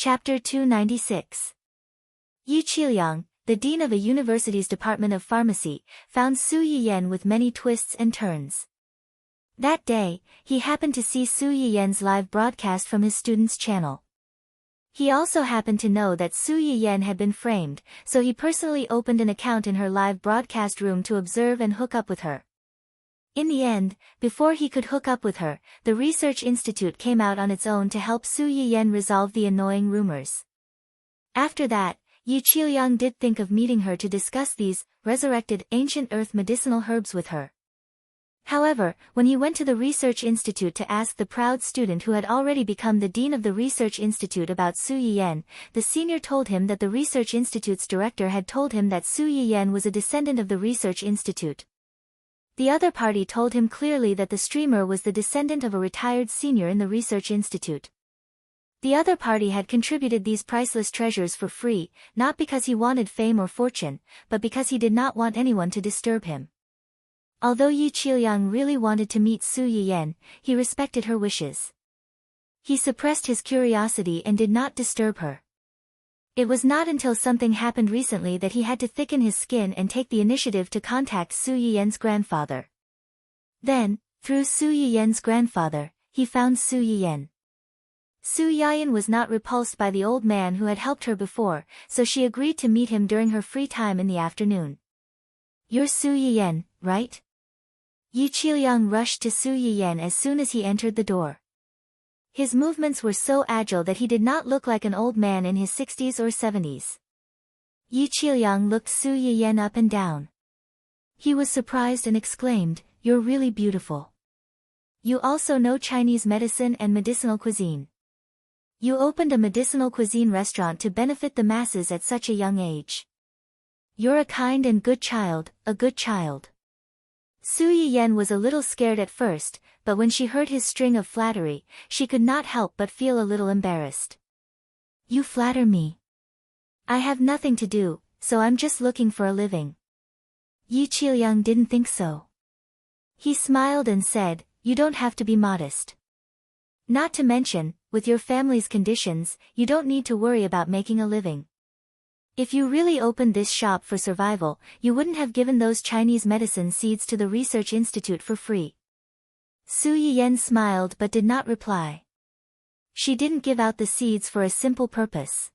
Chapter 296. Yu Qiliang, the dean of a university's department of pharmacy, found Su Yiyan with many twists and turns. That day, he happened to see Su Yiyan's live broadcast from his student's channel. He also happened to know that Su Yiyan had been framed, so he personally opened an account in her live broadcast room to observe and hook up with her. In the end, before he could hook up with her, the research institute came out on its own to help Su Yiyan resolve the annoying rumors. After that, Yu Qiliang did think of meeting her to discuss these resurrected ancient earth medicinal herbs with her. However, when he went to the research institute to ask the proud student who had already become the dean of the research institute about Su Yiyan, the senior told him that the research institute's director had told him that Su Yiyan was a descendant of the research institute. The other party told him clearly that the streamer was the descendant of a retired senior in the research institute. The other party had contributed these priceless treasures for free, not because he wanted fame or fortune, but because he did not want anyone to disturb him. Although Yu Qiliang really wanted to meet Su Yiyan, he respected her wishes. He suppressed his curiosity and did not disturb her. It was not until something happened recently that he had to thicken his skin and take the initiative to contact Su Yiyan's grandfather. Then, through Su Yiyan's grandfather, he found Su Yiyan. Su Yiyan was not repulsed by the old man who had helped her before, so she agreed to meet him during her free time in the afternoon. "You're Su Yiyan, right?" Yu Qiliang rushed to Su Yiyan as soon as he entered the door. His movements were so agile that he did not look like an old man in his 60s or 70s. Yu Qiliang looked Su Yiyan up and down. He was surprised and exclaimed, "You're really beautiful. You also know Chinese medicine and medicinal cuisine. You opened a medicinal cuisine restaurant to benefit the masses at such a young age. You're a kind and good child, a good child." Su Yiyan was a little scared at first, but when she heard his string of flattery, she could not help but feel a little embarrassed. "You flatter me. I have nothing to do, so I'm just looking for a living." Yu Qiliang didn't think so. He smiled and said, "You don't have to be modest. Not to mention, with your family's conditions, you don't need to worry about making a living. If you really opened this shop for survival, you wouldn't have given those Chinese medicine seeds to the research institute for free." Su Yiyan smiled but did not reply. She didn't give out the seeds for a simple purpose.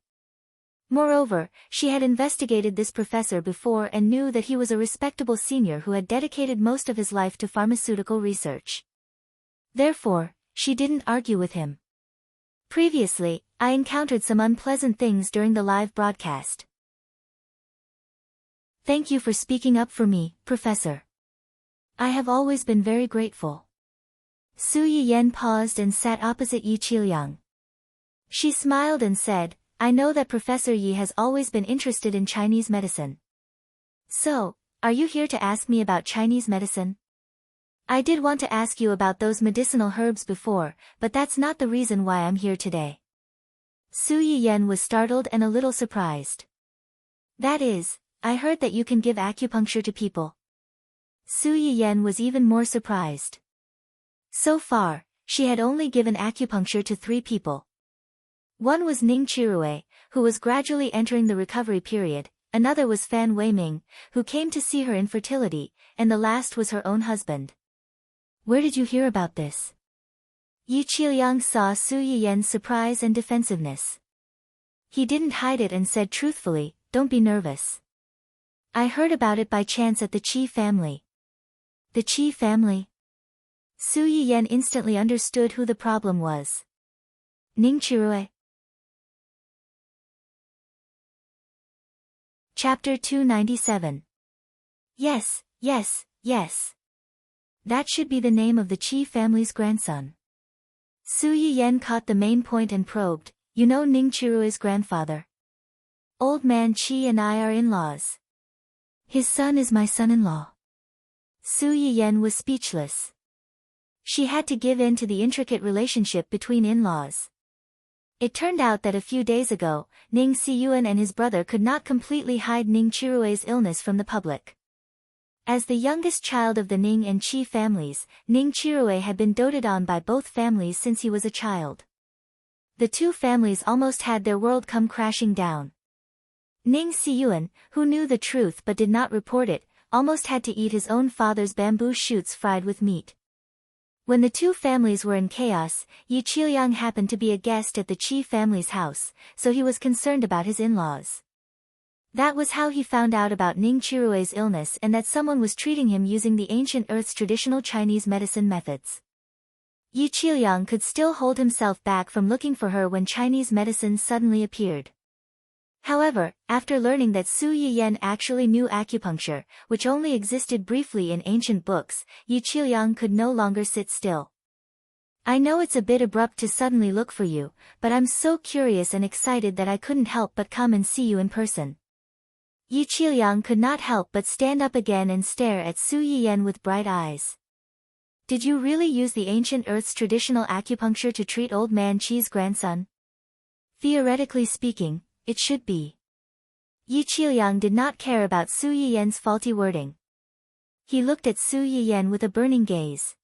Moreover, she had investigated this professor before and knew that he was a respectable senior who had dedicated most of his life to pharmaceutical research. Therefore, she didn't argue with him. "Previously, I encountered some unpleasant things during the live broadcast. Thank you for speaking up for me, Professor. I have always been very grateful." Su Yiyan paused and sat opposite Yu Qiliang. She smiled and said, "I know that Professor Yi has always been interested in Chinese medicine. So, are you here to ask me about Chinese medicine? I did want to ask you about those medicinal herbs before, but that's not the reason why I'm here today." Su Yiyan was startled and a little surprised. "That is, I heard that you can give acupuncture to people." Su Yiyan was even more surprised. So far, she had only given acupuncture to 3 people. One was Ning Chirue, who was gradually entering the recovery period, another was Fan Weiming, who came to see her infertility, and the last was her own husband. "Where did you hear about this?" Yu Qiliang saw Su Yiyan's surprise and defensiveness. He didn't hide it and said truthfully, "Don't be nervous. I heard about it by chance at the Qi family." "The Qi family?" Su Yiyan instantly understood who the problem was. Ning Chirue. Chapter 297. Yes, yes, yes. That should be the name of the Qi family's grandson. Su Yiyan caught the main point and probed, "You know Ning Chirue's grandfather? Old man Qi and I are in-laws. His son is my son-in-law." Su Yiyan was speechless. She had to give in to the intricate relationship between in-laws. It turned out that a few days ago, Ning Siyuan and his brother could not completely hide Ning Chirue's illness from the public. As the youngest child of the Ning and Qi families, Ning Chirue had been doted on by both families since he was a child. The two families almost had their world come crashing down. Ning Siyuan, who knew the truth but did not report it, almost had to eat his own father's bamboo shoots fried with meat. When the two families were in chaos, Yi Qiliang happened to be a guest at the Qi family's house, so he was concerned about his in-laws. That was how he found out about Ning Chirue's illness and that someone was treating him using the ancient Earth's traditional Chinese medicine methods. Yi Qiliang could still hold himself back from looking for her when Chinese medicine suddenly appeared. However, after learning that Su Yiyan actually knew acupuncture, which only existed briefly in ancient books, Yi Qiliang could no longer sit still. I know it's a bit abrupt to suddenly look for you, but I'm so curious and excited that I couldn't help but come and see you in person. Yi Qiliang could not help but stand up again and stare at Su Yiyan with bright eyes. Did you really use the ancient Earth's traditional acupuncture to treat old man Qi's grandson? Theoretically speaking, it should be. Yi Qiliang did not care about Su Yiyan's faulty wording. He looked at Su Yiyan with a burning gaze.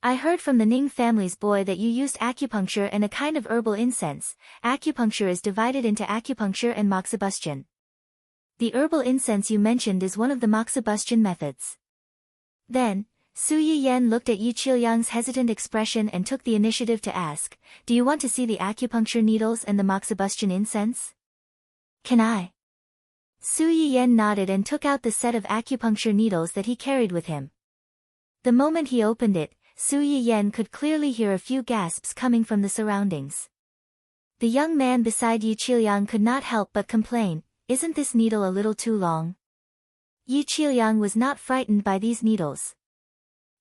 I heard from the Ning family's boy that you used acupuncture and a kind of herbal incense. Acupuncture is divided into acupuncture and moxibustion. The herbal incense you mentioned is one of the moxibustion methods. Then, Su Yiyan looked at Yi Qiliang's hesitant expression and took the initiative to ask, do you want to see the acupuncture needles and the moxibustion incense? Can I? Su Yiyan nodded and took out the set of acupuncture needles that he carried with him. The moment he opened it, Su Yiyan could clearly hear a few gasps coming from the surroundings. The young man beside Yi Qiliang could not help but complain, isn't this needle a little too long? Yi Qiliang was not frightened by these needles.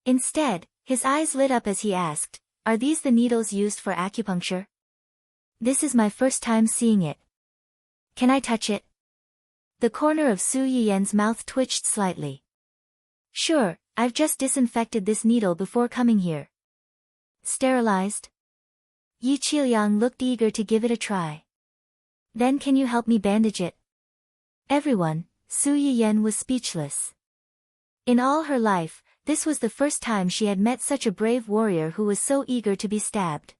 Instead, his eyes lit up as he asked, are these the needles used for acupuncture? This is my first time seeing it. Can I touch it? The corner of Su Yiyan's mouth twitched slightly. Sure, I've just disinfected this needle before coming here. Sterilized? Yi Qiliang looked eager to give it a try. Then can you help me bandage it? Everyone, Su Yiyan was speechless. In all her life, this was the first time she had met such a brave warrior who was so eager to be stabbed.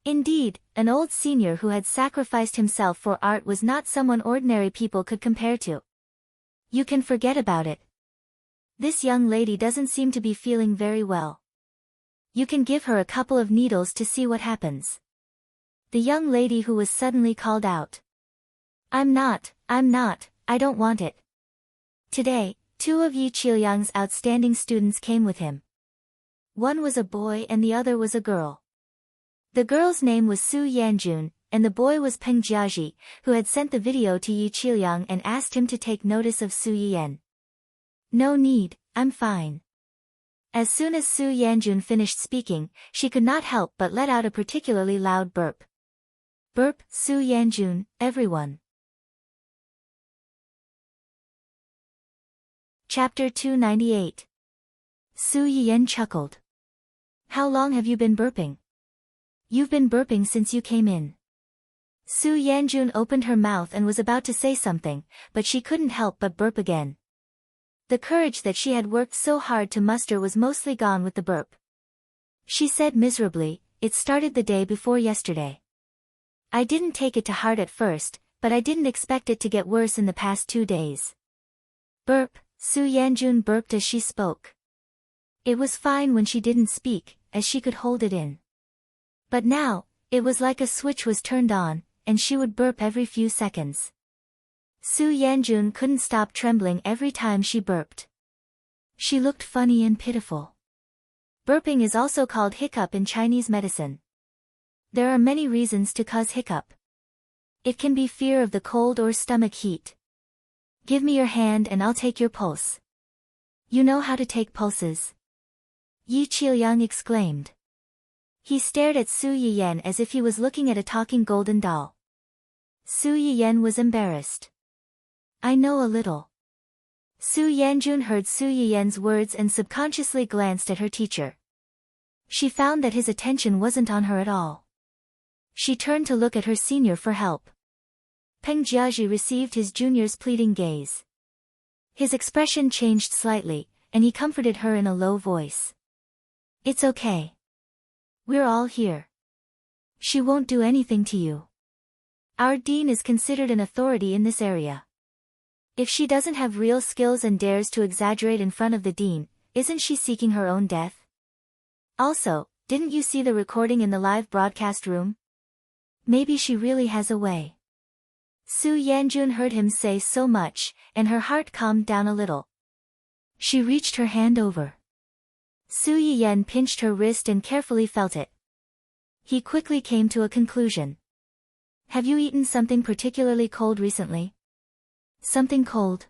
Indeed, an old senior who had sacrificed himself for art was not someone ordinary people could compare to. You can forget about it. This young lady doesn't seem to be feeling very well. You can give her a couple of needles to see what happens. The young lady who was suddenly called out. I'm not, I don't want it. Today, two of Yi Qiliang's outstanding students came with him. One was a boy and the other was a girl. The girl's name was Su Yanjun, and the boy was Peng Jiaji, who had sent the video to Yi Qiliang and asked him to take notice of Su Yiyan. No need, I'm fine. As soon as Su Yanjun finished speaking, she could not help but let out a particularly loud burp. Burp, Su Yanjun, everyone. Chapter 298. Su Yiyan chuckled. How long have you been burping? You've been burping since you came in. Su Yanjun opened her mouth and was about to say something, but she couldn't help but burp again. The courage that she had worked so hard to muster was mostly gone with the burp. She said miserably, it started the day before yesterday. I didn't take it to heart at first, but I didn't expect it to get worse in the past 2 days. Burp, Su Yanjun burped as she spoke. It was fine when she didn't speak, as she could hold it in. But now, it was like a switch was turned on, and she would burp every few seconds. Su Yanjun couldn't stop trembling every time she burped. She looked funny and pitiful. Burping is also called hiccup in Chinese medicine. There are many reasons to cause hiccup. It can be fear of the cold or stomach heat. Give me your hand and I'll take your pulse. You know how to take pulses? Yi Qiliang exclaimed. He stared at Su Yiyan as if he was looking at a talking golden doll. Su Yiyan was embarrassed. I know a little. Su Yanjun heard Su Yiyan's words and subconsciously glanced at her teacher. She found that his attention wasn't on her at all. She turned to look at her senior for help. Peng Jiaji received his junior's pleading gaze. His expression changed slightly, and he comforted her in a low voice. It's okay. We're all here. She won't do anything to you. Our dean is considered an authority in this area. If she doesn't have real skills and dares to exaggerate in front of the dean, isn't she seeking her own death? Also, didn't you see the recording in the live broadcast room? Maybe she really has a way. Su Yanjun heard him say so much, and her heart calmed down a little. She reached her hand over. Su Yiyen pinched her wrist and carefully felt it. He quickly came to a conclusion. Have you eaten something particularly cold recently? Something cold?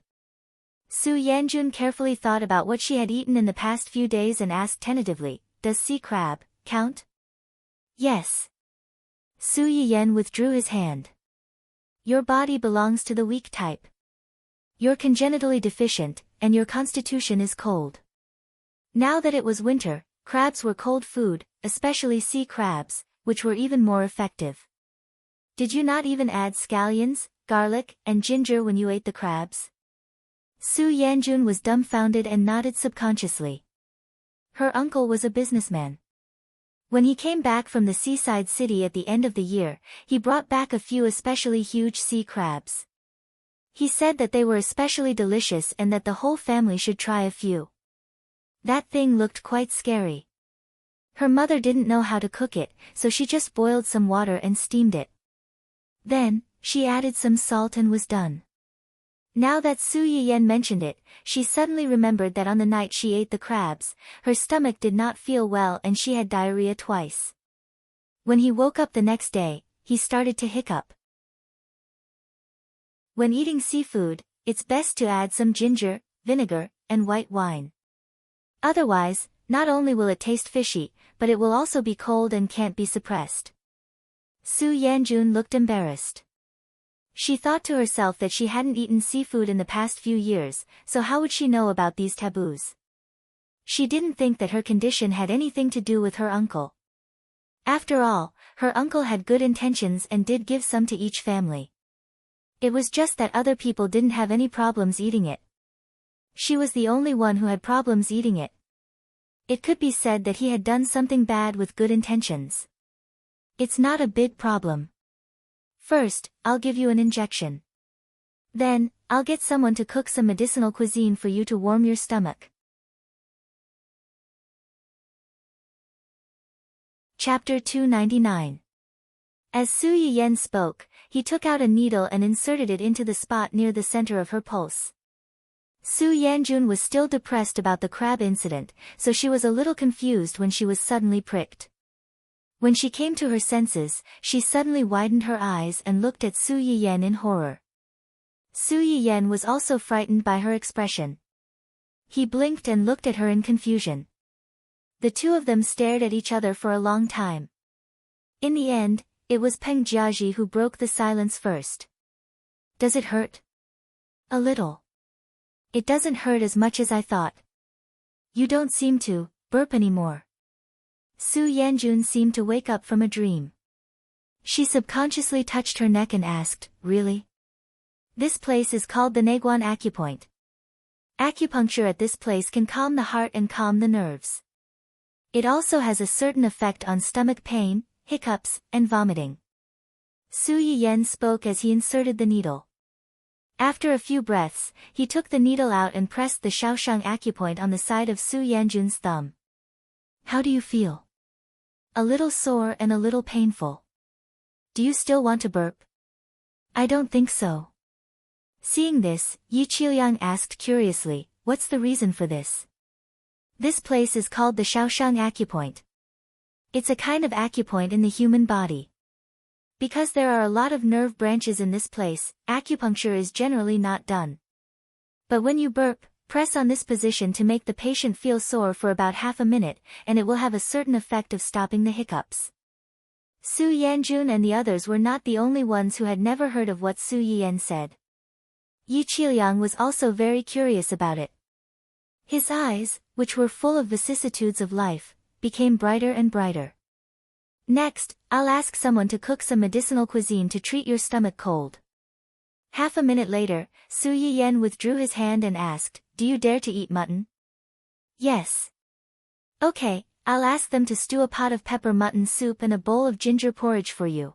Su Yanjun carefully thought about what she had eaten in the past few days and asked tentatively, does sea crab count? Yes. Su Yiyen withdrew his hand. Your body belongs to the weak type. You're congenitally deficient, and your constitution is cold. Now that it was winter, crabs were cold food, especially sea crabs, which were even more effective. Did you not even add scallions, garlic, and ginger when you ate the crabs? Su Yanjun was dumbfounded and nodded subconsciously. Her uncle was a businessman. When he came back from the seaside city at the end of the year, he brought back a few especially huge sea crabs. He said that they were especially delicious and that the whole family should try a few. That thing looked quite scary. Her mother didn't know how to cook it, so she just boiled some water and steamed it. Then, she added some salt and was done. Now that Su Yiyen mentioned it, she suddenly remembered that on the night she ate the crabs, her stomach did not feel well and she had diarrhea twice. When he woke up the next day, he started to hiccup. When eating seafood, it's best to add some ginger, vinegar, and white wine. Otherwise, not only will it taste fishy, but it will also be cold and can't be suppressed. Su Yanjun looked embarrassed. She thought to herself that she hadn't eaten seafood in the past few years, so how would she know about these taboos? She didn't think that her condition had anything to do with her uncle. After all, her uncle had good intentions and did give some to each family. It was just that other people didn't have any problems eating it. She was the only one who had problems eating it. It could be said that he had done something bad with good intentions. It's not a big problem. First, I'll give you an injection. Then, I'll get someone to cook some medicinal cuisine for you to warm your stomach. Chapter 299. As Su Yiyen spoke, he took out a needle and inserted it into the spot near the center of her pulse. Su Yanjun was still depressed about the crab incident, so she was a little confused when she was suddenly pricked. When she came to her senses, she suddenly widened her eyes and looked at Su Yiyen in horror. Su Yiyen was also frightened by her expression. He blinked and looked at her in confusion. The two of them stared at each other for a long time. In the end, it was Peng Jiaji who broke the silence first. Does it hurt? A little. It doesn't hurt as much as I thought. You don't seem to burp anymore. Su Yanjun seemed to wake up from a dream. She subconsciously touched her neck and asked, really? This place is called the Naguan Acupoint. Acupuncture at this place can calm the heart and calm the nerves. It also has a certain effect on stomach pain, hiccups, and vomiting. Su Yiyen spoke as he inserted the needle. After a few breaths, he took the needle out and pressed the Shaoshang acupoint on the side of Su Yanjun's thumb. How do you feel? A little sore and a little painful. Do you still want to burp? I don't think so. Seeing this, Yi Qiliang asked curiously, what's the reason for this? This place is called the Shaoshang acupoint. It's a kind of acupoint in the human body. Because there are a lot of nerve branches in this place, acupuncture is generally not done. But when you burp, press on this position to make the patient feel sore for about half a minute, and it will have a certain effect of stopping the hiccups. Su Yanjun and the others were not the only ones who had never heard of what Su Yiyen said. Yi Qiliang was also very curious about it. His eyes, which were full of vicissitudes of life, became brighter and brighter. Next, I'll ask someone to cook some medicinal cuisine to treat your stomach cold. Half a minute later, Su Yiyen withdrew his hand and asked, do you dare to eat mutton? Yes. Okay, I'll ask them to stew a pot of pepper mutton soup and a bowl of ginger porridge for you.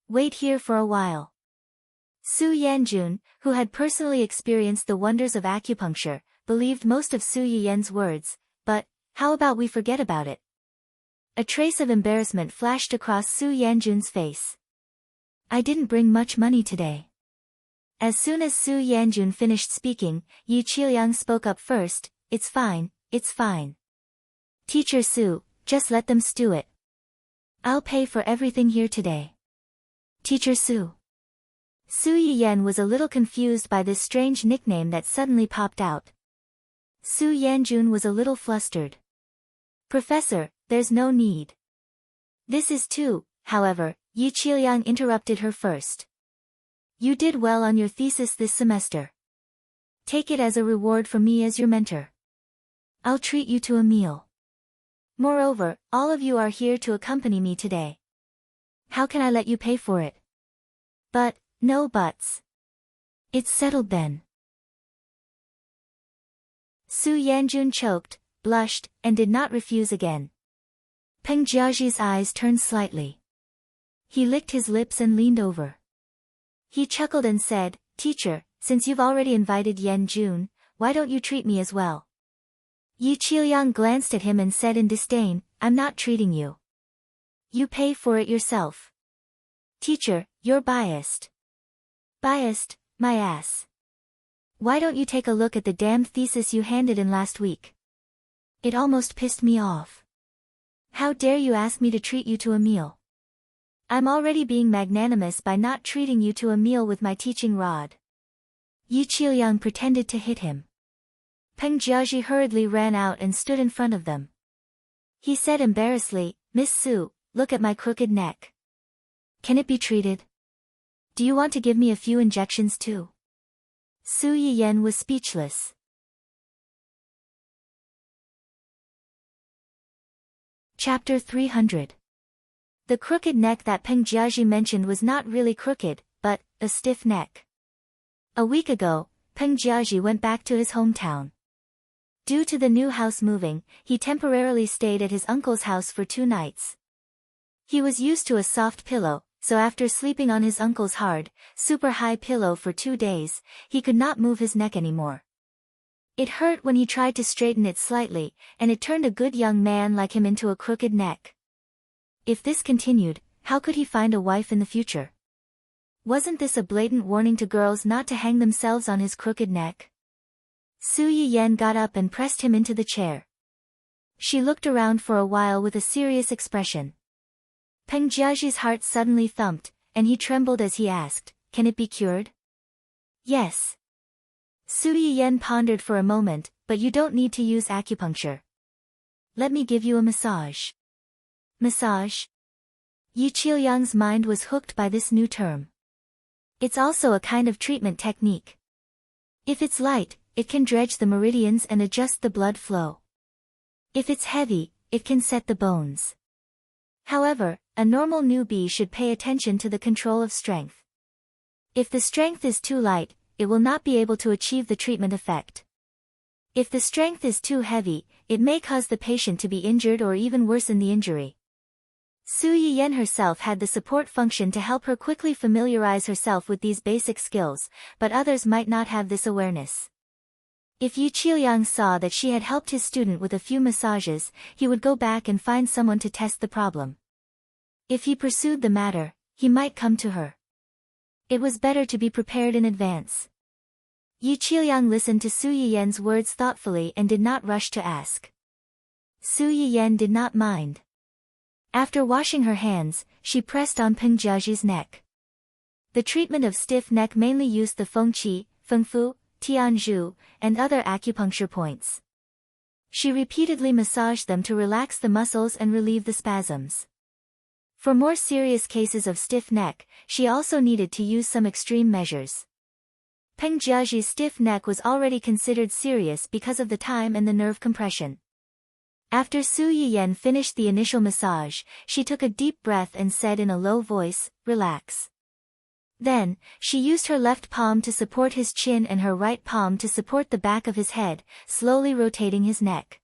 Wait here for a while. Su Yanjun, who had personally experienced the wonders of acupuncture, believed most of Su Yiyen's words, but, how about we forget about it? A trace of embarrassment flashed across Su Yanjun's face. I didn't bring much money today. As soon as Su Yanjun finished speaking, Yi Qiliang spoke up first. It's fine, it's fine. Teacher Su, just let them stew it. I'll pay for everything here today. Teacher Su. Su Yiyen was a little confused by this strange nickname that suddenly popped out. Su Yanjun was a little flustered. Professor, there's no need. This is too, however, Yi Qiliang interrupted her first. You did well on your thesis this semester. Take it as a reward from me as your mentor. I'll treat you to a meal. Moreover, all of you are here to accompany me today. How can I let you pay for it? But, no buts. It's settled then. Su Yanjun choked, blushed, and did not refuse again. Peng Jiaji's eyes turned slightly. He licked his lips and leaned over. He chuckled and said, Teacher, since you've already invited Yanjun, why don't you treat me as well? Yi Qiliang glanced at him and said in disdain, I'm not treating you. You pay for it yourself. Teacher, you're biased. Biased, my ass. Why don't you take a look at the damned thesis you handed in last week? It almost pissed me off. How dare you ask me to treat you to a meal? I'm already being magnanimous by not treating you to a meal with my teaching rod. Yi Qiliang pretended to hit him. Peng Jiaji hurriedly ran out and stood in front of them. He said embarrassedly, Miss Su, look at my crooked neck. Can it be treated? Do you want to give me a few injections too? Su Yiyen was speechless. Chapter 300. The crooked neck that Peng Jiaji mentioned was not really crooked, but a stiff neck. A week ago, Peng Jiaji went back to his hometown. Due to the new house moving, he temporarily stayed at his uncle's house for 2 nights. He was used to a soft pillow, so after sleeping on his uncle's hard, super high pillow for 2 days, he could not move his neck anymore. It hurt when he tried to straighten it slightly, and it turned a good young man like him into a crooked neck. If this continued, how could he find a wife in the future? Wasn't this a blatant warning to girls not to hang themselves on his crooked neck? Su Yiyen got up and pressed him into the chair. She looked around for a while with a serious expression. Peng Jiaji's heart suddenly thumped, and he trembled as he asked, Can it be cured? Yes. Su Yiyen pondered for a moment, but you don't need to use acupuncture. Let me give you a massage. Massage? Yi Qiliang's mind was hooked by this new term. It's also a kind of treatment technique. If it's light, it can dredge the meridians and adjust the blood flow. If it's heavy, it can set the bones. However, a normal newbie should pay attention to the control of strength. If the strength is too light, it will not be able to achieve the treatment effect. If the strength is too heavy, it may cause the patient to be injured or even worsen the injury. Su Yiyen herself had the support function to help her quickly familiarize herself with these basic skills, but others might not have this awareness. If Yi Qiliang saw that she had helped his student with a few massages, he would go back and find someone to test the problem. If he pursued the matter, he might come to her. It was better to be prepared in advance. Yi Qiliang listened to Su Yiyen's words thoughtfully and did not rush to ask. Su Yiyen did not mind. After washing her hands, she pressed on Peng Jiaji's neck. The treatment of stiff neck mainly used the Feng Qi, Feng Fu, Tianzhu, and other acupuncture points. She repeatedly massaged them to relax the muscles and relieve the spasms. For more serious cases of stiff neck, she also needed to use some extreme measures. Peng Jiaji's stiff neck was already considered serious because of the time and the nerve compression. After Su Yiyen finished the initial massage, she took a deep breath and said in a low voice, Relax. Then, she used her left palm to support his chin and her right palm to support the back of his head, slowly rotating his neck.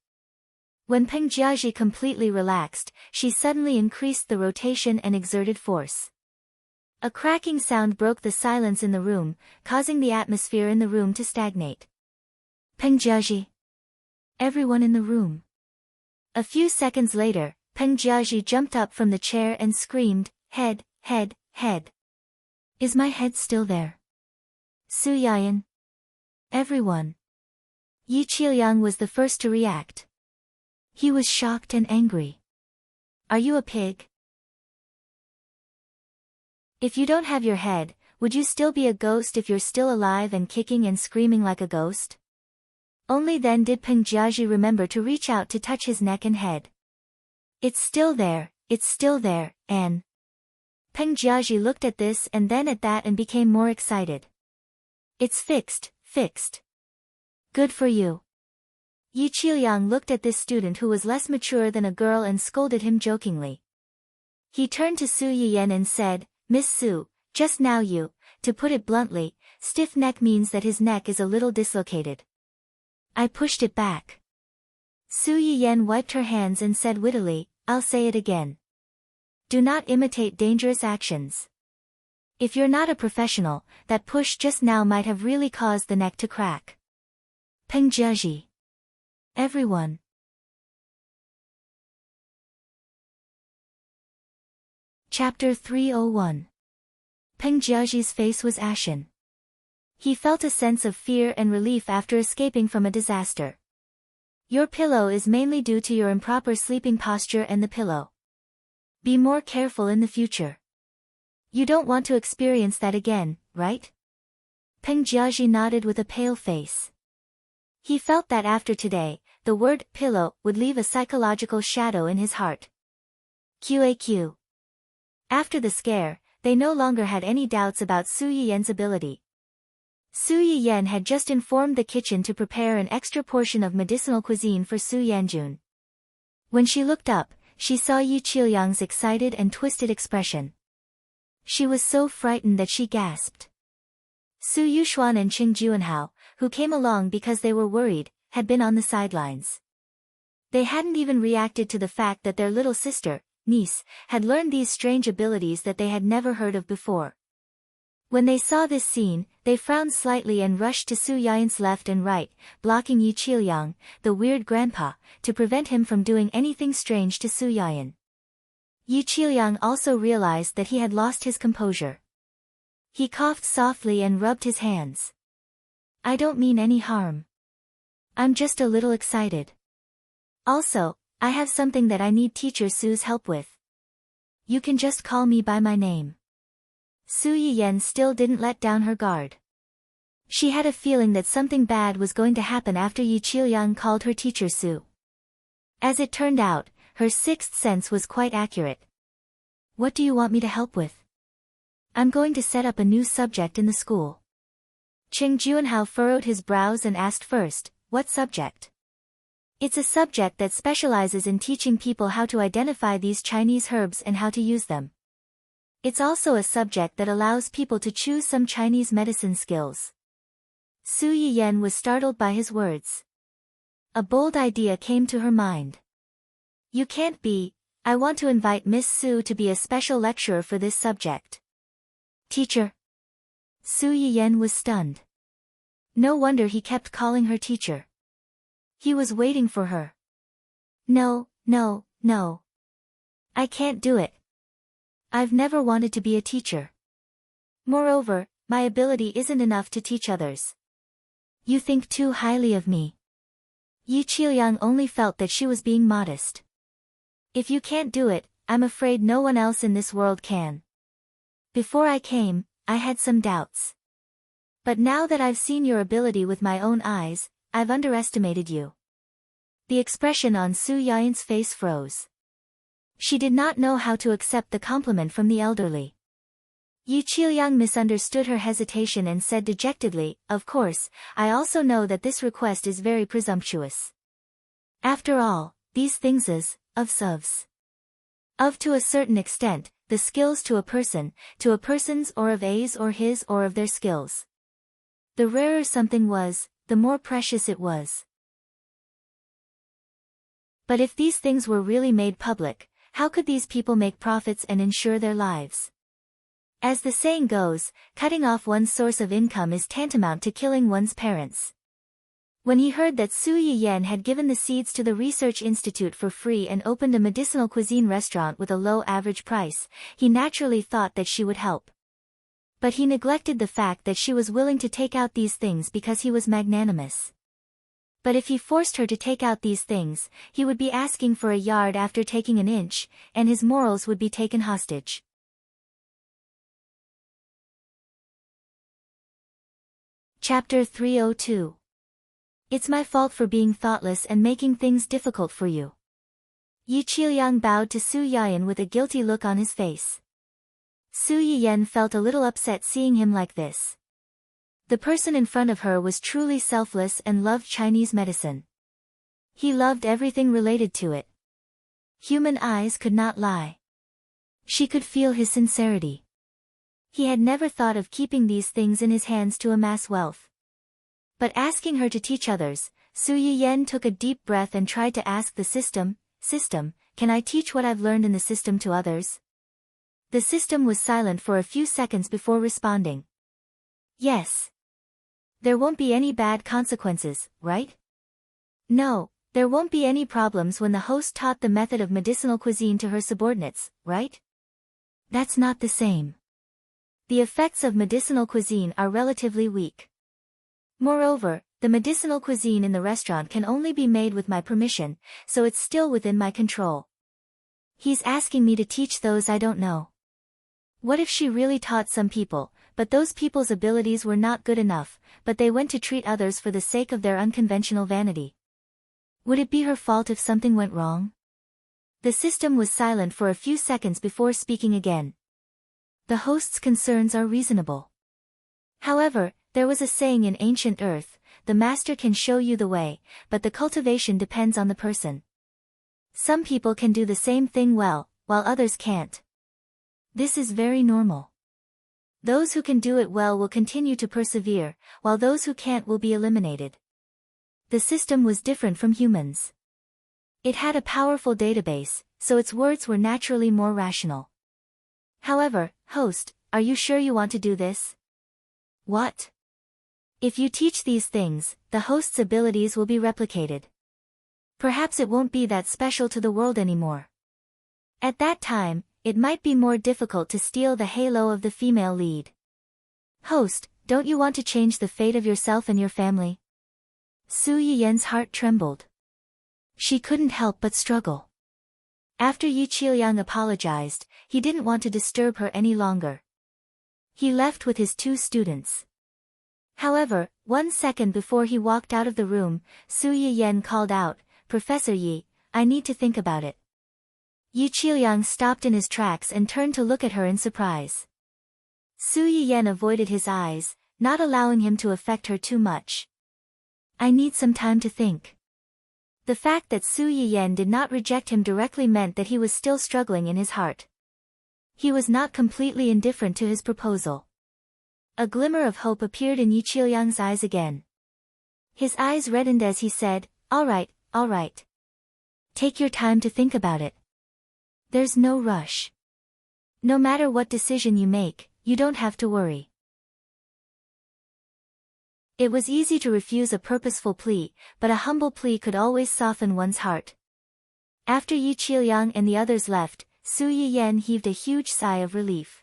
When Peng Jiaji completely relaxed, she suddenly increased the rotation and exerted force. A cracking sound broke the silence in the room, causing the atmosphere in the room to stagnate. Peng Jiaji. Everyone in the room. A few seconds later, Peng Jiaji jumped up from the chair and screamed, "Head, head, head. Is my head still there?" Su Yayan. Everyone. Yi Qiliang was the first to react. He was shocked and angry. Are you a pig? If you don't have your head, would you still be a ghost if you're still alive and kicking and screaming like a ghost? Only then did Peng Jiaji remember to reach out to touch his neck and head. It's still there, and... Peng Jiaji looked at this and then at that and became more excited. It's fixed, fixed. Good for you. Yi Qiliang looked at this student who was less mature than a girl and scolded him jokingly. He turned to Su Yiyan and said, "Miss Su, just now to put it bluntly, stiff neck means that his neck is a little dislocated." I pushed it back. Su Yiyan wiped her hands and said wittily, "I'll say it again. Do not imitate dangerous actions. If you're not a professional, that push just now might have really caused the neck to crack." Peng Jiaji. Everyone. Chapter 301. Peng Jiaji's face was ashen. He felt a sense of fear and relief after escaping from a disaster. Your pillow is mainly due to your improper sleeping posture and the pillow. Be more careful in the future. You don't want to experience that again, right? Peng Jiaji nodded with a pale face. He felt that after today, the word pillow would leave a psychological shadow in his heart. QAQ. After the scare, they no longer had any doubts about Su Yiyan's ability. Su Yiyan had just informed the kitchen to prepare an extra portion of medicinal cuisine for Su Yanjun. When she looked up, she saw Yi Qiliang's excited and twisted expression. She was so frightened that she gasped. Su Yuxuan and Qing Juanhao, who came along because they were worried, had been on the sidelines. They hadn't even reacted to the fact that their little sister, niece, had learned these strange abilities that they had never heard of before. When they saw this scene, they frowned slightly and rushed to Su Yayan's left and right, blocking Yi Qiliang, the weird grandpa, to prevent him from doing anything strange to Su Yayan. Yi Qiliang also realized that he had lost his composure. He coughed softly and rubbed his hands. "I don't mean any harm. I'm just a little excited. Also, I have something that I need Teacher Su's help with. You can just call me by my name." Su Yiyan still didn't let down her guard. She had a feeling that something bad was going to happen after Yi Qiliang called her Teacher Su. As it turned out, her sixth sense was quite accurate. "What do you want me to help with?" "I'm going to set up a new subject in the school." Qing Juanhao furrowed his brows and asked first, "What subject?" "It's a subject that specializes in teaching people how to identify these Chinese herbs and how to use them. It's also a subject that allows people to choose some Chinese medicine skills." Su Yiyan was startled by his words. A bold idea came to her mind. "You can't be. I want to invite Miss Su to be a special lecturer for this subject." "Teacher?" Su Yiyan was stunned. No wonder he kept calling her teacher. He was waiting for her. No. I can't do it. I've never wanted to be a teacher. Moreover, my ability isn't enough to teach others. You think too highly of me." Yi Qiliang only felt that she was being modest. "If you can't do it, I'm afraid no one else in this world can. Before I came, I had some doubts. But now that I've seen your ability with my own eyes, I've underestimated you." The expression on Su Yayan's face froze. She did not know how to accept the compliment from the elderly. Yi Qiliang misunderstood her hesitation and said dejectedly, "Of course, I also know that this request is very presumptuous. After all, these things is, of to a certain extent, the skills to a person's or of A's or his or of their skills. The rarer something was, the more precious it was." But if these things were really made public, how could these people make profits and insure their lives? As the saying goes, cutting off one's source of income is tantamount to killing one's parents. When he heard that Su Yiyan had given the seeds to the research institute for free and opened a medicinal cuisine restaurant with a low average price, he naturally thought that she would help. But he neglected the fact that she was willing to take out these things because he was magnanimous. But if he forced her to take out these things, he would be asking for a yard after taking an inch, and his morals would be taken hostage. Chapter 302. It's my fault for being thoughtless and making things difficult for you. Yi Qiliang bowed to Su Yiyan with a guilty look on his face. Su Yiyan felt a little upset seeing him like this. The person in front of her was truly selfless and loved Chinese medicine. He loved everything related to it. Human eyes could not lie. She could feel his sincerity. He had never thought of keeping these things in his hands to amass wealth. But asking her to teach others, Su Yiyan took a deep breath and tried to ask the system, can I teach what I've learned in the system to others? The system was silent for a few seconds before responding. Yes. There won't be any bad consequences, right? No, there won't be any problems when the host taught the method of medicinal cuisine to her subordinates, right? That's not the same. The effects of medicinal cuisine are relatively weak. Moreover, the medicinal cuisine in the restaurant can only be made with my permission, so it's still within my control. He's asking me to teach those I don't know. What if she really taught some people, but those people's abilities were not good enough, but they went to treat others for the sake of their unconventional vanity? Would it be her fault if something went wrong? The system was silent for a few seconds before speaking again. The host's concerns are reasonable. However, there was a saying in ancient Earth, the master can show you the way, but the cultivation depends on the person. Some people can do the same thing well, while others can't. This is very normal. Those who can do it well will continue to persevere, while those who can't will be eliminated. The system was different from humans. It had a powerful database, so its words were naturally more rational. However, host, are you sure you want to do this? What? If you teach these things, the host's abilities will be replicated. Perhaps it won't be that special to the world anymore. At that time, it might be more difficult to steal the halo of the female lead. Host, don't you want to change the fate of yourself and your family? Su Yiyan's heart trembled. She couldn't help but struggle. After Yi Qiliang apologized, he didn't want to disturb her any longer. He left with his 2 students. However, 1 second before he walked out of the room, Su Yiyan called out, Professor Yi, I need to think about it. Yi Qiliang stopped in his tracks and turned to look at her in surprise. Su Yiyan avoided his eyes, not allowing him to affect her too much. I need some time to think. The fact that Su Yiyan did not reject him directly meant that he was still struggling in his heart. He was not completely indifferent to his proposal. A glimmer of hope appeared in Yi Qiliang's eyes again. His eyes reddened as he said, all right. Take your time to think about it. There's no rush. No matter what decision you make, you don't have to worry. It was easy to refuse a purposeful plea, but a humble plea could always soften one's heart. After Yi Qiliang and the others left, Su Yiyan heaved a huge sigh of relief.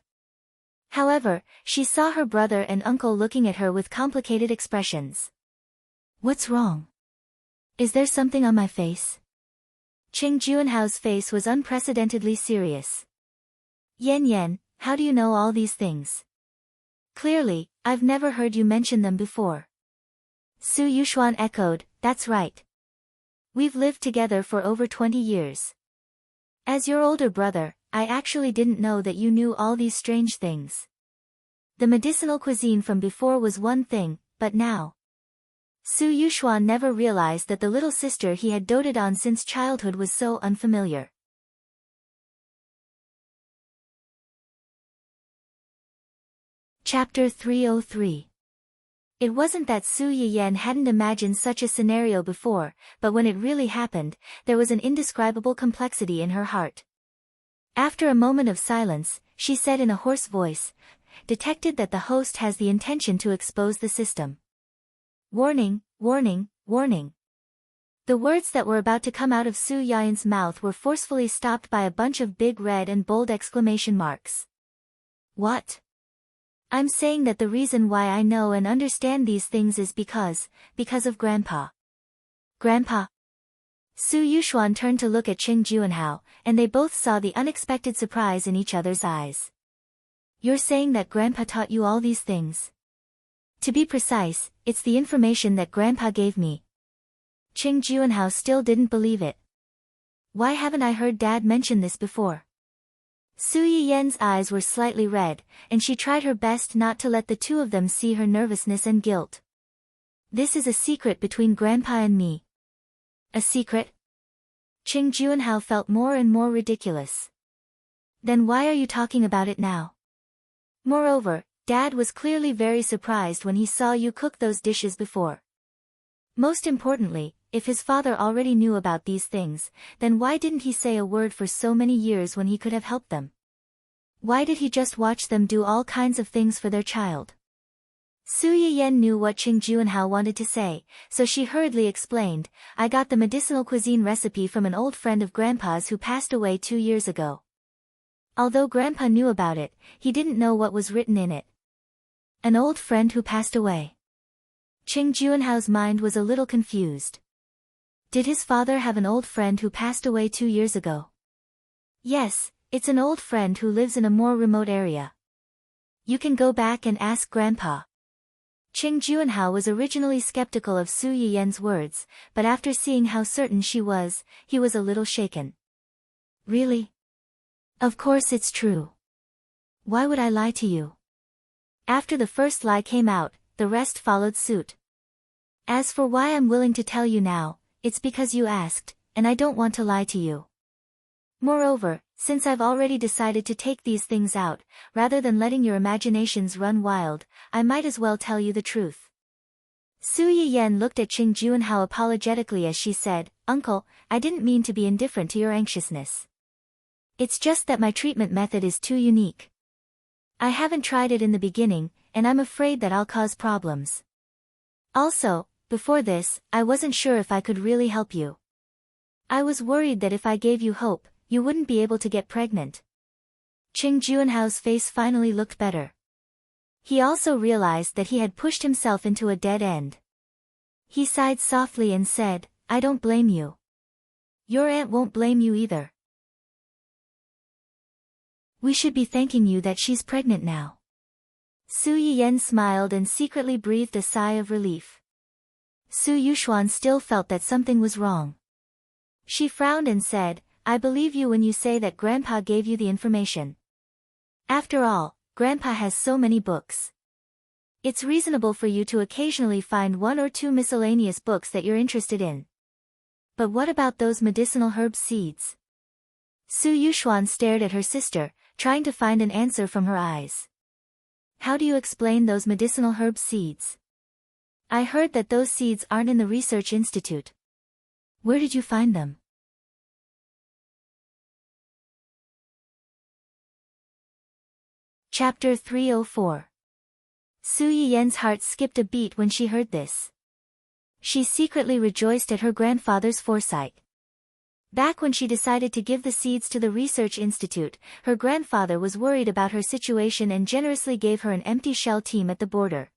However, she saw her brother and uncle looking at her with complicated expressions. What's wrong? Is there something on my face? Qing Juanhao's face was unprecedentedly serious. Yan, how do you know all these things? Clearly, I've never heard you mention them before. Su Yushuan echoed, that's right. We've lived together for over 20 years. As your older brother, I actually didn't know that you knew all these strange things. The medicinal cuisine from before was one thing, but now. Su Yushuan never realized that the little sister he had doted on since childhood was so unfamiliar. Chapter 303. It wasn't that Su Yiyen hadn't imagined such a scenario before, but when it really happened, there was an indescribable complexity in her heart. After a moment of silence, she said in a hoarse voice, "Detected that the host has the intention to expose the system. Warning, warning, warning." The words that were about to come out of Su Yiyen's mouth were forcefully stopped by a bunch of big red and bold exclamation marks. What? I'm saying that the reason why I know and understand these things is because of Grandpa. Grandpa? Su Yuxuan turned to look at Qing Juanhao, and they both saw the unexpected surprise in each other's eyes. You're saying that Grandpa taught you all these things? To be precise, it's the information that Grandpa gave me. Qing Juanhao still didn't believe it. Why haven't I heard Dad mention this before? Su Yiyen's eyes were slightly red, and she tried her best not to let the two of them see her nervousness and guilt. This is a secret between Grandpa and me. A secret? Qing Juanhao felt more and more ridiculous. Then why are you talking about it now? Moreover, Dad was clearly very surprised when he saw you cook those dishes before. Most importantly, if his father already knew about these things, then why didn't he say a word for so many years when he could have helped them? Why did he just watch them do all kinds of things for their child? Su Yiyen knew what Qing Juanhao wanted to say, so she hurriedly explained, I got the medicinal cuisine recipe from an old friend of Grandpa's who passed away 2 years ago. Although Grandpa knew about it, he didn't know what was written in it. An old friend who passed away. Qing Juanhao's mind was a little confused. Did his father have an old friend who passed away 2 years ago? Yes, it's an old friend who lives in a more remote area. You can go back and ask Grandpa. Qing Juanhao was originally skeptical of Su Yiyen's words, but after seeing how certain she was, he was a little shaken. Really? Of course it's true. Why would I lie to you? After the first lie came out, the rest followed suit. As for why I'm willing to tell you now, it's because you asked, and I don't want to lie to you. Moreover, since I've already decided to take these things out, rather than letting your imaginations run wild, I might as well tell you the truth. Su Yiyen looked at Qing Juanhao apologetically as she said, Uncle, I didn't mean to be indifferent to your anxiousness. It's just that my treatment method is too unique. I haven't tried it in the beginning, and I'm afraid that I'll cause problems. Also, before this, I wasn't sure if I could really help you. I was worried that if I gave you hope, you wouldn't be able to get pregnant. Qing Juanhao's face finally looked better. He also realized that he had pushed himself into a dead end. He sighed softly and said, I don't blame you. Your aunt won't blame you either. We should be thanking you that she's pregnant now. Su Yiyen smiled and secretly breathed a sigh of relief. Su Yuxuan still felt that something was wrong. She frowned and said, I believe you when you say that Grandpa gave you the information. After all, Grandpa has so many books. It's reasonable for you to occasionally find 1 or 2 miscellaneous books that you're interested in. But what about those medicinal herb seeds? Su Yuxuan stared at her sister, trying to find an answer from her eyes. How do you explain those medicinal herb seeds? I heard that those seeds aren't in the research institute. Where did you find them? Chapter 304. Su Yiyen's heart skipped a beat when she heard this. She secretly rejoiced at her grandfather's foresight. Back when she decided to give the seeds to the research institute, her grandfather was worried about her situation and generously gave her an empty shell team at the border.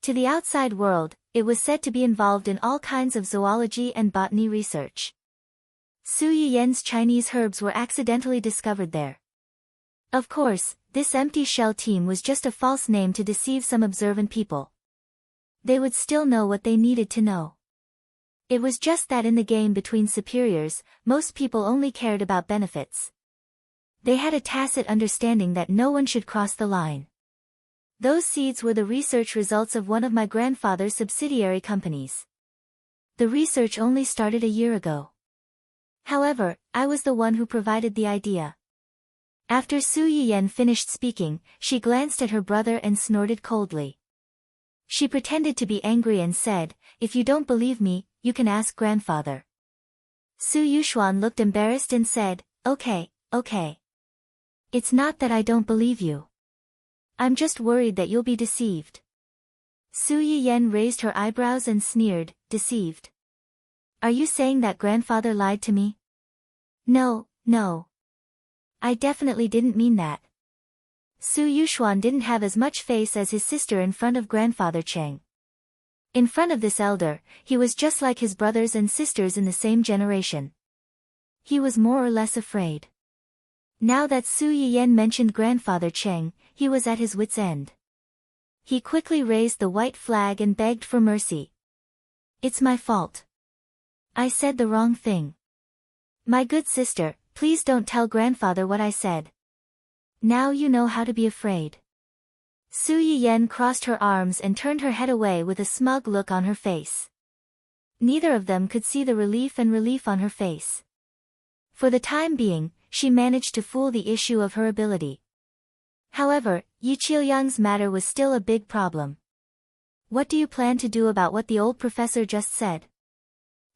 To the outside world, it was said to be involved in all kinds of zoology and botany research. Su Yiyen's Chinese herbs were accidentally discovered there. Of course, this empty shell team was just a false name to deceive some observant people. They would still know what they needed to know. It was just that in the game between superiors, most people only cared about benefits. They had a tacit understanding that no one should cross the line. Those seeds were the research results of one of my grandfather's subsidiary companies. The research only started a year ago. However, I was the one who provided the idea. After Su Yiyen finished speaking, she glanced at her brother and snorted coldly. She pretended to be angry and said, "If you don't believe me, you can ask grandfather." Su Yuxuan looked embarrassed and said, "Okay, okay. It's not that I don't believe you. I'm just worried that you'll be deceived." Su Yiyan raised her eyebrows and sneered, "Deceived? Are you saying that grandfather lied to me?" "No, no. I definitely didn't mean that." Su Yuxuan didn't have as much face as his sister in front of grandfather Cheng. In front of this elder, he was just like his brothers and sisters in the same generation. He was more or less afraid. Now that Su Yiyan mentioned grandfather Cheng, he was at his wit's end. He quickly raised the white flag and begged for mercy. "It's my fault. I said the wrong thing. My good sister, please don't tell grandfather what I said. Now you know how to be afraid." Su Yiyan crossed her arms and turned her head away with a smug look on her face. Neither of them could see the relief on her face. For the time being, she managed to fool the issue of her ability. However, Yi Qiuliang's matter was still a big problem. "What do you plan to do about what the old professor just said?"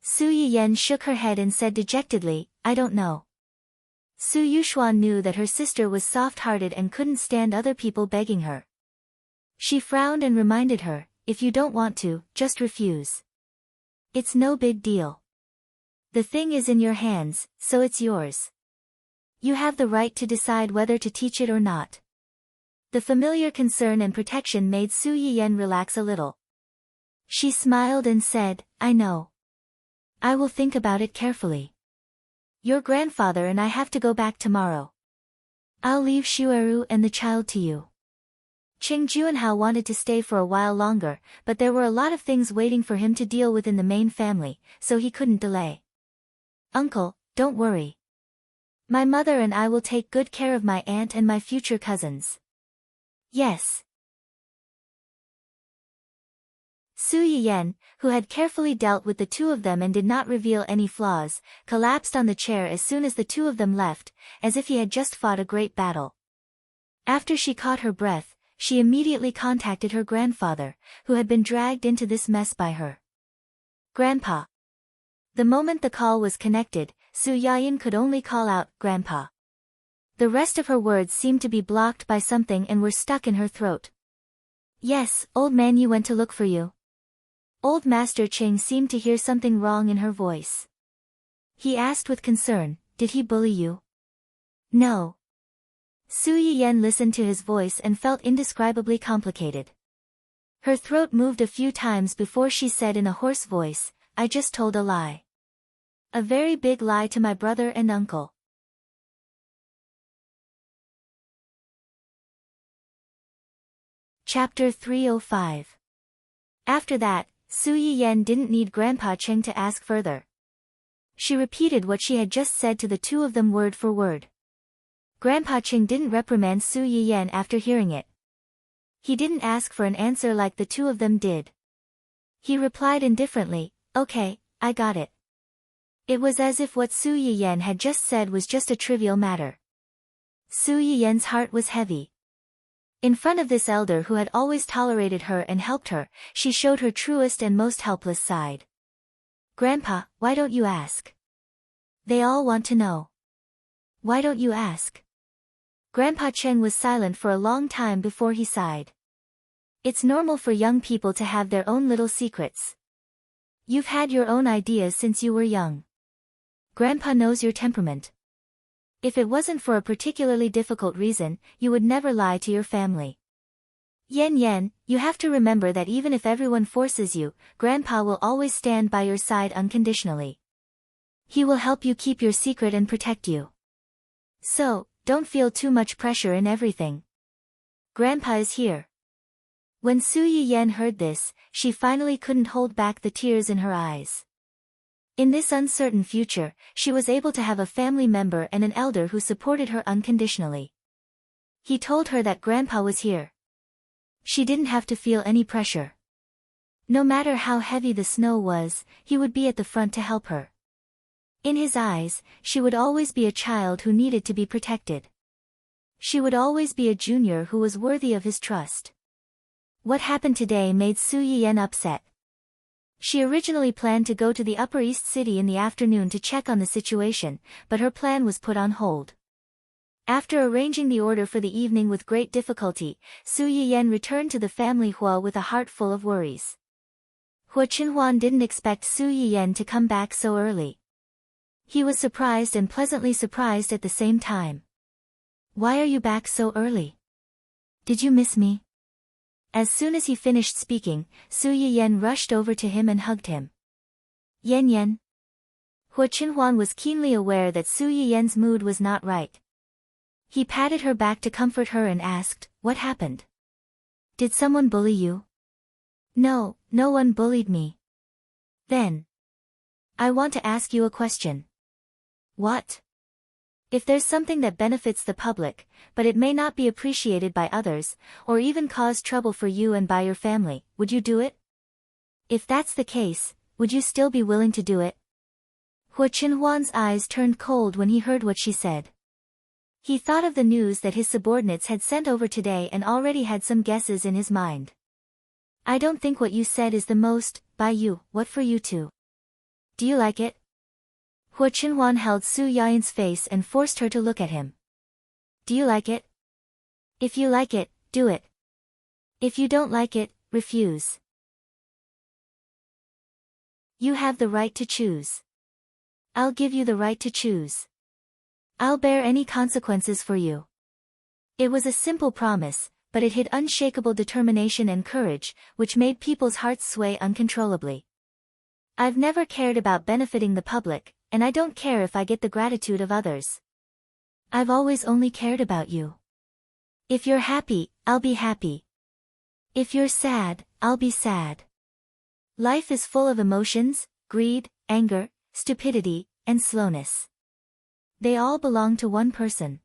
Su Yiyan shook her head and said dejectedly, "I don't know." Su Yuxuan knew that her sister was soft-hearted and couldn't stand other people begging her. She frowned and reminded her, "If you don't want to, just refuse. It's no big deal. The thing is in your hands, so it's yours. You have the right to decide whether to teach it or not." The familiar concern and protection made Su Yiyan relax a little. She smiled and said, "I know. I will think about it carefully. Your grandfather and I have to go back tomorrow. I'll leave Shueru and the child to you." Qing Juanhao wanted to stay for a while longer, but there were a lot of things waiting for him to deal with in the main family, so he couldn't delay. "Uncle, don't worry. My mother and I will take good care of my aunt and my future cousins." "Yes." Su Yiyan, who had carefully dealt with the two of them and did not reveal any flaws, collapsed on the chair as soon as the two of them left, as if he had just fought a great battle. After she caught her breath, she immediately contacted her grandfather, who had been dragged into this mess by her. "Grandpa." The moment the call was connected, Su Yayin could only call out, "Grandpa." The rest of her words seemed to be blocked by something and were stuck in her throat. "Yes, old man, you went to look for you." Old Master Ching seemed to hear something wrong in her voice. He asked with concern, "Did he bully you?" "No." Su Yiyan listened to his voice and felt indescribably complicated. Her throat moved a few times before she said in a hoarse voice, "I just told a lie. A very big lie to my brother and uncle." Chapter 305. After that, Su Yiyan didn't need Grandpa Cheng to ask further. She repeated what she had just said to the two of them word for word. Grandpa Cheng didn't reprimand Su Yiyan after hearing it. He didn't ask for an answer like the two of them did. He replied indifferently, "Okay, I got it." It was as if what Su Yiyan had just said was just a trivial matter. Su Yiyan's heart was heavy. In front of this elder who had always tolerated her and helped her, she showed her truest and most helpless side. "Grandpa, why don't you ask? They all want to know. Why don't you ask?" Grandpa Cheng was silent for a long time before he sighed. "It's normal for young people to have their own little secrets. You've had your own ideas since you were young. Grandpa knows your temperament. If it wasn't for a particularly difficult reason, you would never lie to your family. Yan, you have to remember that even if everyone forces you, Grandpa will always stand by your side unconditionally. He will help you keep your secret and protect you. So, don't feel too much pressure in everything. Grandpa is here." When Su Yiyan heard this, she finally couldn't hold back the tears in her eyes. In this uncertain future, she was able to have a family member and an elder who supported her unconditionally. He told her that Grandpa was here. She didn't have to feel any pressure. No matter how heavy the snow was, he would be at the front to help her. In his eyes, she would always be a child who needed to be protected. She would always be a junior who was worthy of his trust. What happened today made Su Yiyan upset. She originally planned to go to the Upper East City in the afternoon to check on the situation, but her plan was put on hold. After arranging the order for the evening with great difficulty, Su Yiyan returned to the family Hua with a heart full of worries. Hua Qinhuan didn't expect Su Yiyan to come back so early. He was surprised and pleasantly surprised at the same time. Why are you back so early? Did you miss me? As soon as he finished speaking, Su Yiyan rushed over to him and hugged him. Yan Yan. Hua Qinhuan was keenly aware that Su Yiyan's mood was not right. He patted her back to comfort her and asked, "What happened? Did someone bully you?" "No, no one bullied me." "Then, I want to ask you a question." "What?" "If there's something that benefits the public, but it may not be appreciated by others, or even cause trouble for you and by your family, would you do it? If that's the case, would you still be willing to do it?" Hua Qinhuan's eyes turned cold when he heard what she said. He thought of the news that his subordinates had sent over today and already had some guesses in his mind. "I don't think what you said is the most, by you, what for you too. Do you like it?" Hua Qinhuan held Su Yiyan's face and forced her to look at him. "Do you like it? If you like it, do it. If you don't like it, refuse. You have the right to choose. I'll give you the right to choose. I'll bear any consequences for you." It was a simple promise, but it hid unshakable determination and courage, which made people's hearts sway uncontrollably. "I've never cared about benefiting the public, and I don't care if I get the gratitude of others. I've always only cared about you. If you're happy, I'll be happy. If you're sad, I'll be sad. Life is full of emotions, greed, anger, stupidity, and slowness. They all belong to one person."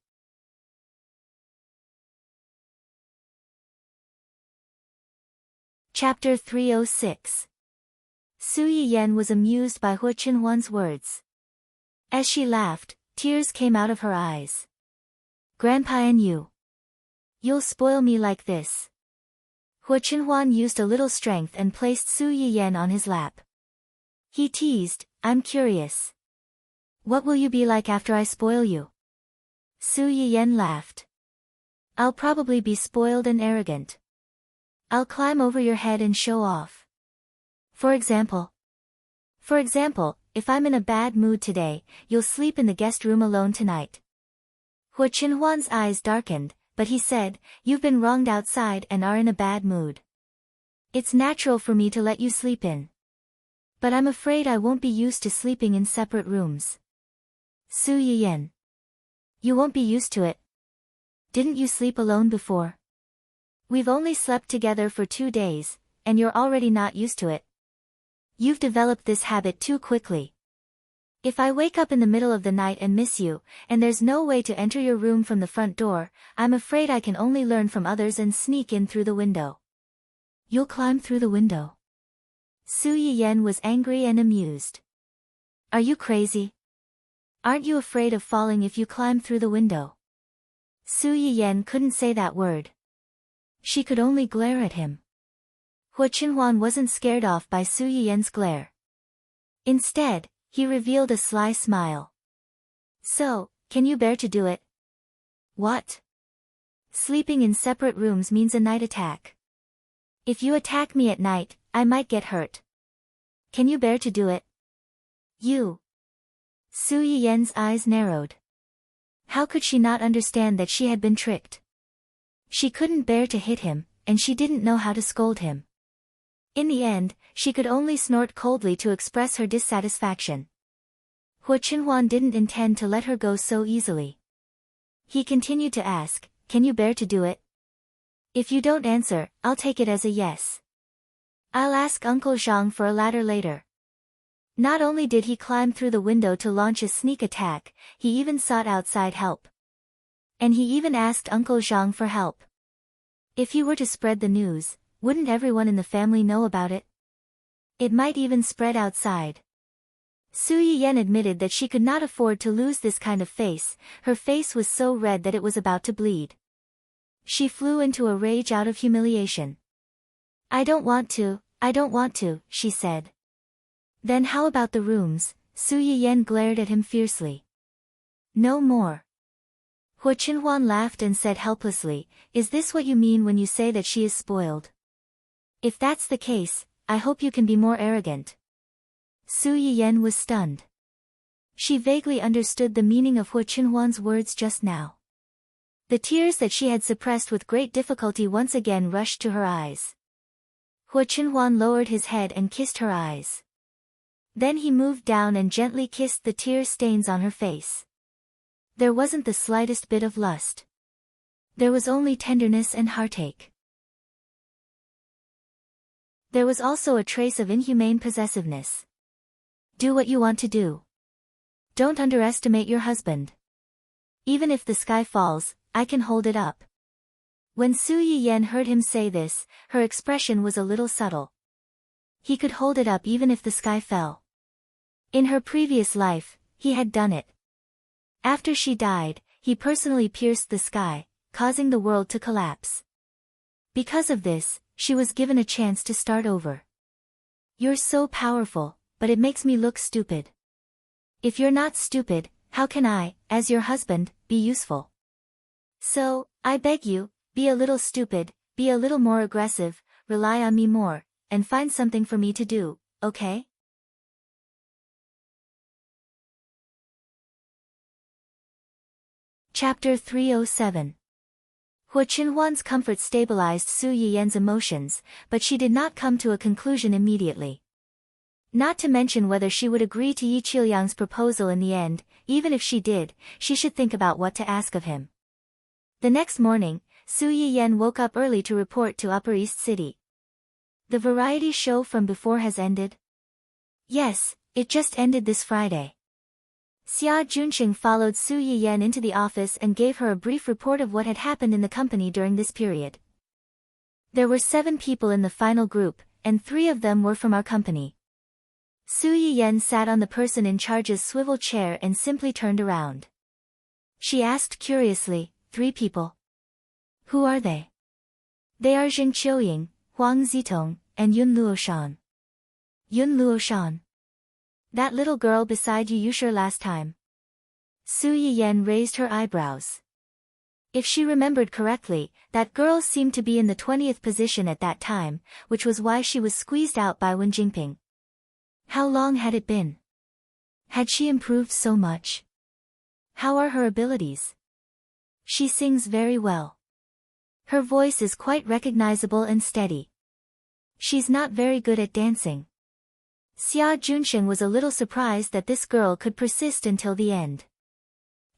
Chapter 306. Su Yiyan was amused by Hua Qinhuan's words. As she laughed, tears came out of her eyes. "Grandpa and you'll spoil me like this." Hua Qinhuan used a little strength and placed Su Yiyan on his lap. He teased, "I'm curious. What will you be like after I spoil you?" Su Yiyan laughed. "I'll probably be spoiled and arrogant. I'll climb over your head and show off. For example, if I'm in a bad mood today, you'll sleep in the guest room alone tonight." Hua Qinhuan's eyes darkened, but he said, "You've been wronged outside and are in a bad mood. It's natural for me to let you sleep in. But I'm afraid I won't be used to sleeping in separate rooms." Su Yiyan. "You won't be used to it. Didn't you sleep alone before? We've only slept together for 2 days, and you're already not used to it. You've developed this habit too quickly. If I wake up in the middle of the night and miss you, and there's no way to enter your room from the front door, I'm afraid I can only learn from others and sneak in through the window." "You'll climb through the window?" Su Yiyan was angry and amused. "Are you crazy? Aren't you afraid of falling if you climb through the window?" Su Yiyan couldn't say that word. She could only glare at him. Hua Qinhuan wasn't scared off by Su Yiyan's glare. Instead, he revealed a sly smile. "So, can you bear to do it?" "What?" "Sleeping in separate rooms means a night attack. If you attack me at night, I might get hurt. Can you bear to do it?" "You." Su Yiyan's eyes narrowed. How could she not understand that she had been tricked? She couldn't bear to hit him, and she didn't know how to scold him. In the end, she could only snort coldly to express her dissatisfaction. Hua Qinhuan didn't intend to let her go so easily. He continued to ask, "Can you bear to do it? If you don't answer, I'll take it as a yes. I'll ask Uncle Zhang for a ladder later." Not only did he climb through the window to launch a sneak attack, he even sought outside help. And he even asked Uncle Zhang for help. If he were to spread the news, wouldn't everyone in the family know about it? It might even spread outside. Su Yiyan admitted that she could not afford to lose this kind of face. Her face was so red that it was about to bleed. She flew into a rage out of humiliation. I don't want to, she said. Then how about the rooms? Su Yiyan glared at him fiercely. No more. Hua Qinhuan laughed and said helplessly, is this what you mean when you say that she is spoiled? If that's the case, I hope you can be more arrogant. Su Yiyan was stunned. She vaguely understood the meaning of Hua Qinhuan's words just now. The tears that she had suppressed with great difficulty once again rushed to her eyes. Hua Qinhuan lowered his head and kissed her eyes. Then he moved down and gently kissed the tear stains on her face. There wasn't the slightest bit of lust. There was only tenderness and heartache. There was also a trace of inhumane possessiveness. Do what you want to do. Don't underestimate your husband. Even if the sky falls, I can hold it up. When Su Yiyan heard him say this, her expression was a little subtle. He could hold it up even if the sky fell. In her previous life, he had done it. After she died, he personally pierced the sky, causing the world to collapse. Because of this, she was given a chance to start over. You're so powerful, but it makes me look stupid. If you're not stupid, how can I, as your husband, be useful? So, I beg you, be a little stupid, be a little more aggressive, rely on me more, and find something for me to do, okay? Chapter 307. Hua Qinhuan's comfort stabilized Su Yiyan's emotions, but she did not come to a conclusion immediately. Not to mention whether she would agree to Yi Qiuliang's proposal in the end. Even if she did, she should think about what to ask of him. The next morning, Su Yiyan woke up early to report to Upper East City. The variety show from before has ended? Yes, it just ended this Friday. Xia Junqing followed Su Yiyan into the office and gave her a brief report of what had happened in the company during this period. There were 7 people in the final group, and 3 of them were from our company. Su Yiyan sat on the person in charge's swivel chair and simply turned around. She asked curiously, 3 people? Who are they? They are Zheng Qiuying, Huang Zitong, and Yun Luoshan. Yun Luoshan? That little girl beside you sure last time? Su Yiyan raised her eyebrows. If she remembered correctly, that girl seemed to be in the 20th position at that time, which was why she was squeezed out by Wen Jingping. How long had it been? Had she improved so much? How are her abilities? She sings very well. Her voice is quite recognizable and steady. She's not very good at dancing. Xia Junqing was a little surprised that this girl could persist until the end.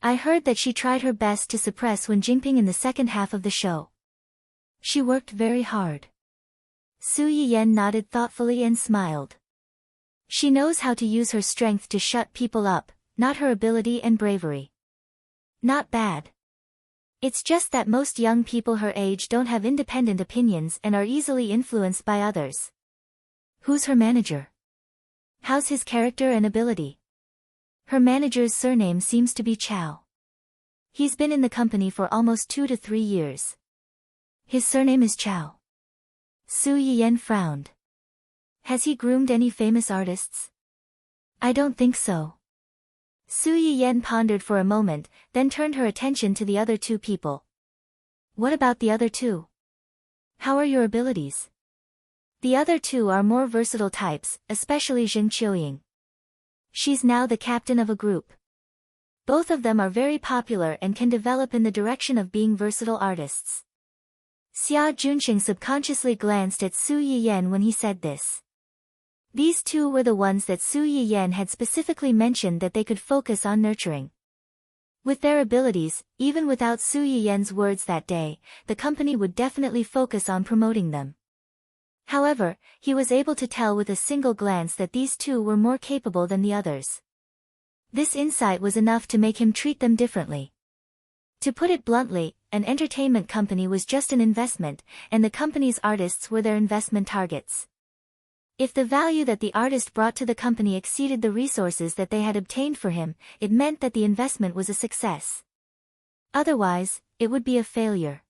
I heard that she tried her best to suppress Wen Jingping in the second half of the show. She worked very hard. Su Yiyan nodded thoughtfully and smiled. She knows how to use her strength to shut people up, not her ability and bravery. Not bad. It's just that most young people her age don't have independent opinions and are easily influenced by others. Who's her manager? How's his character and ability? Her manager's surname seems to be Chow. He's been in the company for almost 2 to 3 years. His surname is Chow. Su Yiyan frowned. Has he groomed any famous artists? I don't think so. Su Yiyan pondered for a moment, then turned her attention to the other 2 people. What about the other 2? How are your abilities? The other 2 are more versatile types, especially Zheng Qiuying. She's now the captain of a group. Both of them are very popular and can develop in the direction of being versatile artists. Xia Junqing subconsciously glanced at Su Yiyan when he said this. These 2 were the ones that Su Yiyan had specifically mentioned that they could focus on nurturing. With their abilities, even without Su Yiyan's words that day, the company would definitely focus on promoting them. However, he was able to tell with a single glance that these 2 were more capable than the others. This insight was enough to make him treat them differently. To put it bluntly, an entertainment company was just an investment, and the company's artists were their investment targets. If the value that the artist brought to the company exceeded the resources that they had obtained for him, it meant that the investment was a success. Otherwise, it would be a failure.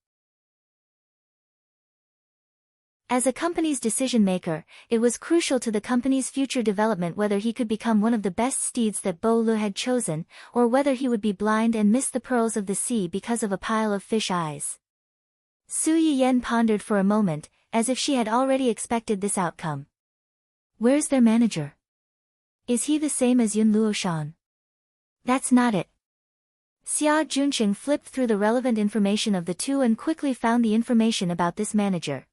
As a company's decision-maker, it was crucial to the company's future development whether he could become one of the best steeds that Bo Lu had chosen, or whether he would be blind and miss the pearls of the sea because of a pile of fish eyes. Su Yiyen pondered for a moment, as if she had already expected this outcome. Where's their manager? Is he the same as Yun Luoshan? That's not it. Xia Junqing flipped through the relevant information of the two and quickly found the information about this manager.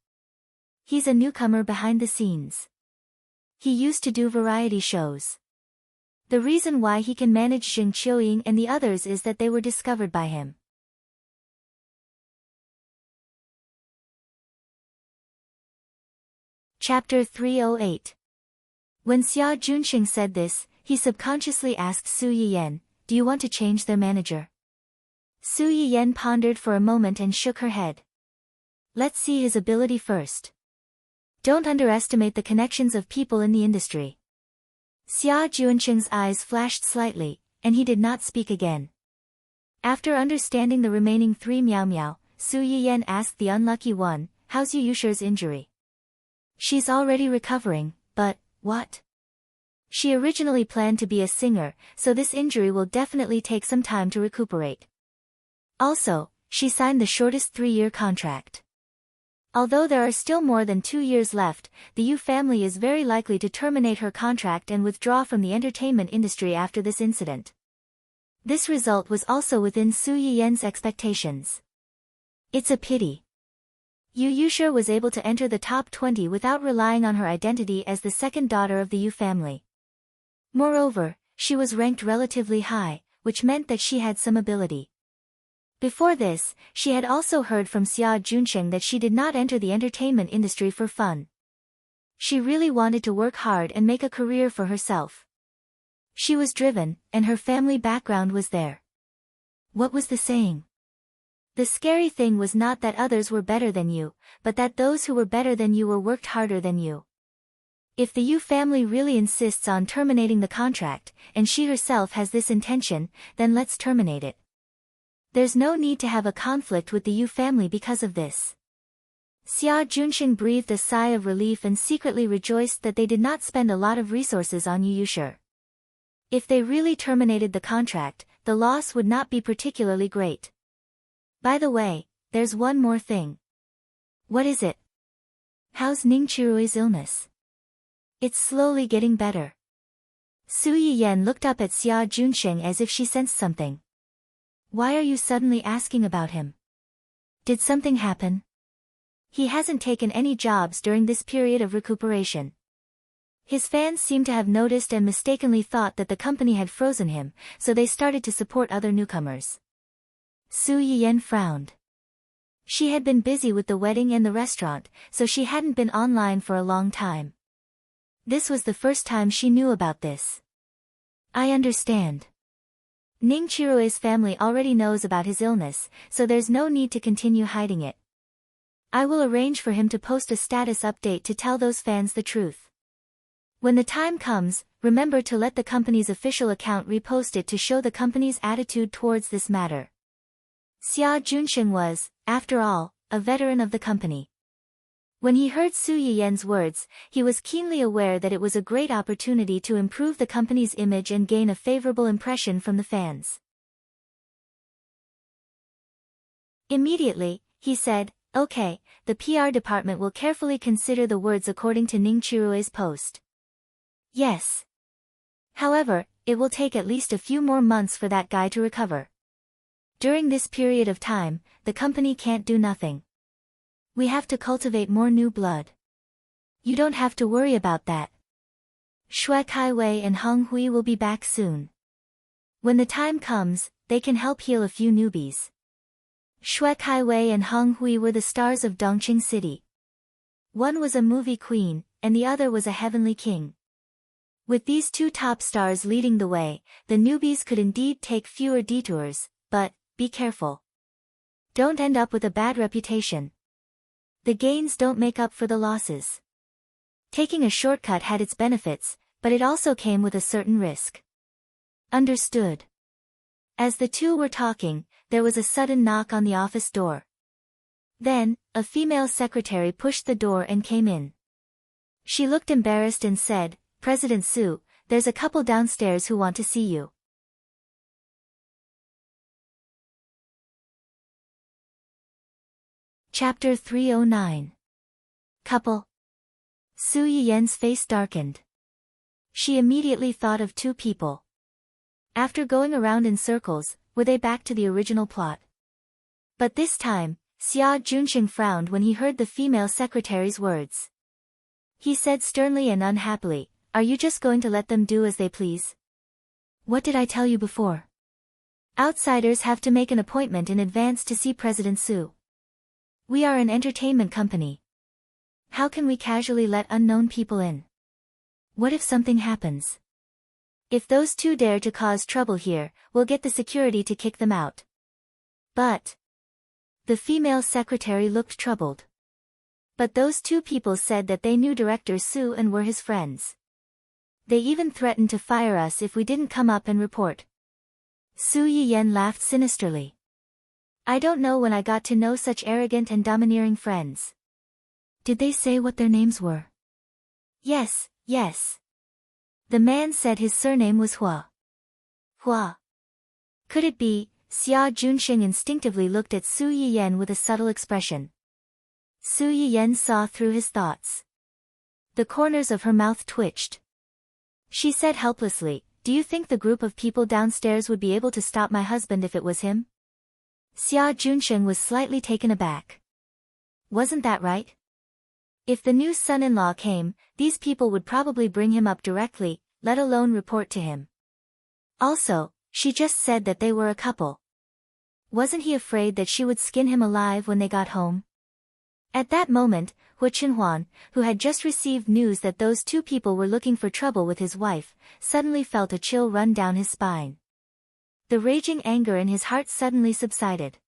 He's a newcomer behind the scenes. He used to do variety shows. The reason why he can manage Xing Qiuying and the others is that they were discovered by him. Chapter 308. When Xia Junqing said this, he subconsciously asked Su Yiyen, "Do you want to change their manager?" Su Yiyen pondered for a moment and shook her head. Let's see his ability first. Don't underestimate the connections of people in the industry. Xia Junqing's eyes flashed slightly, and he did not speak again. After understanding the remaining three Miao Miao, Su Yiyen asked the unlucky one, "How's Yu Yusher's injury?" "She's already recovering, but, what?" "She originally planned to be a singer, so this injury will definitely take some time to recuperate. Also, she signed the shortest 3-year contract. Although there are still more than 2 years left, the Yu family is very likely to terminate her contract and withdraw from the entertainment industry after this incident." This result was also within Su Yiyen's expectations. It's a pity. Yu Yusher was able to enter the top 20 without relying on her identity as the second daughter of the Yu family. Moreover, she was ranked relatively high, which meant that she had some ability. Before this, she had also heard from Xia Junqing that she did not enter the entertainment industry for fun. She really wanted to work hard and make a career for herself. She was driven, and her family background was there. What was the saying? The scary thing was not that others were better than you, but that those who were better than you were worked harder than you. If the Yu family really insists on terminating the contract, and she herself has this intention, then let's terminate it. There's no need to have a conflict with the Yu family because of this. Xia Junqing breathed a sigh of relief and secretly rejoiced that they did not spend a lot of resources on Yu Yusher. If they really terminated the contract, the loss would not be particularly great. By the way, there's one more thing. What is it? How's Ning Qirui's illness? It's slowly getting better. Su Yiyen looked up at Xia Junqing as if she sensed something. Why are you suddenly asking about him? Did something happen? He hasn't taken any jobs during this period of recuperation. His fans seemed to have noticed and mistakenly thought that the company had frozen him, so they started to support other newcomers. Su Yiyen frowned. She had been busy with the wedding and the restaurant, so she hadn't been online for a long time. This was the first time she knew about this. I understand. Ning Qirui's family already knows about his illness, so there's no need to continue hiding it. I will arrange for him to post a status update to tell those fans the truth. When the time comes, remember to let the company's official account repost it to show the company's attitude towards this matter. Xia Junqing was, after all, a veteran of the company. When he heard Su Yiyen's words, he was keenly aware that it was a great opportunity to improve the company's image and gain a favorable impression from the fans. Immediately, he said, "Okay, the PR department will carefully consider the words according to Ning Qirui's post." Yes. However, it will take at least a few more months for that guy to recover. During this period of time, the company can't do nothing. We have to cultivate more new blood. You don't have to worry about that. Shui Kaiwei and Heng Hui will be back soon. When the time comes, they can help heal a few newbies. Shui Kaiwei and Heng Hui were the stars of Dongqing City. One was a movie queen, and the other was a heavenly king. With these two top stars leading the way, the newbies could indeed take fewer detours, but, be careful. Don't end up with a bad reputation. The gains don't make up for the losses. Taking a shortcut had its benefits, but it also came with a certain risk. Understood. As the two were talking, there was a sudden knock on the office door. Then, a female secretary pushed the door and came in. She looked embarrassed and said, "President Su, there's a couple downstairs who want to see you." Chapter 309. Couple. Su Yiyen's face darkened. She immediately thought of two people. After going around in circles, were they back to the original plot? But this time, Xia Junxing frowned when he heard the female secretary's words. He said sternly and unhappily, "Are you just going to let them do as they please? What did I tell you before? Outsiders have to make an appointment in advance to see President Su. We are an entertainment company. How can we casually let unknown people in? What if something happens? If those two dare to cause trouble here, we'll get the security to kick them out." But the female secretary looked troubled. "But those two people said that they knew Director Su and were his friends. They even threatened to fire us if we didn't come up and report." Su Yiyen laughed sinisterly. "I don't know when I got to know such arrogant and domineering friends." "Did they say what their names were?" Yes. The man said his surname was Hua. Hua. Could it be? Xia Junxing instinctively looked at Su Yiyen with a subtle expression. Su Yiyen saw through his thoughts. The corners of her mouth twitched. She said helplessly, "Do you think the group of people downstairs would be able to stop my husband if it was him?" Xia Junxing was slightly taken aback. Wasn't that right? If the new son-in-law came, these people would probably bring him up directly, let alone report to him. Also, she just said that they were a couple. Wasn't he afraid that she would skin him alive when they got home? At that moment, Hu Chenhuan, who had just received news that those two people were looking for trouble with his wife, suddenly felt a chill run down his spine. The raging anger in his heart suddenly subsided.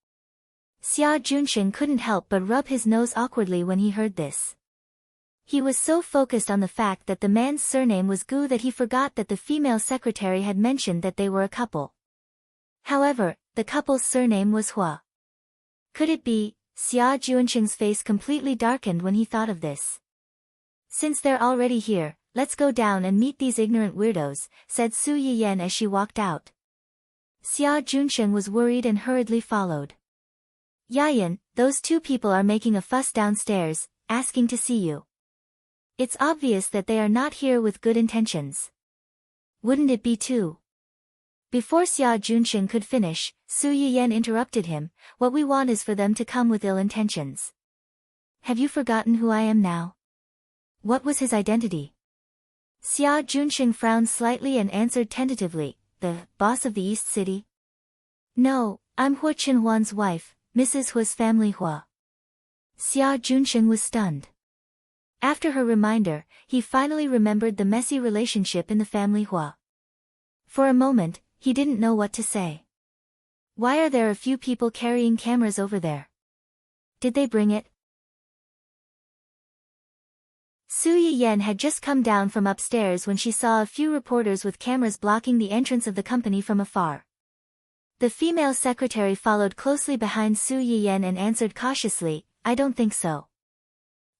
Xia Junxing couldn't help but rub his nose awkwardly when he heard this. He was so focused on the fact that the man's surname was Gu that he forgot that the female secretary had mentioned that they were a couple. However, the couple's surname was Hua. Could it be? Xia Junxing's face completely darkened when he thought of this. "Since they're already here, let's go down and meet these ignorant weirdos," said Su Yiyen as she walked out. Xia Junxing was worried and hurriedly followed. "Yayan, those two people are making a fuss downstairs, asking to see you. It's obvious that they are not here with good intentions. Wouldn't it be too?" Before Xia Junxing could finish, Su Yiyen interrupted him, "What we want is for them to come with ill intentions. Have you forgotten who I am now? What was his identity?" Xia Junxing frowned slightly and answered tentatively, "The boss of the East City?" "No, I'm Hu Chenhuan's wife, Mrs. Hua's family Hua." Xia Junxing was stunned. After her reminder, he finally remembered the messy relationship in the family Hua. For a moment, he didn't know what to say. Why are there a few people carrying cameras over there? Did they bring it? Su Yiyen had just come down from upstairs when she saw a few reporters with cameras blocking the entrance of the company from afar. The female secretary followed closely behind Su Yiyen and answered cautiously, "I don't think so.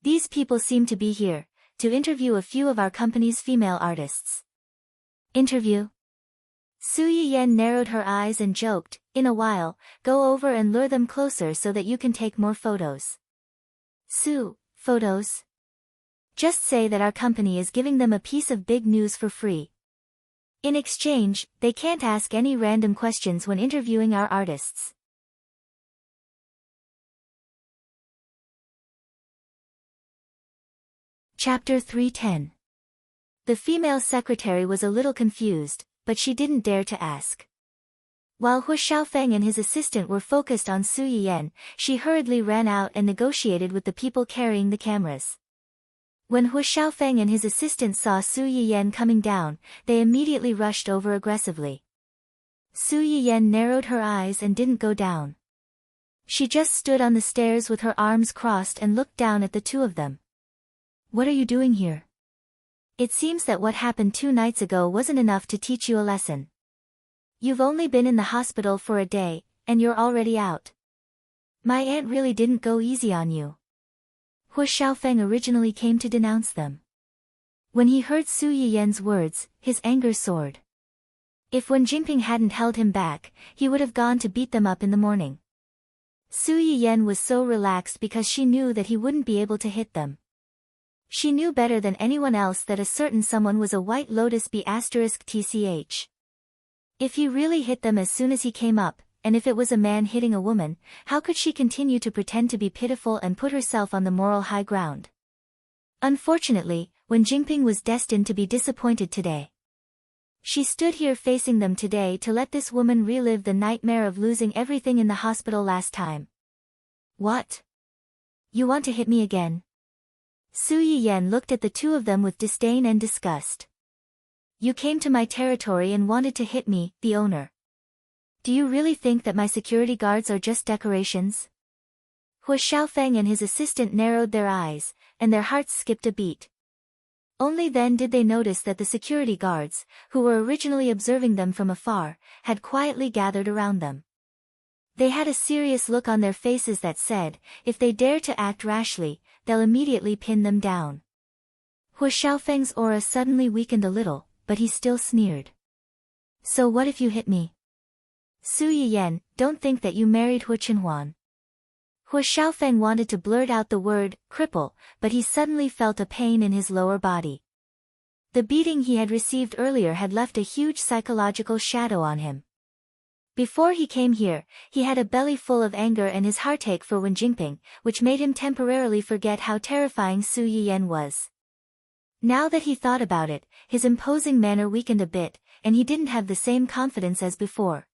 These people seem to be here to interview a few of our company's female artists." "Interview?" Su Yiyen narrowed her eyes and joked, "In a while, go over and lure them closer so that you can take more photos." "Su, photos? Just say that our company is giving them a piece of big news for free. In exchange, they can't ask any random questions when interviewing our artists." Chapter 310. The female secretary was a little confused, but she didn't dare to ask. While Hu Xiaofeng and his assistant were focused on Su Yiyen, she hurriedly ran out and negotiated with the people carrying the cameras. When Hu Xiaofeng and his assistant saw Su Yiyen coming down, they immediately rushed over aggressively. Su Yiyen narrowed her eyes and didn't go down. She just stood on the stairs with her arms crossed and looked down at the two of them. "What are you doing here? It seems that what happened 2 nights ago wasn't enough to teach you a lesson. You've only been in the hospital for a day, and you're already out." My aunt really didn't go easy on you. Hu Xiaofeng originally came to denounce them. When he heard Su Yiyan's words, his anger soared. If Wen Jingping hadn't held him back, he would have gone to beat them up in the morning. Su Yiyan was so relaxed because she knew that he wouldn't be able to hit them. She knew better than anyone else that a certain someone was a White Lotus B***tch. If he really hit them as soon as he came up, and if it was a man hitting a woman, how could she continue to pretend to be pitiful and put herself on the moral high ground? Unfortunately, Wen Jingping was destined to be disappointed today. She stood here facing them today to let this woman relive the nightmare of losing everything in the hospital last time. What? You want to hit me again? Su Yiyan looked at the two of them with disdain and disgust. You came to my territory and wanted to hit me, the owner. Do you really think that my security guards are just decorations? Hu Xiaofeng and his assistant narrowed their eyes, and their hearts skipped a beat. Only then did they notice that the security guards, who were originally observing them from afar, had quietly gathered around them. They had a serious look on their faces that said, if they dare to act rashly, they'll immediately pin them down. Hu Xiaofeng's aura suddenly weakened a little, but he still sneered. So what if you hit me? Su Yiyan, don't think that you married Hu Qinhuan. Hu Xiaofeng wanted to blurt out the word, cripple, but he suddenly felt a pain in his lower body. The beating he had received earlier had left a huge psychological shadow on him. Before he came here, he had a belly full of anger and his heartache for Wen Jingping, which made him temporarily forget how terrifying Su Yiyan was. Now that he thought about it, his imposing manner weakened a bit, and he didn't have the same confidence as before.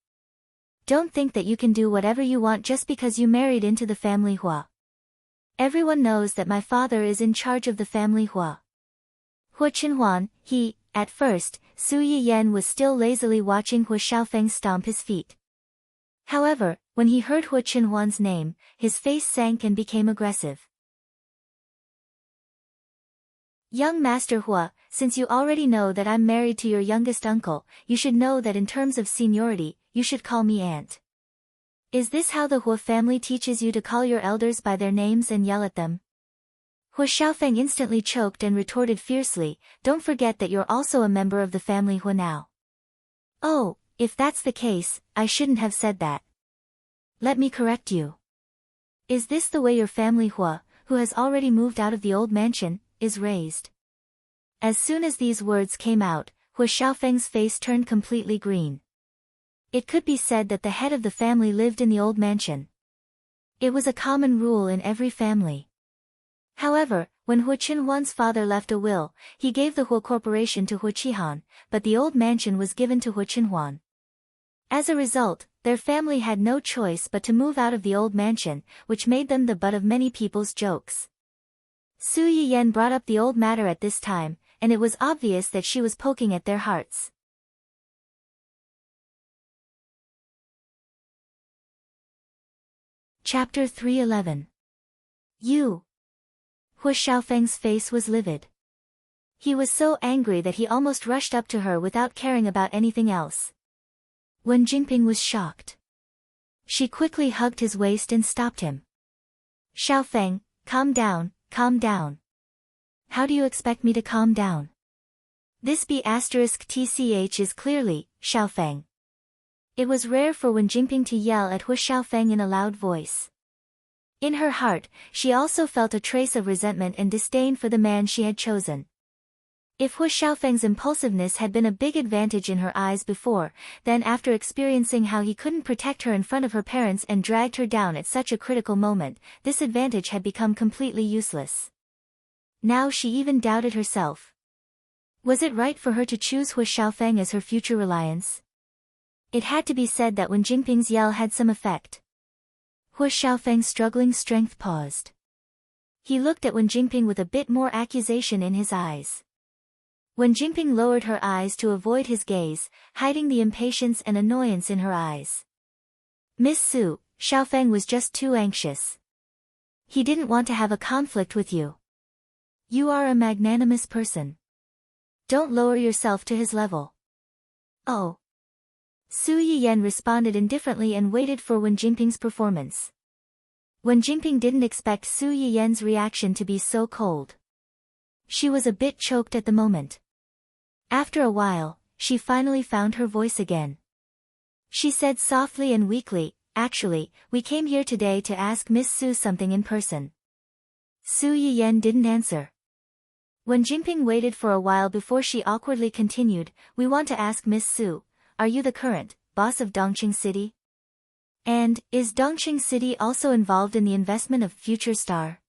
Don't think that you can do whatever you want just because you married into the family Hua. Everyone knows that my father is in charge of the family Hua. Hu Qinhuan, at first, Su Yiyan was still lazily watching Hu Xiaofeng stomp his feet. However, when he heard Hu Qinhuan's name, his face sank and became aggressive. Young Master Hua, since you already know that I'm married to your youngest uncle, you should know that in terms of seniority, you should call me aunt. Is this how the Hua family teaches you to call your elders by their names and yell at them? Hu Xiaofeng instantly choked and retorted fiercely, don't forget that you're also a member of the family Hua now. Oh, if that's the case, I shouldn't have said that. Let me correct you. Is this the way your family Hua, who has already moved out of the old mansion, is raised? As soon as these words came out, Hu Xiaofeng's face turned completely green. It could be said that the head of the family lived in the old mansion. It was a common rule in every family. However, when Hu Qinhuan's father left a will, he gave the Hua Corporation to Hu Qihan, but the old mansion was given to Hu Qinhuan. As a result, their family had no choice but to move out of the old mansion, which made them the butt of many people's jokes. Su Yiyan brought up the old matter at this time, and it was obvious that she was poking at their hearts. Chapter 311. You. Hu Xiaofeng's face was livid. He was so angry that he almost rushed up to her without caring about anything else. Wen Jingping was shocked. She quickly hugged his waist and stopped him. Xiaofeng, calm down, calm down. How do you expect me to calm down? This B***tch is clearly, Xiaofeng. It was rare for Wen Jingping to yell at Hu Xiaofeng in a loud voice. In her heart, she also felt a trace of resentment and disdain for the man she had chosen. If Hu Xiaofeng's impulsiveness had been a big advantage in her eyes before, then after experiencing how he couldn't protect her in front of her parents and dragged her down at such a critical moment, this advantage had become completely useless. Now she even doubted herself. Was it right for her to choose Hu Xiaofeng as her future reliance? It had to be said that Wen Jingping's yell had some effect. Hu Xiaofeng's struggling strength paused. He looked at Wen Jingping with a bit more accusation in his eyes. Wen Jingping lowered her eyes to avoid his gaze, hiding the impatience and annoyance in her eyes. Miss Su, Xiaofeng was just too anxious. He didn't want to have a conflict with you. You are a magnanimous person. Don't lower yourself to his level. Oh. Su Yiyan responded indifferently and waited for Wen Jingping's performance. Wen Jingping didn't expect Su Yiyan's reaction to be so cold. She was a bit choked at the moment. After a while, she finally found her voice again. She said softly and weakly, "Actually, we came here today to ask Miss Su something in person." Su Yiyan didn't answer. Wen Jingping waited for a while before she awkwardly continued, "We want to ask Miss Su, are you the current boss of Dongqing City? And, is Dongqing City also involved in the investment of Future Star?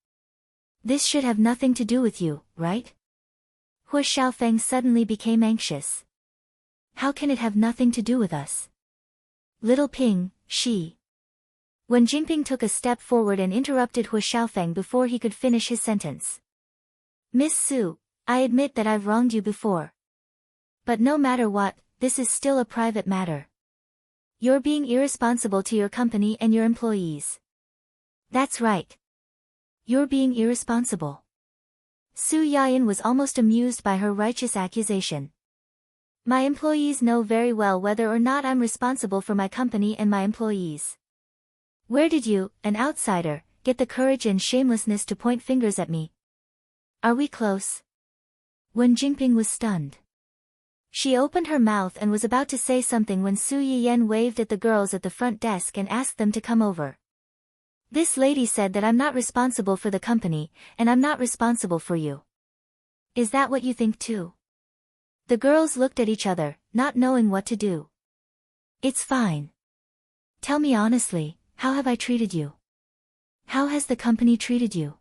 This should have nothing to do with you, right?" Hu Xiaofeng suddenly became anxious. "How can it have nothing to do with us? Little Ping, she..." Wen Jingping took a step forward and interrupted Hu Xiaofeng before he could finish his sentence. "Miss Su, I admit that I've wronged you before. But no matter what, this is still a private matter. You're being irresponsible to your company and your employees." "That's right. You're being irresponsible." Su Yayan was almost amused by her righteous accusation. "My employees know very well whether or not I'm responsible for my company and my employees. Where did you, an outsider, get the courage and shamelessness to point fingers at me? Are we close?" Wen Jingping was stunned. She opened her mouth and was about to say something when Su Yiyan waved at the girls at the front desk and asked them to come over. "This lady said that I'm not responsible for the company, and I'm not responsible for you. Is that what you think too?" The girls looked at each other, not knowing what to do. "It's fine. Tell me honestly, how have I treated you? How has the company treated you?"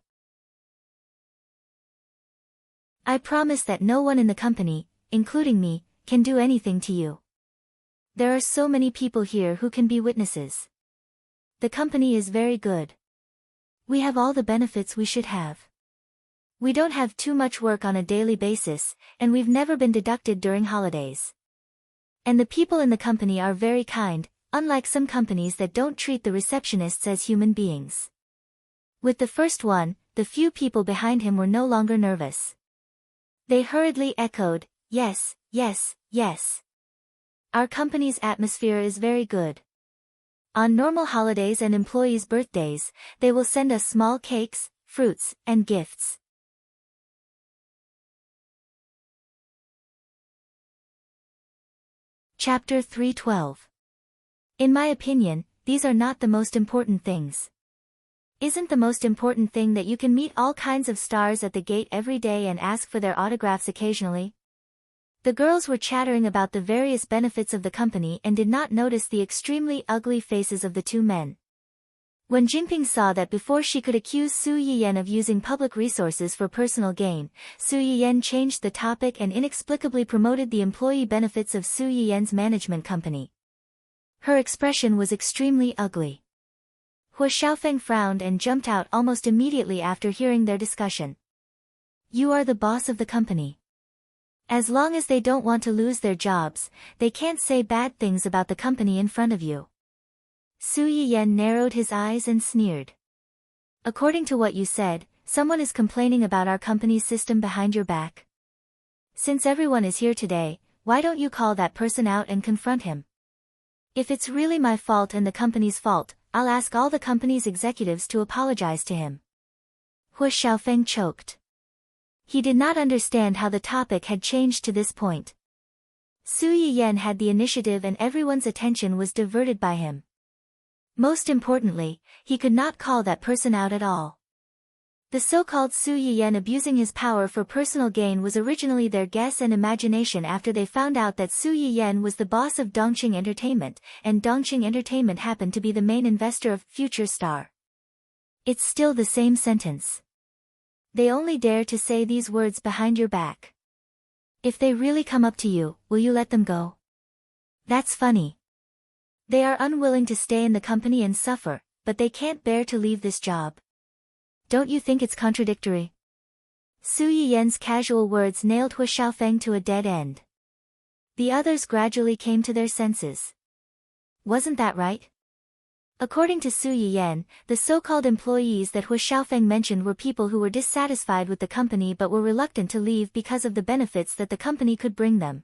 "I promise that no one in the company, including me, can do anything to you. There are so many people here who can be witnesses. The company is very good. We have all the benefits we should have. We don't have too much work on a daily basis, and we've never been deducted during holidays. And the people in the company are very kind, unlike some companies that don't treat the receptionists as human beings." With the first one, the few people behind him were no longer nervous. They hurriedly echoed, "Yes, yes, yes. Our company's atmosphere is very good. On normal holidays and employees' birthdays, they will send us small cakes, fruits, and gifts." Chapter 312. In my opinion, these are not the most important things. Isn't the most important thing that you can meet all kinds of stars at the gate every day and ask for their autographs occasionally? The girls were chattering about the various benefits of the company and did not notice the extremely ugly faces of the two men. When Jingping saw that before she could accuse Su Yiyan of using public resources for personal gain, Su Yiyan changed the topic and inexplicably promoted the employee benefits of Su Yiyan's management company. Her expression was extremely ugly. Hu Xiaofeng frowned and jumped out almost immediately after hearing their discussion. "You are the boss of the company. As long as they don't want to lose their jobs, they can't say bad things about the company in front of you." Su Yiyan narrowed his eyes and sneered. "According to what you said, someone is complaining about our company's system behind your back. Since everyone is here today, why don't you call that person out and confront him? If it's really my fault and the company's fault, I'll ask all the company's executives to apologize to him." Hu Xiaofeng choked. He did not understand how the topic had changed to this point. Su Yiyan had the initiative and everyone's attention was diverted by him. Most importantly, he could not call that person out at all. The so-called Su Yiyan abusing his power for personal gain was originally their guess and imagination after they found out that Su Yiyan was the boss of Dongqing Entertainment, and Dongqing Entertainment happened to be the main investor of Future Star. It's still the same sentence. They only dare to say these words behind your back. If they really come up to you, will you let them go? That's funny. They are unwilling to stay in the company and suffer, but they can't bear to leave this job. Don't you think it's contradictory?" Su Yiyan's casual words nailed Hu Xiaofeng to a dead end. The others gradually came to their senses. Wasn't that right? According to Su Yiyan, the so-called employees that Hu Xiaofeng mentioned were people who were dissatisfied with the company but were reluctant to leave because of the benefits that the company could bring them.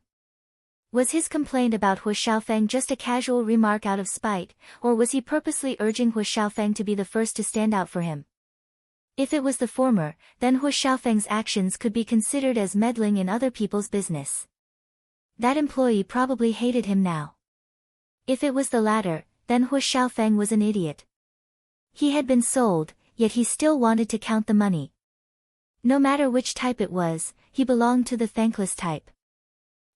Was his complaint about Hu Xiaofeng just a casual remark out of spite, or was he purposely urging Hu Xiaofeng to be the first to stand out for him? If it was the former, then Hu Xiaofeng's actions could be considered as meddling in other people's business. That employee probably hated him now. If it was the latter, then Hu Xiaofeng was an idiot. He had been sold, yet he still wanted to count the money. No matter which type it was, he belonged to the thankless type.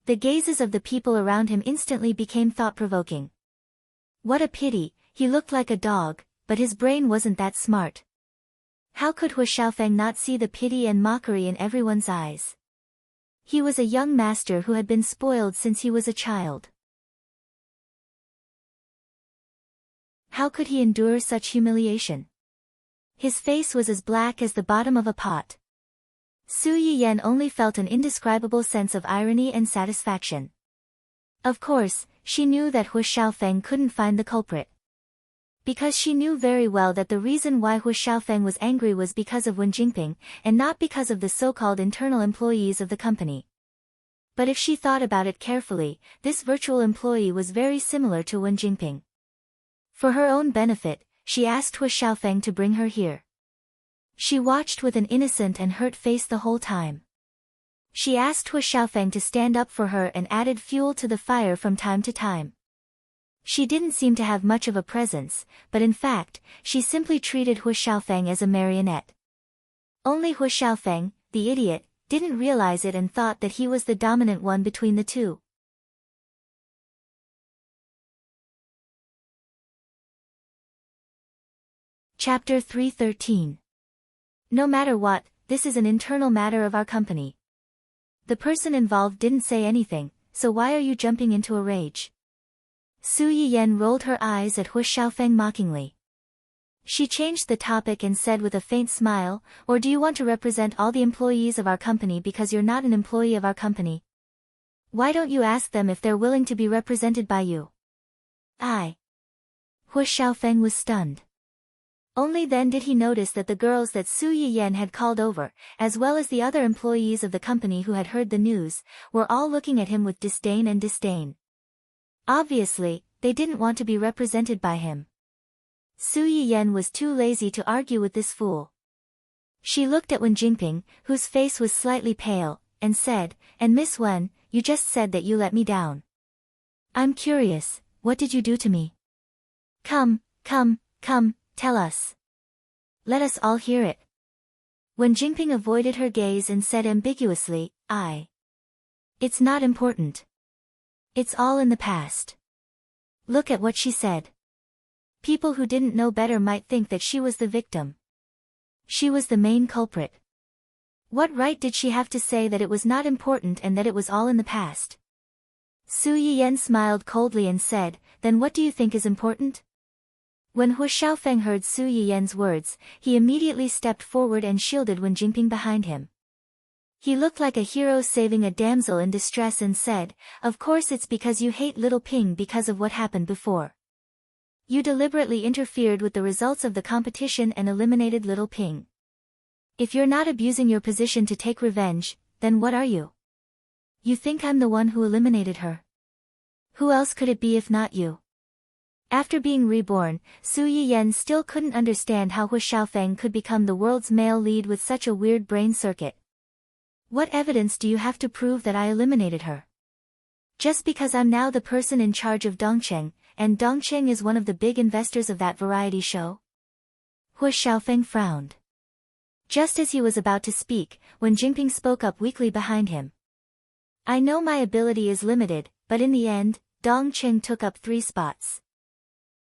The gazes of the people around him instantly became thought-provoking. What a pity, he looked like a dog, but his brain wasn't that smart. How could Hu Xiaofeng not see the pity and mockery in everyone's eyes? He was a young master who had been spoiled since he was a child. How could he endure such humiliation? His face was as black as the bottom of a pot. Su Yiyan only felt an indescribable sense of irony and satisfaction. Of course, she knew that Hu Xiaofeng couldn't find the culprit. Because she knew very well that the reason why Hu Xiaofeng was angry was because of Wen Jingping, and not because of the so-called internal employees of the company. But if she thought about it carefully, this virtual employee was very similar to Wen Jingping. For her own benefit, she asked Hu Xiaofeng to bring her here. She watched with an innocent and hurt face the whole time. She asked Hu Xiaofeng to stand up for her and added fuel to the fire from time to time. She didn't seem to have much of a presence, but in fact, she simply treated Hu Xiaofeng as a marionette. Only Hu Xiaofeng, the idiot, didn't realize it and thought that he was the dominant one between the two. Chapter 313. No matter what, this is an internal matter of our company. The person involved didn't say anything, so why are you jumping into a rage? Su Yiyan rolled her eyes at Hu Xiaofeng mockingly. She changed the topic and said with a faint smile, or do you want to represent all the employees of our company because you're not an employee of our company? Why don't you ask them if they're willing to be represented by you? Hu Xiaofeng was stunned. Only then did he notice that the girls that Su Yiyan had called over, as well as the other employees of the company who had heard the news, were all looking at him with disdain. Obviously, they didn't want to be represented by him. Su Yiyan was too lazy to argue with this fool. She looked at Wen Jingping, whose face was slightly pale, and said, "And Miss Wen, you just said that you let me down. I'm curious, what did you do to me? Come, tell us. Let us all hear it." Wen Jingping avoided her gaze and said ambiguously, It's not important. It's all in the past. Look at what she said. People who didn't know better might think that she was the victim. She was the main culprit. What right did she have to say that it was not important and that it was all in the past? Su Yiyan smiled coldly and said, "Then what do you think is important?" When Hu Xiaofeng heard Su Yiyan's words, he immediately stepped forward and shielded Wen Jingping behind him. He looked like a hero saving a damsel in distress and said, "Of course it's because you hate little Ping because of what happened before. You deliberately interfered with the results of the competition and eliminated little Ping. If you're not abusing your position to take revenge, then what are you? You think I'm the one who eliminated her? Who else could it be if not you?" After being reborn, Su Yiyan still couldn't understand how Hu Xiaofeng could become the world's male lead with such a weird brain circuit. What evidence do you have to prove that I eliminated her? Just because I'm now the person in charge of Dongcheng, and Dongcheng is one of the big investors of that variety show? Hu Xiaofeng frowned. Just as he was about to speak, when Jingping spoke up weakly behind him. "I know my ability is limited, but in the end, Dongcheng took up 3 spots.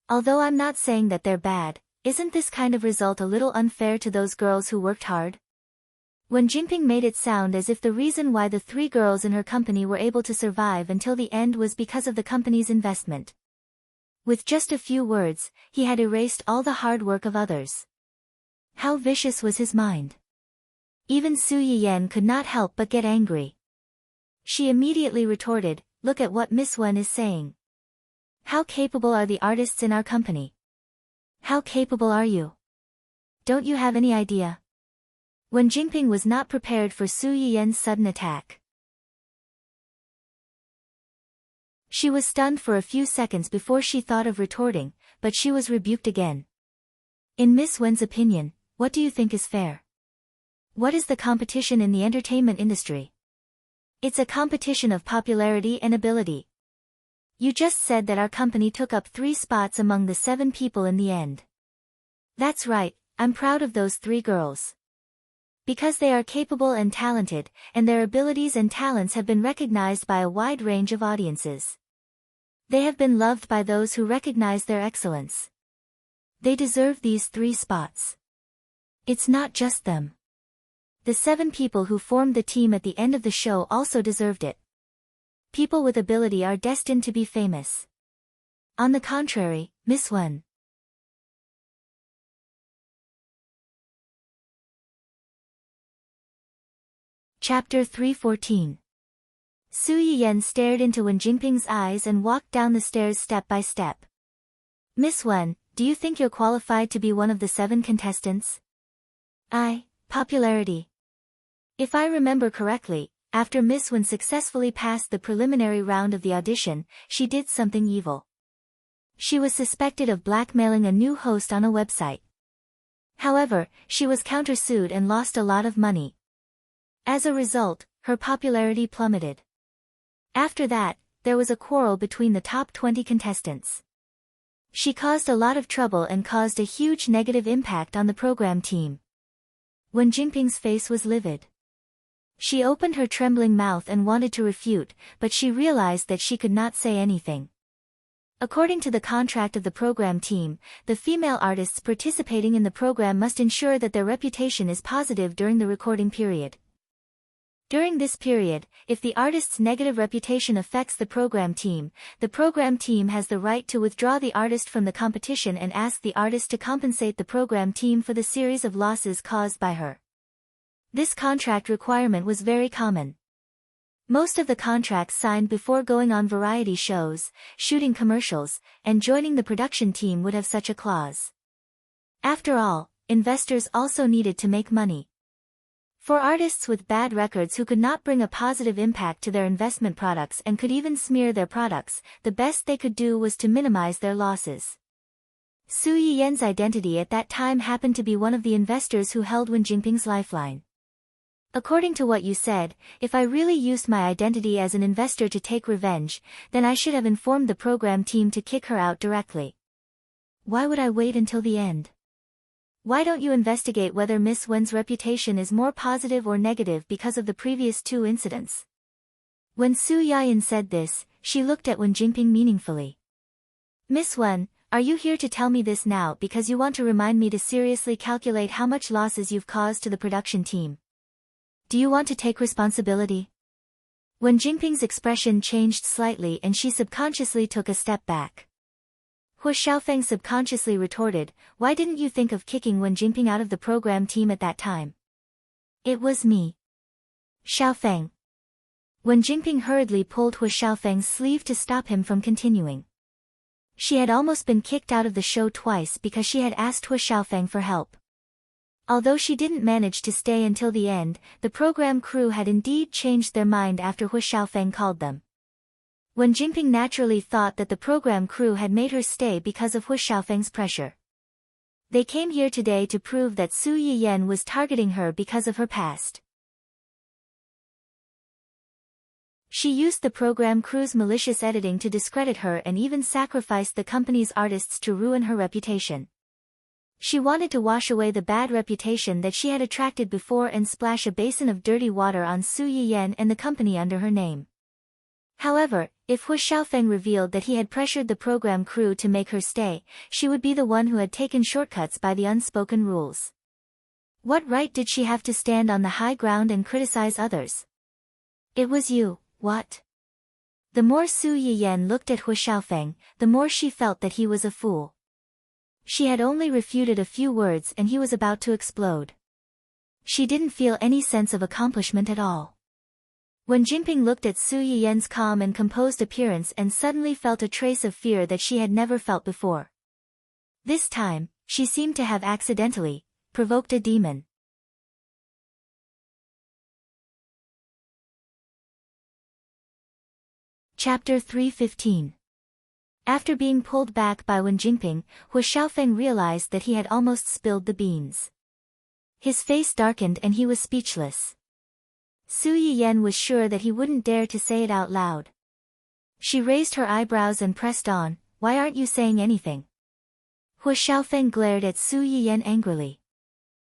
Although I'm not saying that they're bad, isn't this kind of result a little unfair to those girls who worked hard?" When Jingping made it sound as if the reason why the 3 girls in her company were able to survive until the end was because of the company's investment. With just a few words, he had erased all the hard work of others. How vicious was his mind? Even Su Yiyan could not help but get angry. She immediately retorted, "Look at what Miss Wen is saying. How capable are the artists in our company? How capable are you? Don't you have any idea?" When Jingping was not prepared for Su Yiyan's sudden attack. She was stunned for a few seconds before she thought of retorting, but she was rebuked again. In Miss Wen's opinion, what do you think is fair? What is the competition in the entertainment industry? It's a competition of popularity and ability. You just said that our company took up 3 spots among the 7 people in the end. That's right, I'm proud of those 3 girls. Because they are capable and talented, and their abilities and talents have been recognized by a wide range of audiences. They have been loved by those who recognize their excellence. They deserve these 3 spots. It's not just them. The 7 people who formed the team at the end of the show also deserved it. People with ability are destined to be famous. On the contrary, Miss Wen. Chapter 314. Su Yiyan stared into Wen Jingping's eyes and walked down the stairs step by step. Miss Wen, do you think you're qualified to be one of the 7 contestants? Popularity. If I remember correctly, after Miss Wen successfully passed the preliminary round of the audition, she did something evil. She was suspected of blackmailing a new host on a website. However, she was countersued and lost a lot of money. As a result, her popularity plummeted. After that, there was a quarrel between the top 20 contestants. She caused a lot of trouble and caused a huge negative impact on the program team. Wen Jingping's face was livid. She opened her trembling mouth and wanted to refute, but she realized that she could not say anything. According to the contract of the program team, the female artists participating in the program must ensure that their reputation is positive during the recording period. During this period, if the artist's negative reputation affects the program team has the right to withdraw the artist from the competition and ask the artist to compensate the program team for the series of losses caused by her. This contract requirement was very common. Most of the contracts signed before going on variety shows, shooting commercials, and joining the production team would have such a clause. After all, investors also needed to make money. For artists with bad records who could not bring a positive impact to their investment products and could even smear their products, the best they could do was to minimize their losses. Su Yiyan's identity at that time happened to be one of the investors who held Wen Jingping's lifeline. According to what you said, if I really used my identity as an investor to take revenge, then I should have informed the program team to kick her out directly. Why would I wait until the end? Why don't you investigate whether Miss Wen's reputation is more positive or negative because of the previous 2 incidents? When Su Yiyan said this, she looked at Wen Jingping meaningfully. Miss Wen, are you here to tell me this now because you want to remind me to seriously calculate how much losses you've caused to the production team? Do you want to take responsibility? Wen Jingping's expression changed slightly and she subconsciously took a step back. Hu Xiaofeng subconsciously retorted, why didn't you think of kicking Wen Jingping out of the program team at that time? It was me. Xiaofeng. Wen Jingping hurriedly pulled Hu Xiaofeng's sleeve to stop him from continuing. She had almost been kicked out of the show twice because she had asked Hu Xiaofeng for help. Although she didn't manage to stay until the end, the program crew had indeed changed their mind after Hu Xiaofeng called them. Wen Jingping naturally thought that the program crew had made her stay because of Hu Xiaofeng's pressure. They came here today to prove that Su Yiyan was targeting her because of her past. She used the program crew's malicious editing to discredit her and even sacrificed the company's artists to ruin her reputation. She wanted to wash away the bad reputation that she had attracted before and splash a basin of dirty water on Su Yiyan and the company under her name. However, if Hu Xiaofeng revealed that he had pressured the program crew to make her stay, she would be the one who had taken shortcuts by the unspoken rules. What right did she have to stand on the high ground and criticize others? It was you, what? The more Su Yiyan looked at Hu Xiaofeng, the more she felt that he was a fool. She had only refuted a few words and he was about to explode. She didn't feel any sense of accomplishment at all. Wen Jingping looked at Su Yiyan's calm and composed appearance and suddenly felt a trace of fear that she had never felt before. This time, she seemed to have accidentally provoked a demon. Chapter 315. After being pulled back by Wen Jingping, Hu Xiaofeng realized that he had almost spilled the beans. His face darkened and he was speechless. Su Yiyan was sure that he wouldn't dare to say it out loud. She raised her eyebrows and pressed on, "Why aren't you saying anything?" Hu Xiaofeng glared at Su Yiyan angrily.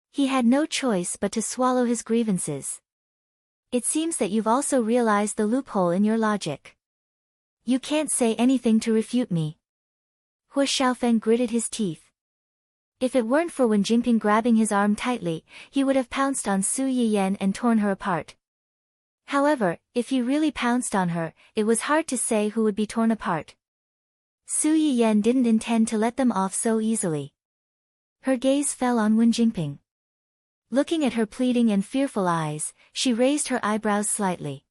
He had no choice but to swallow his grievances. "It seems that you've also realized the loophole in your logic. You can't say anything to refute me." Hu Xiaofeng gritted his teeth. If it weren't for Wen Jingping grabbing his arm tightly, he would have pounced on Su Yiyan and torn her apart. However, if he really pounced on her, it was hard to say who would be torn apart. Su Yiyan didn't intend to let them off so easily. Her gaze fell on Wen Jingping. Looking at her pleading and fearful eyes, she raised her eyebrows slightly.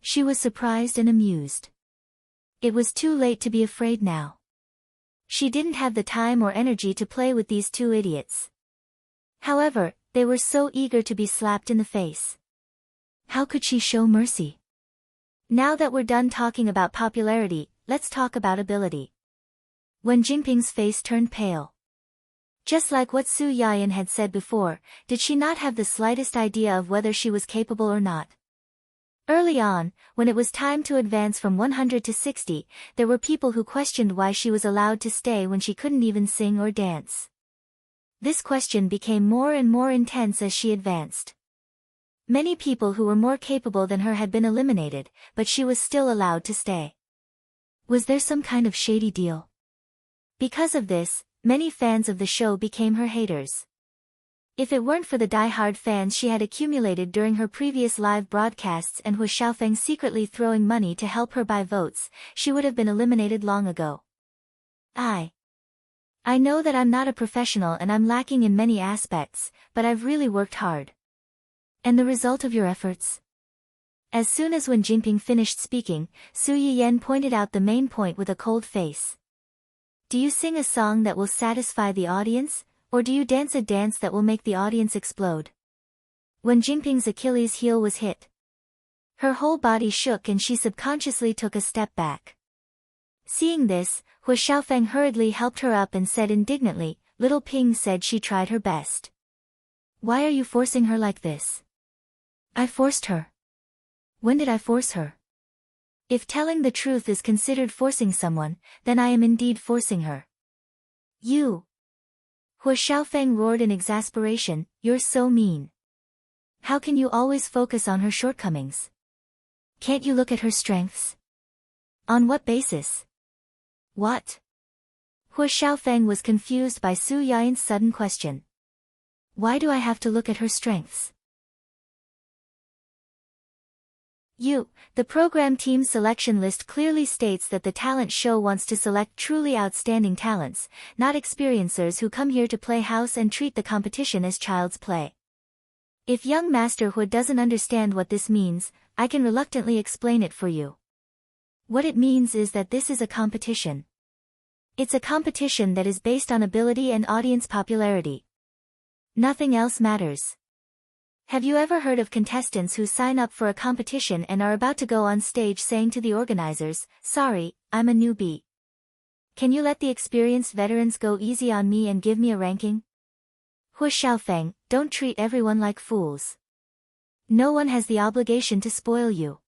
She was surprised and amused. It was too late to be afraid now. She didn't have the time or energy to play with these two idiots. However, they were so eager to be slapped in the face. How could she show mercy? Now that we're done talking about popularity, let's talk about ability. Wen Jingping's face turned pale. Just like what Su Yiyan had said before, did she not have the slightest idea of whether she was capable or not? Early on, when it was time to advance from 100 to 60, there were people who questioned why she was allowed to stay when she couldn't even sing or dance. This question became more and more intense as she advanced. Many people who were more capable than her had been eliminated, but she was still allowed to stay. Was there some kind of shady deal? Because of this, many fans of the show became her haters. If it weren't for the die-hard fans she had accumulated during her previous live broadcasts and Hu Xiaofeng secretly throwing money to help her buy votes, she would have been eliminated long ago. I know that I'm not a professional and I'm lacking in many aspects, but I've really worked hard. And the result of your efforts? As soon as Wen Jingping finished speaking, Su Yiyan pointed out the main point with a cold face. Do you sing a song that will satisfy the audience, or do you dance a dance that will make the audience explode? Wen Jingping's Achilles heel was hit. Her whole body shook and she subconsciously took a step back. Seeing this, Hu Xiaofeng hurriedly helped her up and said indignantly, "Little Ping said she tried her best. Why are you forcing her like this?" I forced her. When did I force her? If telling the truth is considered forcing someone, then I am indeed forcing her. You! Hu Xiaofeng roared in exasperation, "You're so mean. How can you always focus on her shortcomings? Can't you look at her strengths? On what basis?" What? Hu Xiaofeng was confused by Su Yian's sudden question. Why do I have to look at her strengths? The program team selection list clearly states that the talent show wants to select truly outstanding talents, not experiencers who come here to play house and treat the competition as child's play. If young Master Hu doesn't understand what this means, I can reluctantly explain it for you. What it means is that this is a competition. It's a competition that is based on ability and audience popularity. Nothing else matters. Have you ever heard of contestants who sign up for a competition and are about to go on stage saying to the organizers, "Sorry, I'm a newbie. Can you let the experienced veterans go easy on me and give me a ranking?" Hu Xiaofeng, don't treat everyone like fools. No one has the obligation to spoil you.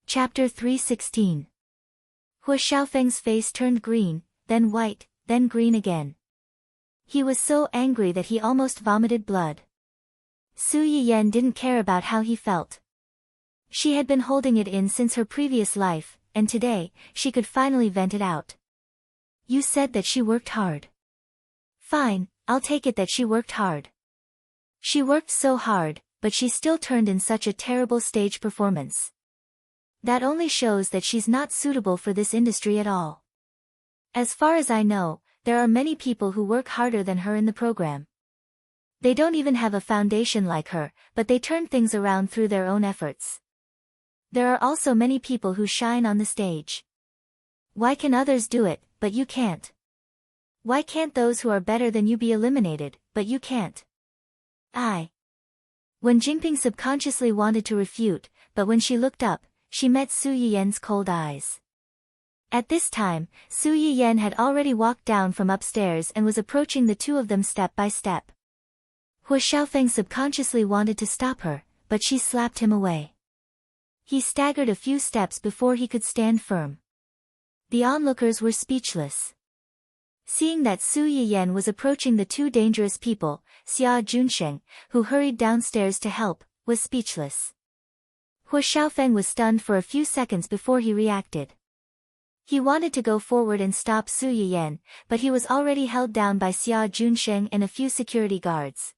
Chapter 316. Hu Xiaofeng's face turned green, then white, then green again. He was so angry that he almost vomited blood. Su Yiyan didn't care about how he felt. She had been holding it in since her previous life, and today, she could finally vent it out. You said that she worked hard. Fine, I'll take it that she worked hard. She worked so hard, but she still turned in such a terrible stage performance. That only shows that she's not suitable for this industry at all. As far as I know, there are many people who work harder than her in the program. They don't even have a foundation like her, but they turn things around through their own efforts. There are also many people who shine on the stage. Why can others do it, but you can't? Why can't those who are better than you be eliminated, but you can't? Wen Jingping subconsciously wanted to refute, but when she looked up, she met Su Yiyen's cold eyes. At this time, Su Yiyen had already walked down from upstairs and was approaching the two of them step by step. Hu Xiaofeng subconsciously wanted to stop her, but she slapped him away. He staggered a few steps before he could stand firm. The onlookers were speechless. Seeing that Su Yiyen was approaching the two dangerous people, Xia Junsheng, who hurried downstairs to help, was speechless. Hu Xiaofeng was stunned for a few seconds before he reacted. He wanted to go forward and stop Su Yiyen, but he was already held down by Xia Junsheng and a few security guards.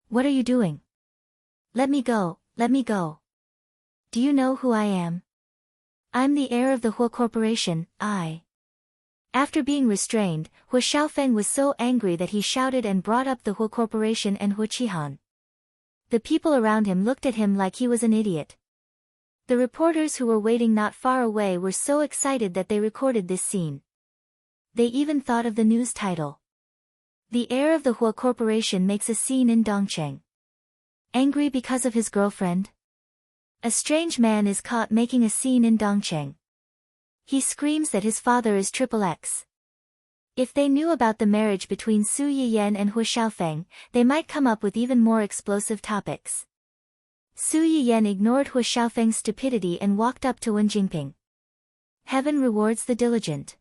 "What are you doing? Let me go, let me go. Do you know who I am? I'm the heir of the Hu Corporation, I." After being restrained, Hu Xiaofeng was so angry that he shouted and brought up the Hu Corporation and Hu Qihan. The people around him looked at him like he was an idiot. The reporters who were waiting not far away were so excited that they recorded this scene. They even thought of the news title. "The heir of the Hu Corporation makes a scene in Dongcheng. Angry because of his girlfriend? A strange man is caught making a scene in Dongcheng. He screams that his father is XXX. If they knew about the marriage between Su Yiyen and Hu Xiaofeng, they might come up with even more explosive topics." Su Yiyen ignored Hu Xiaofeng's stupidity and walked up to Wen Jingping. "Heaven rewards the diligent.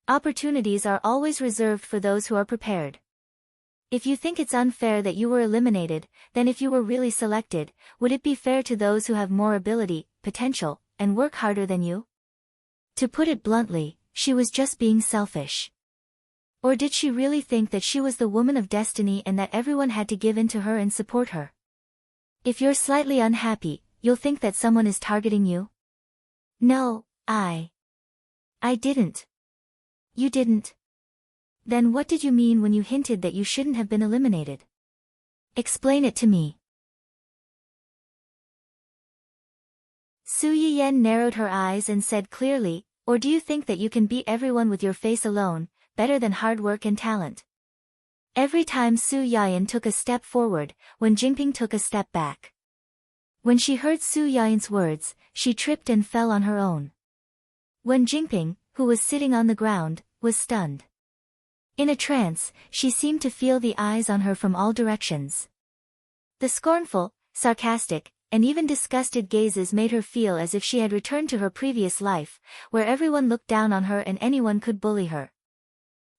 Opportunities are always reserved for those who are prepared. If you think it's unfair that you were eliminated, then if you were really selected, would it be fair to those who have more ability, potential, and work harder than you?" To put it bluntly, she was just being selfish. Or did she really think that she was the woman of destiny and that everyone had to give in to her and support her? If you're slightly unhappy, you'll think that someone is targeting you? No, I didn't. You didn't. Then what did you mean when you hinted that you shouldn't have been eliminated? Explain it to me. Su Yiyen narrowed her eyes and said clearly, "Or do you think that you can beat everyone with your face alone, better than hard work and talent?" Every time Su Yiyen took a step forward, Wen Jingping took a step back. When she heard Su Yiyen's words, she tripped and fell on her own. Wen Jingping, who was sitting on the ground, was stunned. In a trance, she seemed to feel the eyes on her from all directions. The scornful, sarcastic, and even disgusted gazes made her feel as if she had returned to her previous life, where everyone looked down on her and anyone could bully her.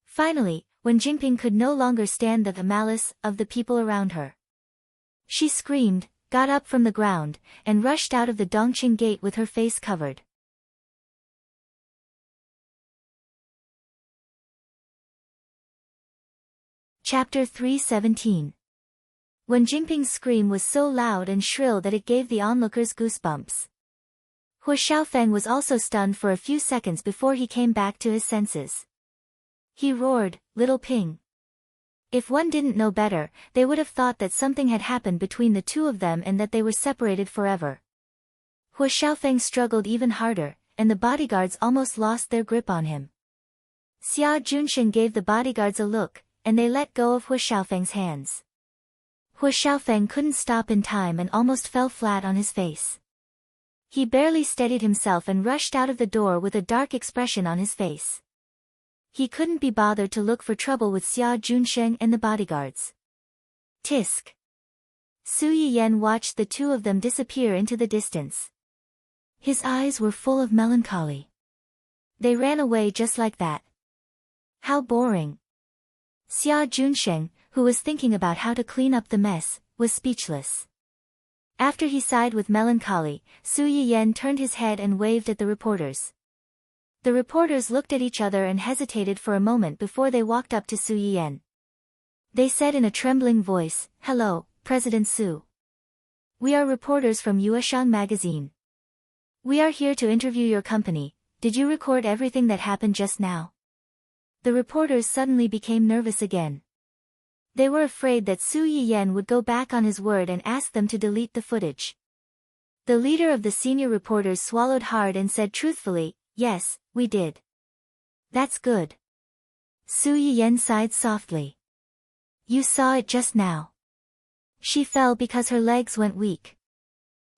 Finally, Wen Jingping could no longer stand the malice of the people around her. She screamed, got up from the ground, and rushed out of the Dongqing gate with her face covered. Chapter 317. Wen Jingping's scream was so loud and shrill that it gave the onlookers goosebumps. Hu Xiaofeng was also stunned for a few seconds before he came back to his senses. He roared, "Little Ping." If one didn't know better, they would have thought that something had happened between the two of them and that they were separated forever. Hu Xiaofeng struggled even harder, and the bodyguards almost lost their grip on him. Xia Junsheng gave the bodyguards a look, and they let go of Hu Xiaofeng's hands. Hu Xiaofeng couldn't stop in time and almost fell flat on his face. He barely steadied himself and rushed out of the door with a dark expression on his face. He couldn't be bothered to look for trouble with Xia Junsheng and the bodyguards. Tisk. Su Yiyen watched the two of them disappear into the distance. His eyes were full of melancholy. They ran away just like that. How boring. Xia Junsheng, who was thinking about how to clean up the mess, was speechless. After he sighed with melancholy, Su Yiyen turned his head and waved at the reporters. The reporters looked at each other and hesitated for a moment before they walked up to Su Yiyen. They said in a trembling voice, "Hello, President Su. We are reporters from Yueshang magazine. We are here to interview your company. Did you record everything that happened just now?" The reporters suddenly became nervous again. They were afraid that Su Yiyen would go back on his word and ask them to delete the footage. The leader of the senior reporters swallowed hard and said truthfully, "Yes, we did." "That's good." Su Yiyen sighed softly. "You saw it just now. She fell because her legs went weak.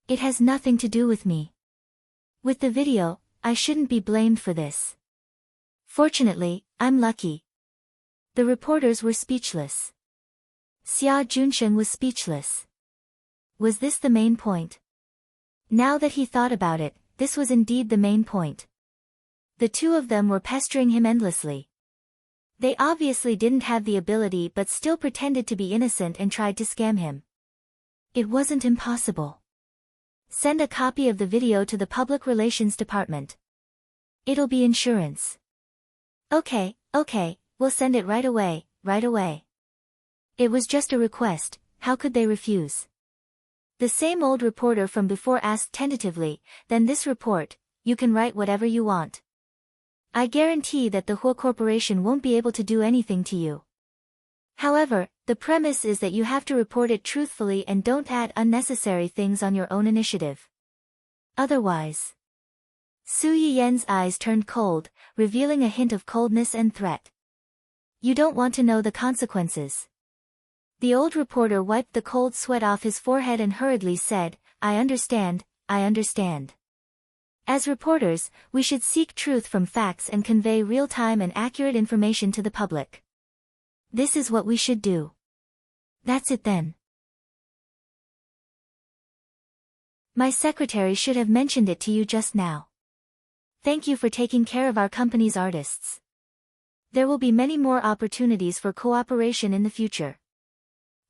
It has nothing to do with me. With the video, I shouldn't be blamed for this. Fortunately, I'm lucky. The reporters were speechless. Xia Junsheng was speechless. Was this the main point? Now that he thought about it, this was indeed the main point. The two of them were pestering him endlessly. They obviously didn't have the ability but still pretended to be innocent and tried to scam him. It wasn't impossible. Send a copy of the video to the Public Relations Department. It'll be insurance. Okay, we'll send it right away, right away. It was just a request, how could they refuse? The same old reporter from before asked tentatively, then this report, you can write whatever you want. I guarantee that the Hua Corporation won't be able to do anything to you. However, the premise is that you have to report it truthfully and don't add unnecessary things on your own initiative. Otherwise. Su Yiyen's eyes turned cold, revealing a hint of coldness and threat. You don't want to know the consequences. The old reporter wiped the cold sweat off his forehead and hurriedly said, I understand. As reporters, we should seek truth from facts and convey real-time and accurate information to the public. This is what we should do. That's it then. My secretary should have mentioned it to you just now. Thank you for taking care of our company's artists. There will be many more opportunities for cooperation in the future.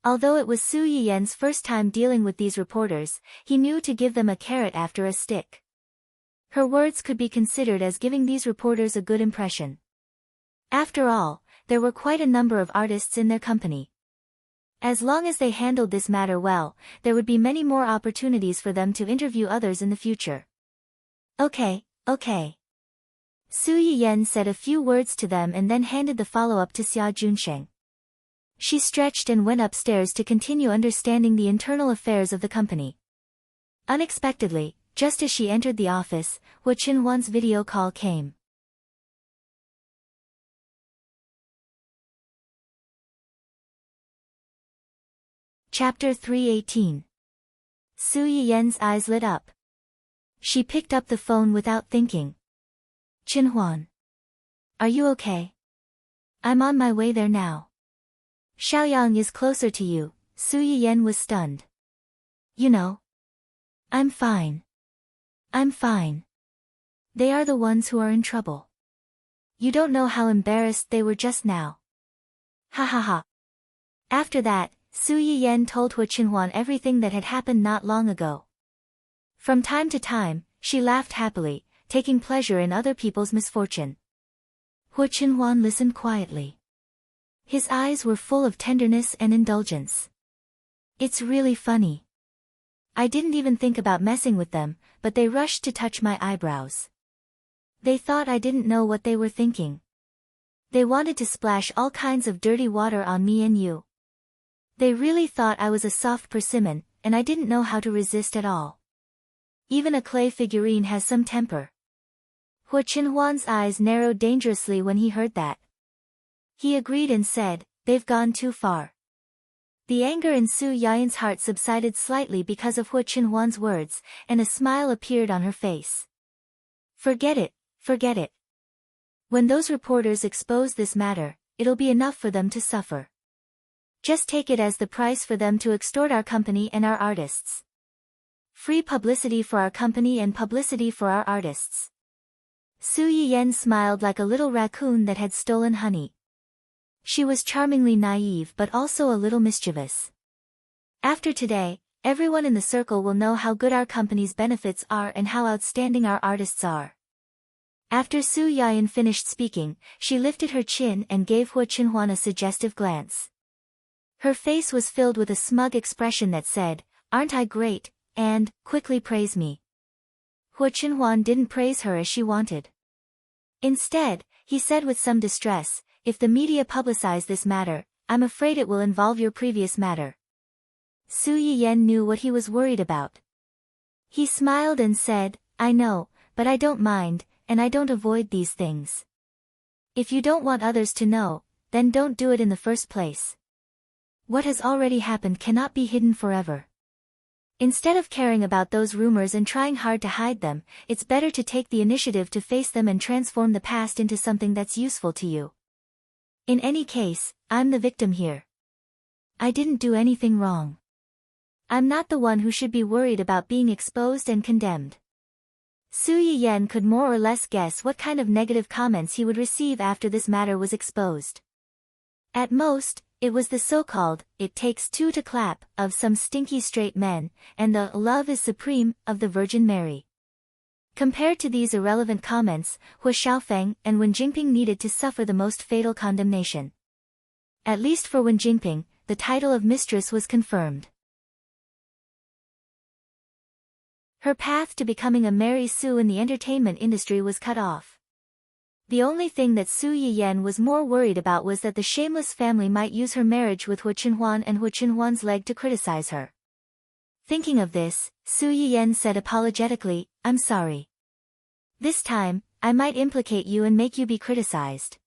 Although it was Su Yiyen's first time dealing with these reporters, he knew to give them a carrot after a stick. Her words could be considered as giving these reporters a good impression. After all, there were quite a number of artists in their company. As long as they handled this matter well, there would be many more opportunities for them to interview others in the future. Okay. Su Yiyen said a few words to them and then handed the follow-up to Xia Junsheng. She stretched and went upstairs to continue understanding the internal affairs of the company. Unexpectedly, just as she entered the office, Hua Qinhuan's video call came. Chapter 318. Su Yiyen's eyes lit up. She picked up the phone without thinking. Qinhuan. Are you okay? I'm on my way there now. Xiaoyang is closer to you. Su Yiyen was stunned. You know. I'm fine. They are the ones who are in trouble. You don't know how embarrassed they were just now. Ha. After that, Su Yiyen told Hua Qinhuan everything that had happened not long ago. From time to time, she laughed happily, taking pleasure in other people's misfortune. Hua Qinhuan listened quietly. His eyes were full of tenderness and indulgence. It's really funny. I didn't even think about messing with them, but they rushed to touch my eyebrows. They thought I didn't know what they were thinking. They wanted to splash all kinds of dirty water on me and you. They really thought I was a soft persimmon, and I didn't know how to resist at all. Even a clay figurine has some temper. Hua Qinhuan's eyes narrowed dangerously when he heard that. He agreed and said, they've gone too far. The anger in Su Yiyen's heart subsided slightly because of Hua Qinhuan's words, and a smile appeared on her face. Forget it. When those reporters expose this matter, it'll be enough for them to suffer. Just take it as the price for them to extort our company and our artists. Free publicity for our company and publicity for our artists. Su Yiyen smiled like a little raccoon that had stolen honey. She was charmingly naive but also a little mischievous. After today, everyone in the circle will know how good our company's benefits are and how outstanding our artists are. After Su Yiyen finished speaking, she lifted her chin and gave Hua Qinhuan a suggestive glance. Her face was filled with a smug expression that said, aren't I great, and, quickly praise me. Hua Qinhuan didn't praise her as she wanted. Instead, he said with some distress, if the media publicize this matter, I'm afraid it will involve your previous matter. Su Yiyen knew what he was worried about. He smiled and said, I know, but I don't mind, and I don't avoid these things. If you don't want others to know, then don't do it in the first place. What has already happened cannot be hidden forever. Instead of caring about those rumors and trying hard to hide them, it's better to take the initiative to face them and transform the past into something that's useful to you. In any case, I'm the victim here. I didn't do anything wrong. I'm not the one who should be worried about being exposed and condemned. Su Yiyen could more or less guess what kind of negative comments he would receive after this matter was exposed. At most, it was the so-called, "it takes two to clap," of some stinky straight men, and the "love is supreme" of the Virgin Mary. Compared to these irrelevant comments, Hu Xiaofeng and Wen Jingping needed to suffer the most fatal condemnation. At least for Wen Jingping, the title of mistress was confirmed. Her path to becoming a Mary Sue in the entertainment industry was cut off. The only thing that Su Yiyen was more worried about was that the shameless family might use her marriage with Hu Qinhuan and Hu Qinhuan's leg to criticize her. Thinking of this, Su Yiyen said apologetically, "I'm sorry. This time, I might implicate you and make you be criticized.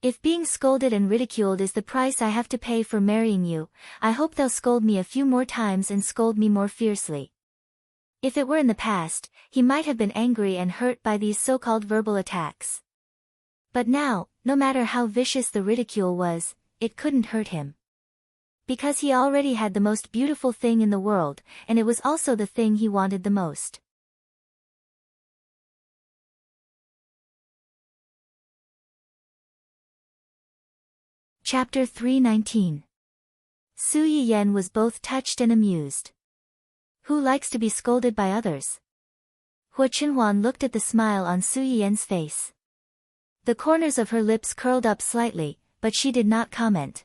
If being scolded and ridiculed is the price I have to pay for marrying you, I hope they'll scold me a few more times and scold me more fiercely." If it were in the past, he might have been angry and hurt by these so-called verbal attacks. But now, no matter how vicious the ridicule was, it couldn't hurt him. Because he already had the most beautiful thing in the world, and it was also the thing he wanted the most. Chapter 319. Su Yiyen was both touched and amused. Who likes to be scolded by others? Hu Qinhuan looked at the smile on Su Yiyen's face. The corners of her lips curled up slightly, but she did not comment.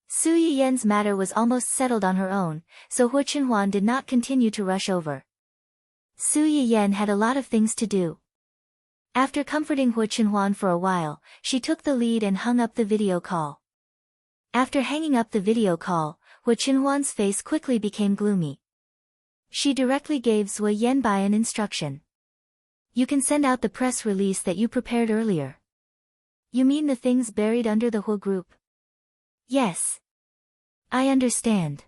Su Yiyen's matter was almost settled on her own, so Hu Qinhuan did not continue to rush over. Su Yiyen had a lot of things to do. After comforting Hu Qinhuan for a while, she took the lead and hung up the video call. After hanging up the video call, Hu Qinhuan's face quickly became gloomy. She directly gave Zhuo Yanbai an instruction. "You can send out the press release that you prepared earlier." "You mean the things buried under the Hu group?" "Yes. I understand.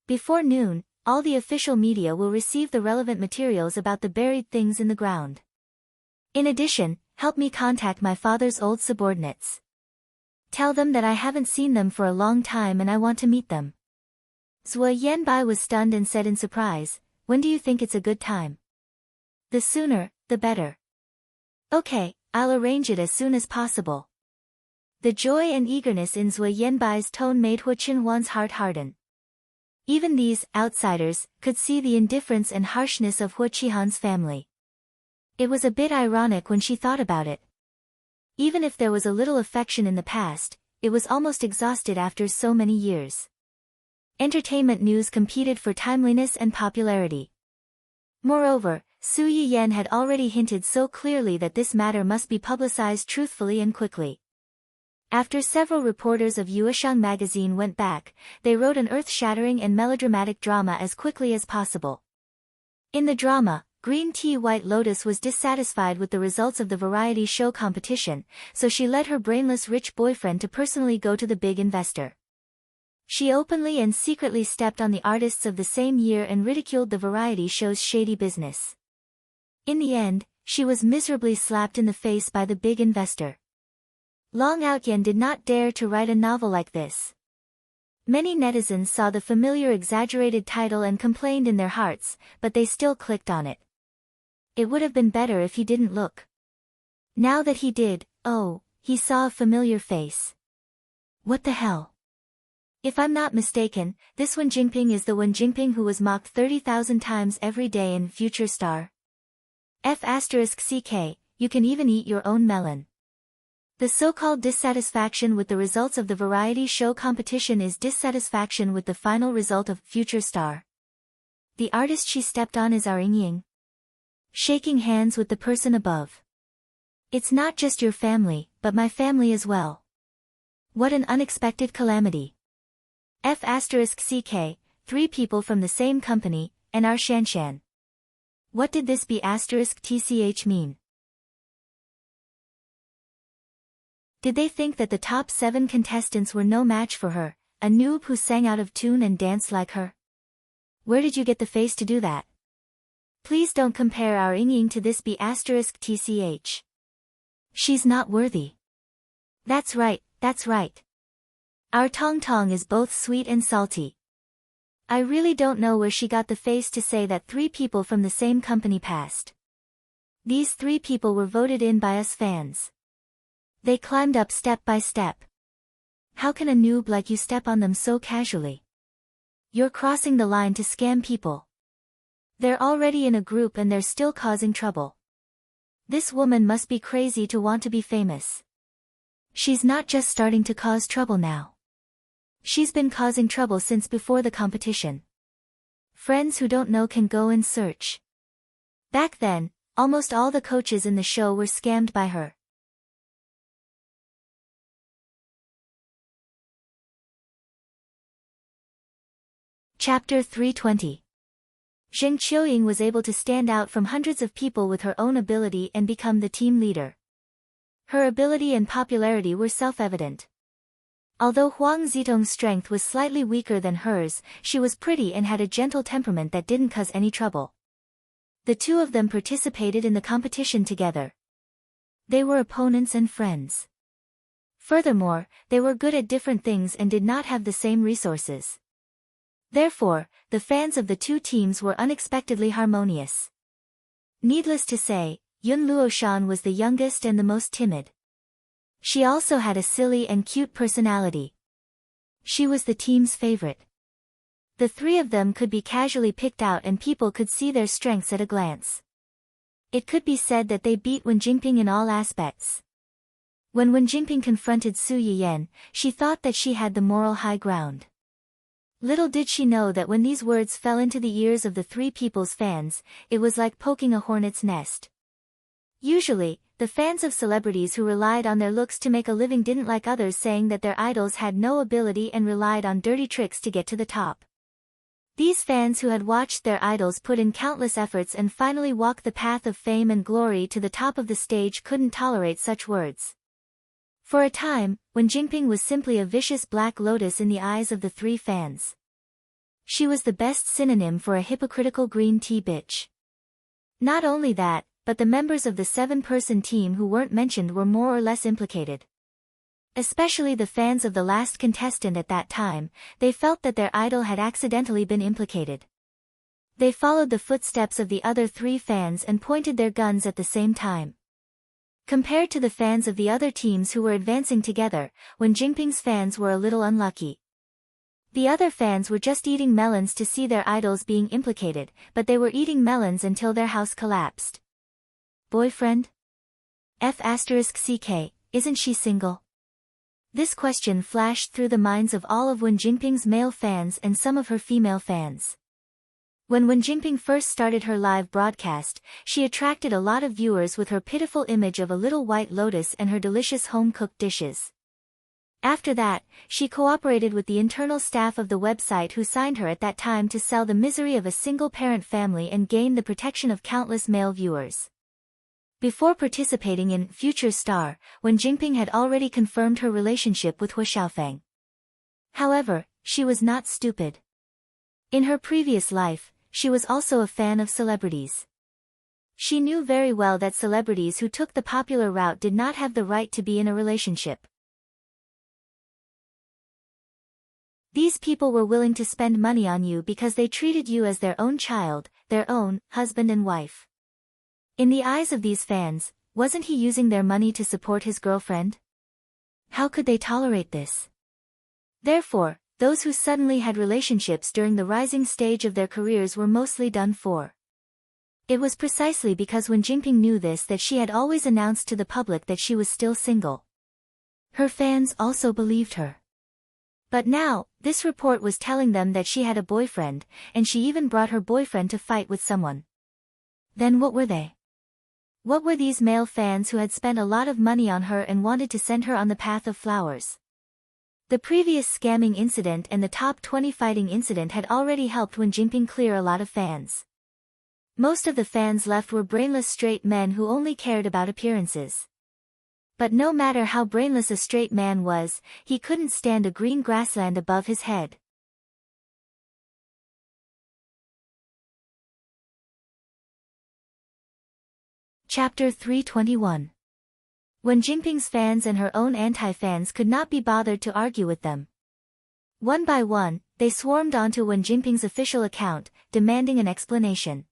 Before noon, all the official media will receive the relevant materials about the buried things in the ground. In addition, help me contact my father's old subordinates. Tell them that I haven't seen them for a long time and I want to meet them." Zhuo Yanbai was stunned and said in surprise, "When do you think it's a good time?" "The sooner, the better." "Okay, I'll arrange it as soon as possible." The joy and eagerness in Zhuo Yanbai's tone made Hu Qinhuan's heart harden. Even these outsiders could see the indifference and harshness of Hu Qihan's family. It was a bit ironic when she thought about it. Even if there was a little affection in the past, it was almost exhausted after so many years. Entertainment news competed for timeliness and popularity. Moreover, Su Yiyen had already hinted so clearly that this matter must be publicized truthfully and quickly. After several reporters of Yueshang magazine went back, they wrote an earth-shattering and melodramatic drama as quickly as possible. In the drama, Green Tea White Lotus was dissatisfied with the results of the variety show competition, so she led her brainless rich boyfriend to personally go to the big investor. She openly and secretly stepped on the artists of the same year and ridiculed the variety show's shady business. In the end, she was miserably slapped in the face by the big investor. Long Outyen did not dare to write a novel like this. Many netizens saw the familiar exaggerated title and complained in their hearts, but they still clicked on it. It would have been better if he didn't look. Now that he did, oh, he saw a familiar face. What the hell? If I'm not mistaken, this Wen Jingping is the Wen Jingping who was mocked 30,000 times every day in Future Star. F***ck, you can even eat your own melon. The so-called dissatisfaction with the results of the variety show competition is dissatisfaction with the final result of Future Star. The artist she stepped on is our Ying. Shaking hands with the person above. It's not just your family, but my family as well. What an unexpected calamity. F***ck, 3 people from the same company, and our Shanshan. What did this B***tch mean? Did they think that the top 7 contestants were no match for her, a noob who sang out of tune and danced like her? Where did you get the face to do that? Please don't compare our Ying to this B*tch. She's not worthy. That's right, that's right. Our Tong Tong is both sweet and salty. I really don't know where she got the face to say that 3 people from the same company passed. These 3 people were voted in by us fans. They climbed up step by step. How can a noob like you step on them so casually? You're crossing the line to scam people. They're already in a group and they're still causing trouble. This woman must be crazy to want to be famous. She's not just starting to cause trouble now. She's been causing trouble since before the competition. Friends who don't know can go and search. Back then, almost all the coaches in the show were scammed by her. Chapter 320. Zheng Qiuying was able to stand out from hundreds of people with her own ability and become the team leader. Her ability and popularity were self-evident. Although Huang Zitong's strength was slightly weaker than hers, she was pretty and had a gentle temperament that didn't cause any trouble. The 2 of them participated in the competition together. They were opponents and friends. Furthermore, they were good at different things and did not have the same resources. Therefore, the fans of the 2 teams were unexpectedly harmonious. Needless to say, Yun Luoshan was the youngest and the most timid. She also had a silly and cute personality. She was the team's favorite. The 3 of them could be casually picked out and people could see their strengths at a glance. It could be said that they beat Wen Jingping in all aspects. When Wen Jingping confronted Su Yiyan, she thought that she had the moral high ground. Little did she know that when these words fell into the ears of the 3 people's fans, it was like poking a hornet's nest. Usually, the fans of celebrities who relied on their looks to make a living didn't like others saying that their idols had no ability and relied on dirty tricks to get to the top. These fans who had watched their idols put in countless efforts and finally walk the path of fame and glory to the top of the stage couldn't tolerate such words. For a time, Wen Jingping was simply a vicious black lotus in the eyes of the 3 fans. She was the best synonym for a hypocritical green tea bitch. Not only that, but the members of the 7-person team who weren't mentioned were more or less implicated. Especially the fans of the last contestant at that time, they felt that their idol had accidentally been implicated. They followed the footsteps of the other 3 fans and pointed their guns at the same time. Compared to the fans of the other teams who were advancing together, Wen Jingping's fans were a little unlucky. The other fans were just eating melons to see their idols being implicated, but they were eating melons until their house collapsed. Boyfriend? F***ck, isn't she single? This question flashed through the minds of all of Wen Jingping's male fans and some of her female fans. When Wen Jingping first started her live broadcast, she attracted a lot of viewers with her pitiful image of a little white lotus and her delicious home-cooked dishes. After that, she cooperated with the internal staff of the website who signed her at that time to sell the misery of a single-parent family and gain the protection of countless male viewers. Before participating in Future Star, Wen Jingping had already confirmed her relationship with Hua Xiaofeng. However, she was not stupid. In her previous life, she was also a fan of celebrities. She knew very well that celebrities who took the popular route did not have the right to be in a relationship. These people were willing to spend money on you because they treated you as their own child, their own husband and wife. In the eyes of these fans, wasn't he using their money to support his girlfriend? How could they tolerate this? Therefore, those who suddenly had relationships during the rising stage of their careers were mostly done for. It was precisely because Wen Jingping knew this that she had always announced to the public that she was still single. Her fans also believed her. But now, this report was telling them that she had a boyfriend, and she even brought her boyfriend to fight with someone. Then what were they? What were these male fans who had spent a lot of money on her and wanted to send her on the path of flowers? The previous scamming incident and the top 20 fighting incident had already helped Wen Jingping clear a lot of fans. Most of the fans left were brainless straight men who only cared about appearances. But no matter how brainless a straight man was, he couldn't stand a green grassland above his head. Chapter 321. Wen Jinping's fans and her own anti-fans could not be bothered to argue with them. One by one, they swarmed onto Wen Jinping's official account, demanding an explanation.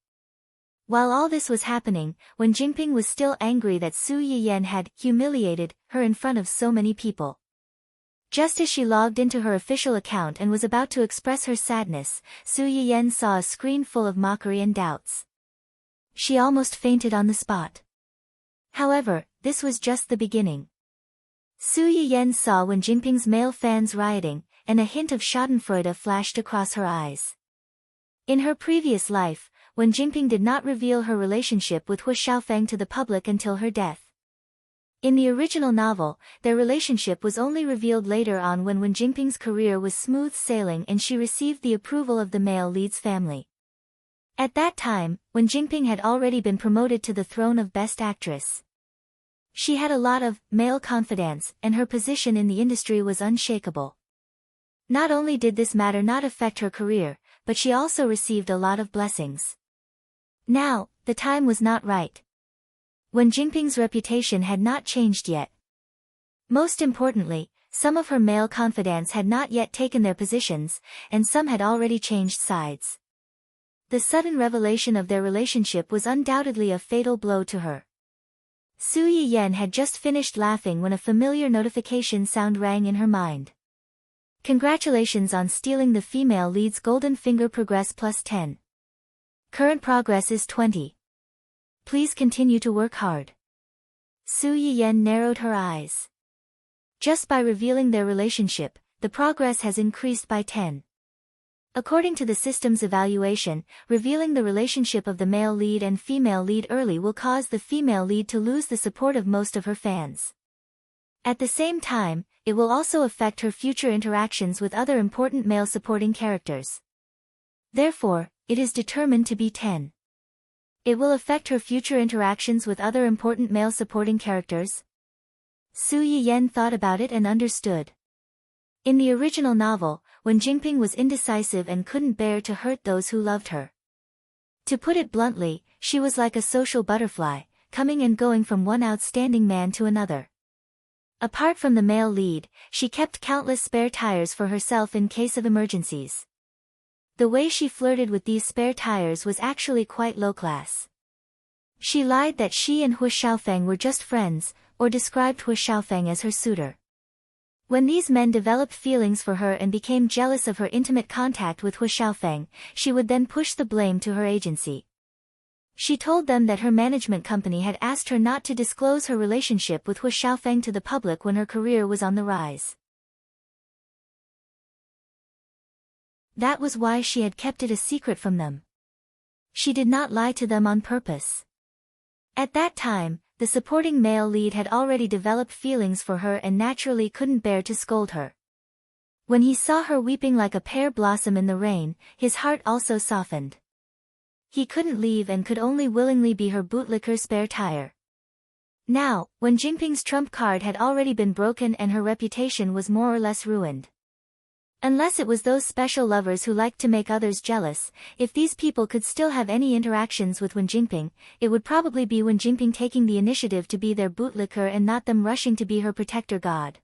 While all this was happening, Wen Jinping was still angry that Su Yiyan had humiliated her in front of so many people. Just as she logged into her official account and was about to express her sadness, Su Yiyan saw a screen full of mockery and doubts. She almost fainted on the spot. However, this was just the beginning. Su Yiyan saw Wen Jinping's male fans rioting, and a hint of schadenfreude flashed across her eyes. In her previous life, Wen Jinping did not reveal her relationship with Hu Xiaofeng to the public until her death. In the original novel, their relationship was only revealed later on when Wen Jinping's career was smooth sailing and she received the approval of the male lead's family. At that time, Wen Jinping had already been promoted to the throne of Best Actress. She had a lot of male confidence, and her position in the industry was unshakable. Not only did this matter not affect her career, but she also received a lot of blessings. Now, the time was not right. Wen Jinping's reputation had not changed yet. Most importantly, some of her male confidants had not yet taken their positions, and some had already changed sides. The sudden revelation of their relationship was undoubtedly a fatal blow to her. Su Yiyan had just finished laughing when a familiar notification sound rang in her mind. Congratulations on stealing the female lead's golden finger. Progress +10. Current progress is 20. Please continue to work hard. Su Yiyan narrowed her eyes. Just by revealing their relationship, the progress has increased by 10. According to the system's evaluation, revealing the relationship of the male lead and female lead early will cause the female lead to lose the support of most of her fans. At the same time, it will also affect her future interactions with other important male supporting characters. Therefore, it is determined to be 10. It will affect her future interactions with other important male supporting characters. Su Yiyan thought about it and understood. In the original novel, Wen Jinping was indecisive and couldn't bear to hurt those who loved her. To put it bluntly, she was like a social butterfly, coming and going from one outstanding man to another. Apart from the male lead, she kept countless spare tires for herself in case of emergencies. The way she flirted with these spare tires was actually quite low class. She lied that she and Hu Xiaofeng were just friends, or described Hu Xiaofeng as her suitor. When these men developed feelings for her and became jealous of her intimate contact with Hu Xiaofeng, she would then push the blame to her agency. She told them that her management company had asked her not to disclose her relationship with Hu Xiaofeng to the public when her career was on the rise. That was why she had kept it a secret from them. She did not lie to them on purpose. At that time, the supporting male lead had already developed feelings for her and naturally couldn't bear to scold her. When he saw her weeping like a pear blossom in the rain, his heart also softened. He couldn't leave and could only willingly be her bootlicker spare tire. Now, Wen Jinping's trump card had already been broken and her reputation was more or less ruined. Unless it was those special lovers who liked to make others jealous, if these people could still have any interactions with Wen Jinping, it would probably be Wen Jinping taking the initiative to be their bootlicker and not them rushing to be her protector god.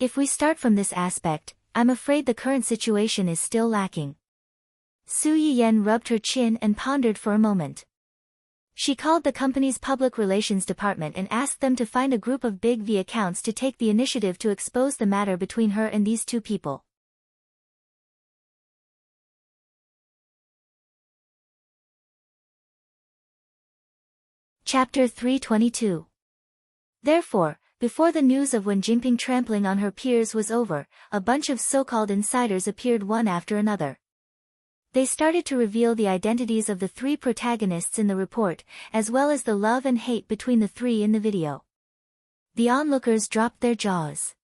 If we start from this aspect, I'm afraid the current situation is still lacking. Su Yiyan rubbed her chin and pondered for a moment. She called the company's public relations department and asked them to find a group of big V accounts to take the initiative to expose the matter between her and these two people. Chapter 322. Therefore, before the news of Wen Jinping trampling on her peers was over, a bunch of so-called insiders appeared one after another. They started to reveal the identities of the three protagonists in the report, as well as the love and hate between the three in the video. The onlookers dropped their jaws.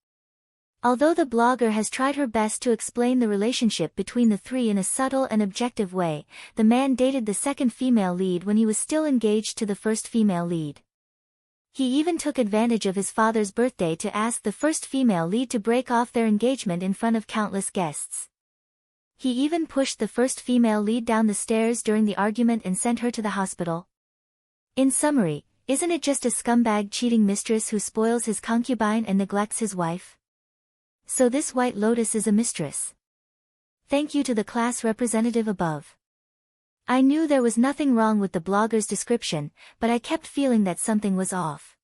Although the blogger has tried her best to explain the relationship between the three in a subtle and objective way, the man dated the second female lead when he was still engaged to the first female lead. He even took advantage of his father's birthday to ask the first female lead to break off their engagement in front of countless guests. He even pushed the first female lead down the stairs during the argument and sent her to the hospital. In summary, isn't it just a scumbag cheating mistress who spoils his concubine and neglects his wife? So this White Lotus is a mistress. Thank you to the class representative above. I knew there was nothing wrong with the blogger's description, but I kept feeling that something was off.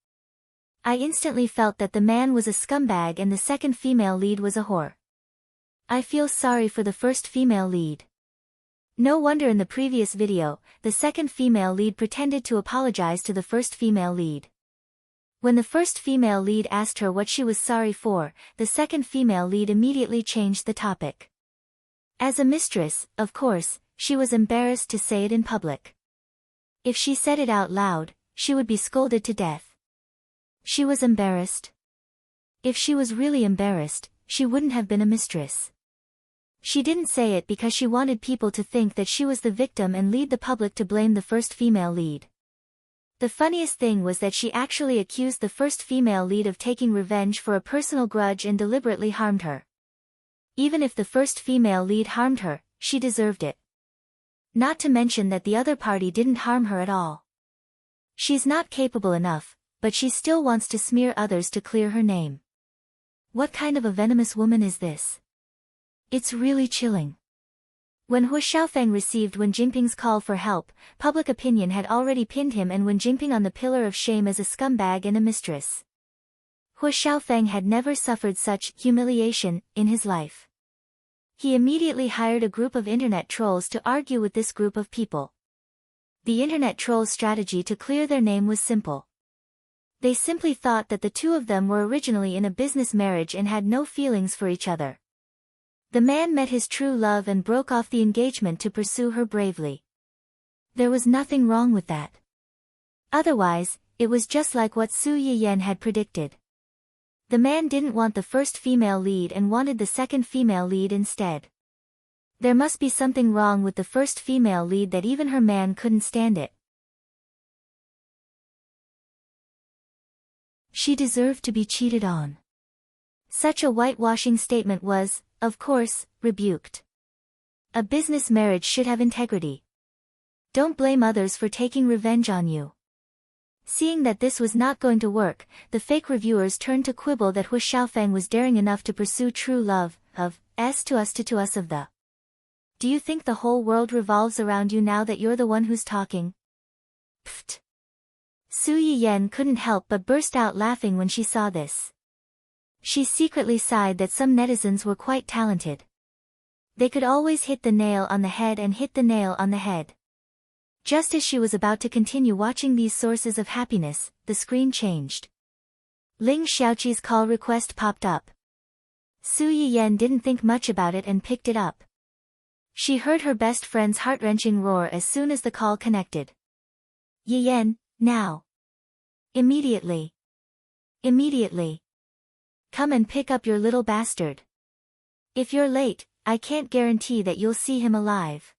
I instantly felt that the man was a scumbag and the second female lead was a whore. I feel sorry for the first female lead. No wonder in the previous video, the second female lead pretended to apologize to the first female lead. When the first female lead asked her what she was sorry for, the second female lead immediately changed the topic. As a mistress, of course, she was embarrassed to say it in public. If she said it out loud, she would be scolded to death. She was embarrassed. If she was really embarrassed, she wouldn't have been a mistress. She didn't say it because she wanted people to think that she was the victim and lead the public to blame the first female lead. The funniest thing was that she actually accused the first female lead of taking revenge for a personal grudge and deliberately harmed her. Even if the first female lead harmed her, she deserved it. Not to mention that the other party didn't harm her at all. She's not capable enough, but she still wants to smear others to clear her name. What kind of a venomous woman is this? It's really chilling. When Hu Xiaofeng received Wen Jingping's call for help, public opinion had already pinned him and Wen Jingping on the pillar of shame as a scumbag and a mistress. Hu Xiaofeng had never suffered such humiliation in his life. He immediately hired a group of internet trolls to argue with this group of people. The internet trolls' strategy to clear their name was simple. They simply thought that the two of them were originally in a business marriage and had no feelings for each other. The man met his true love and broke off the engagement to pursue her bravely. There was nothing wrong with that. Otherwise, it was just like what Su Yiyan had predicted. The man didn't want the first female lead and wanted the second female lead instead. There must be something wrong with the first female lead that even her man couldn't stand it. She deserved to be cheated on. Such a whitewashing statement was, of course, rebuked. A business marriage should have integrity. Don't blame others for taking revenge on you. Seeing that this was not going to work, the fake reviewers turned to quibble that Hu Xiaofeng was daring enough to pursue true love, of S to us of the. Do you think the whole world revolves around you now that you're the one who's talking? Pfft. Su Yiyan couldn't help but burst out laughing when she saw this. She secretly sighed that some netizens were quite talented. They could always hit the nail on the head and hit the nail on the head. Just as she was about to continue watching these sources of happiness, the screen changed. Ling Xiaoqi's call request popped up. Su Yiyan didn't think much about it and picked it up. She heard her best friend's heart-wrenching roar as soon as the call connected. Yiyan, now. Immediately. Immediately. Come and pick up your little bastard. If you're late, I can't guarantee that you'll see him alive.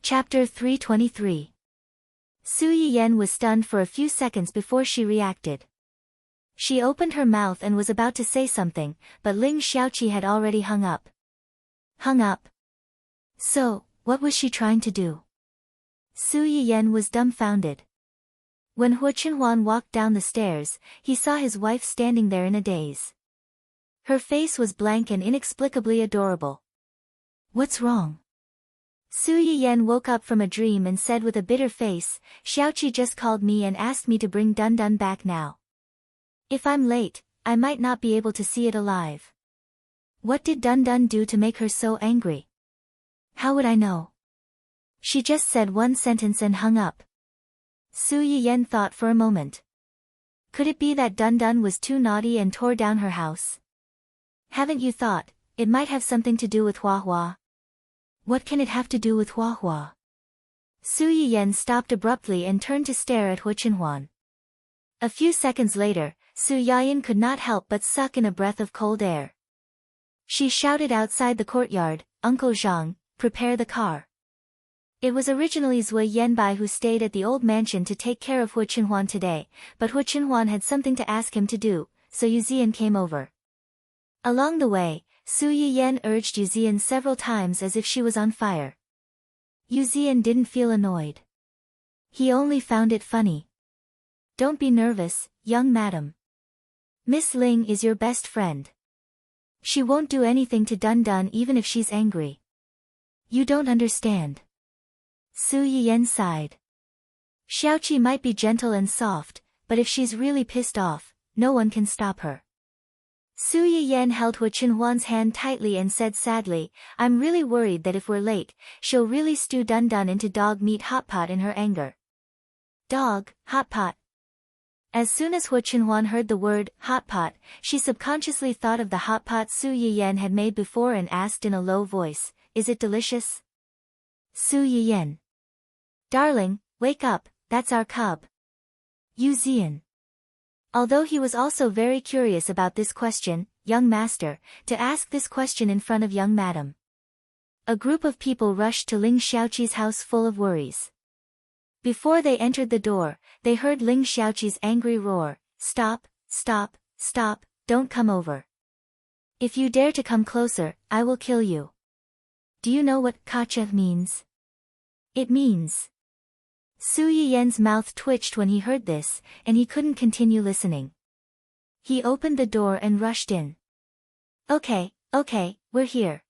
Chapter 323. Su Yiyan was stunned for a few seconds before she reacted. She opened her mouth and was about to say something, but Ling Xiaoqi had already hung up. Hung up? So, what was she trying to do? Su Yiyan was dumbfounded. When Hu Qinhuan walked down the stairs, he saw his wife standing there in a daze. Her face was blank and inexplicably adorable. What's wrong? Su Yiyan woke up from a dream and said with a bitter face, Xiaoqi just called me and asked me to bring Dun Dun back now. If I'm late, I might not be able to see it alive. What did Dun Dun do to make her so angry? How would I know? She just said one sentence and hung up. Su Yiyan thought for a moment. Could it be that Dun Dun was too naughty and tore down her house? Haven't you thought, it might have something to do with Hua Hua? What can it have to do with Hua Hua? Su Yiyan stopped abruptly and turned to stare at Hu Qinhuan. A few seconds later, Su Yiyan could not help but suck in a breath of cold air. She shouted outside the courtyard, Uncle Zhang, prepare the car. It was originally Zui Yanbai who stayed at the old mansion to take care of Hu Qinhuan today, but Hu Qinhuan had something to ask him to do, so Yu Ziyan came over. Along the way, Su Yiyan urged Yu Ziyan several times as if she was on fire. Yu Ziyan didn't feel annoyed. He only found it funny. Don't be nervous, young madam. Miss Ling is your best friend. She won't do anything to Dun Dun even if she's angry. You don't understand. Su Yiyan sighed. Xiaoqi might be gentle and soft, but if she's really pissed off, no one can stop her. Su Yiyan held Hu Qinhuan's hand tightly and said sadly, I'm really worried that if we're late, she'll really stew Dun Dun into dog meat hot pot in her anger. Dog, hot pot. As soon as Hu Qinhuan heard the word, hot pot, she subconsciously thought of the hot pot Su Yiyan had made before and asked in a low voice, is it delicious? Su Yiyan. Darling, wake up, that's our cub. Yu Ziyan. Although he was also very curious about this question, young master, to ask this question in front of young madam. A group of people rushed to Ling Xiaoqi's house full of worries. Before they entered the door, they heard Ling Xiaoqi's angry roar, stop, stop, stop, don't come over. If you dare to come closer, I will kill you. Do you know what kacha means? It means. Su Yiyan's mouth twitched when he heard this, and he couldn't continue listening. He opened the door and rushed in. Okay, we're here.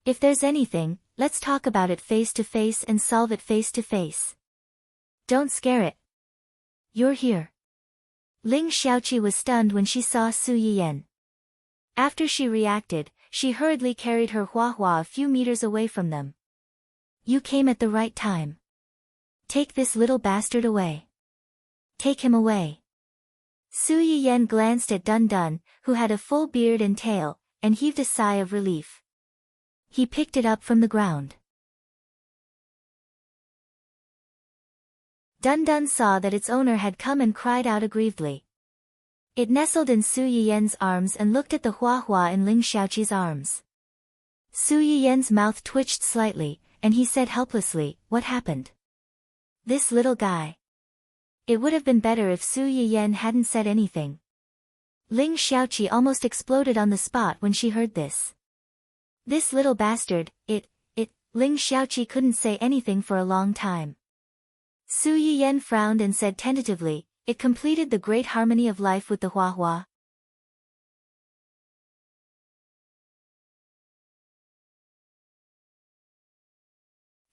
If there's anything, let's talk about it face to face and solve it face to face. Don't scare it. You're here. Ling Xiaoqi was stunned when she saw Su Yiyan. After she reacted, she hurriedly carried her Hua a few meters away from them. You came at the right time. Take this little bastard away. Take him away. Su Yiyan glanced at Dun Dun, who had a full beard and tail, and heaved a sigh of relief. He picked it up from the ground. Dun Dun saw that its owner had come and cried out aggrievedly. It nestled in Su Yiyan's arms and looked at the Hua in Ling Xiaoqi's arms. Su Yiyan's mouth twitched slightly, and he said helplessly, what happened? This little guy. It would have been better if Su Yiyan hadn't said anything. Ling Xiaoqi almost exploded on the spot when she heard this. This little bastard, Ling Xiaoqi couldn't say anything for a long time. Su Yiyan frowned and said tentatively, it completed the great harmony of life with the Hua.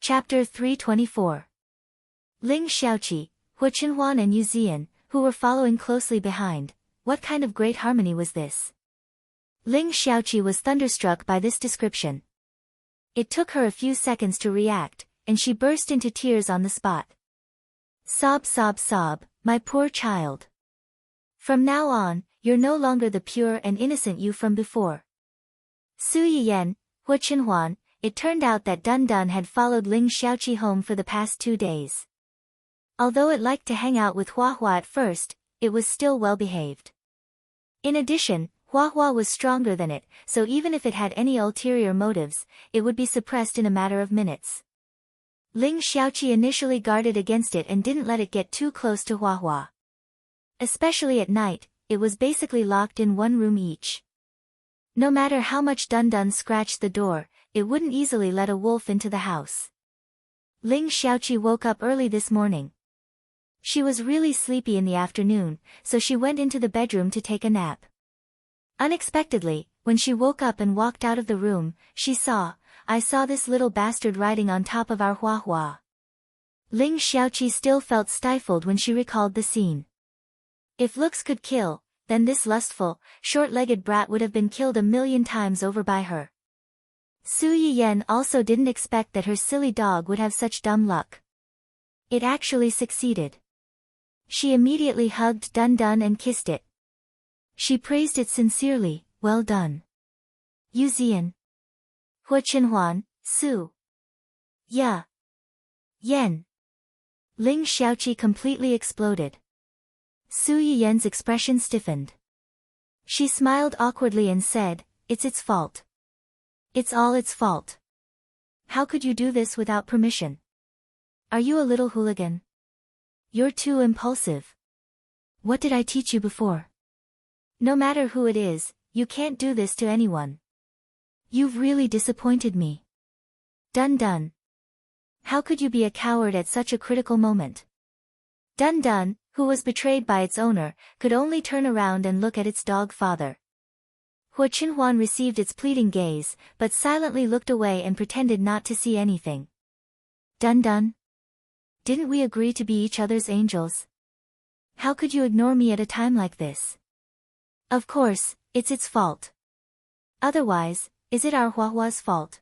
Chapter 324. Ling Xiaoqi, Hu Qinhuan and Yu Ziyan, who were following closely behind. What kind of great harmony was this? Ling Xiaoqi was thunderstruck by this description. It took her a few seconds to react, and she burst into tears on the spot. Sob, sob, sob, my poor child. From now on, you're no longer the pure and innocent you from before. Su Yiyan, Hu Qinhuan, it turned out that Dun Dun had followed Ling Xiaoqi home for the past 2 days. Although it liked to hang out with Hua at first, it was still well behaved. In addition, Hua was stronger than it, so even if it had any ulterior motives, it would be suppressed in a matter of minutes. Ling Xiaoqi initially guarded against it and didn't let it get too close to Hua. Especially at night, it was basically locked in one room each. No matter how much Dun Dun scratched the door, it wouldn't easily let a wolf into the house. Ling Xiaoqi woke up early this morning. She was really sleepy in the afternoon, so she went into the bedroom to take a nap. Unexpectedly, when she woke up and walked out of the room, I saw this little bastard riding on top of our Hua. Ling Xiaoqi still felt stifled when she recalled the scene. If looks could kill, then this lustful, short-legged brat would have been killed 1,000,000 times over by her. Su Yiyan also didn't expect that her silly dog would have such dumb luck. It actually succeeded. She immediately hugged Dun Dun and kissed it. She praised it sincerely, well done. Yu Ziyan. Hu Qinhuan, Su. Ya. Yan. Ling Xiaoqi completely exploded. Su Yiyan's expression stiffened. She smiled awkwardly and said, it's its fault. It's all its fault. How could you do this without permission? Are you a little hooligan? You're too impulsive. What did I teach you before? No matter who it is, you can't do this to anyone. You've really disappointed me. Dun Dun. How could you be a coward at such a critical moment? Dun Dun, who was betrayed by its owner, could only turn around and look at its dog father. Hua Qinhuan received its pleading gaze, but silently looked away and pretended not to see anything. Dun Dun? Didn't we agree to be each other's angels? How could you ignore me at a time like this? Of course, it's its fault. Otherwise, is it our Huahua's fault?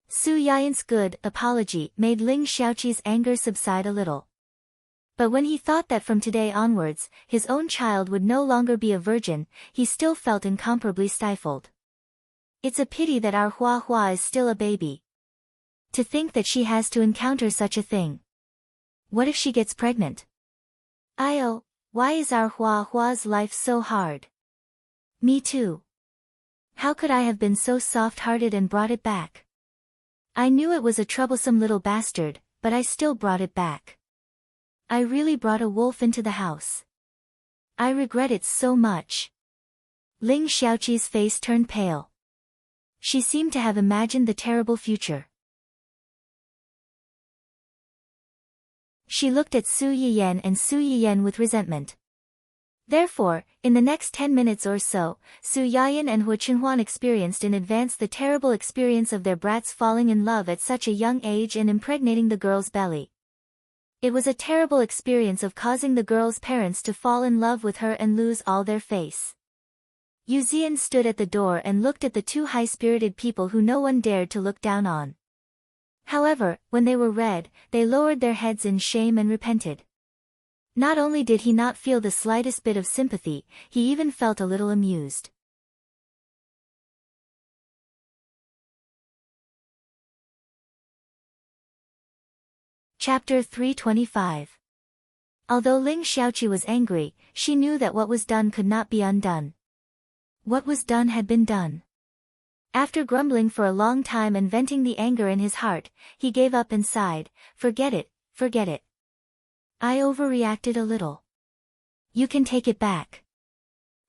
Su Yayan's good apology made Ling Xiaoqi's anger subside a little. But when he thought that from today onwards, his own child would no longer be a virgin, he still felt incomparably stifled. It's a pity that our Huahua is still a baby. To think that she has to encounter such a thing. What if she gets pregnant? Oh, why is our Huahua's life so hard? Me too. How could I have been so soft-hearted and brought it back? I knew it was a troublesome little bastard, but I still brought it back. I really brought a wolf into the house. I regret it so much. Ling Xiaoqi's face turned pale. She seemed to have imagined the terrible future. She looked at Su Yiyan and Su Yiyan with resentment. Therefore, in the next 10 minutes or so, Su Yayan and Hua Qinhuan experienced in advance the terrible experience of their brats falling in love at such a young age and impregnating the girl's belly. It was a terrible experience of causing the girl's parents to fall in love with her and lose all their face. Yu Zian stood at the door and looked at the two high-spirited people who no one dared to look down on. However, when they were read, they lowered their heads in shame and repented. Not only did he not feel the slightest bit of sympathy, he even felt a little amused. Chapter 325. Although Ling Xiaoqi was angry, she knew that what was done could not be undone. What was done had been done. After grumbling for a long time and venting the anger in his heart, he gave up and sighed, "Forget it, forget it. I overreacted a little. You can take it back."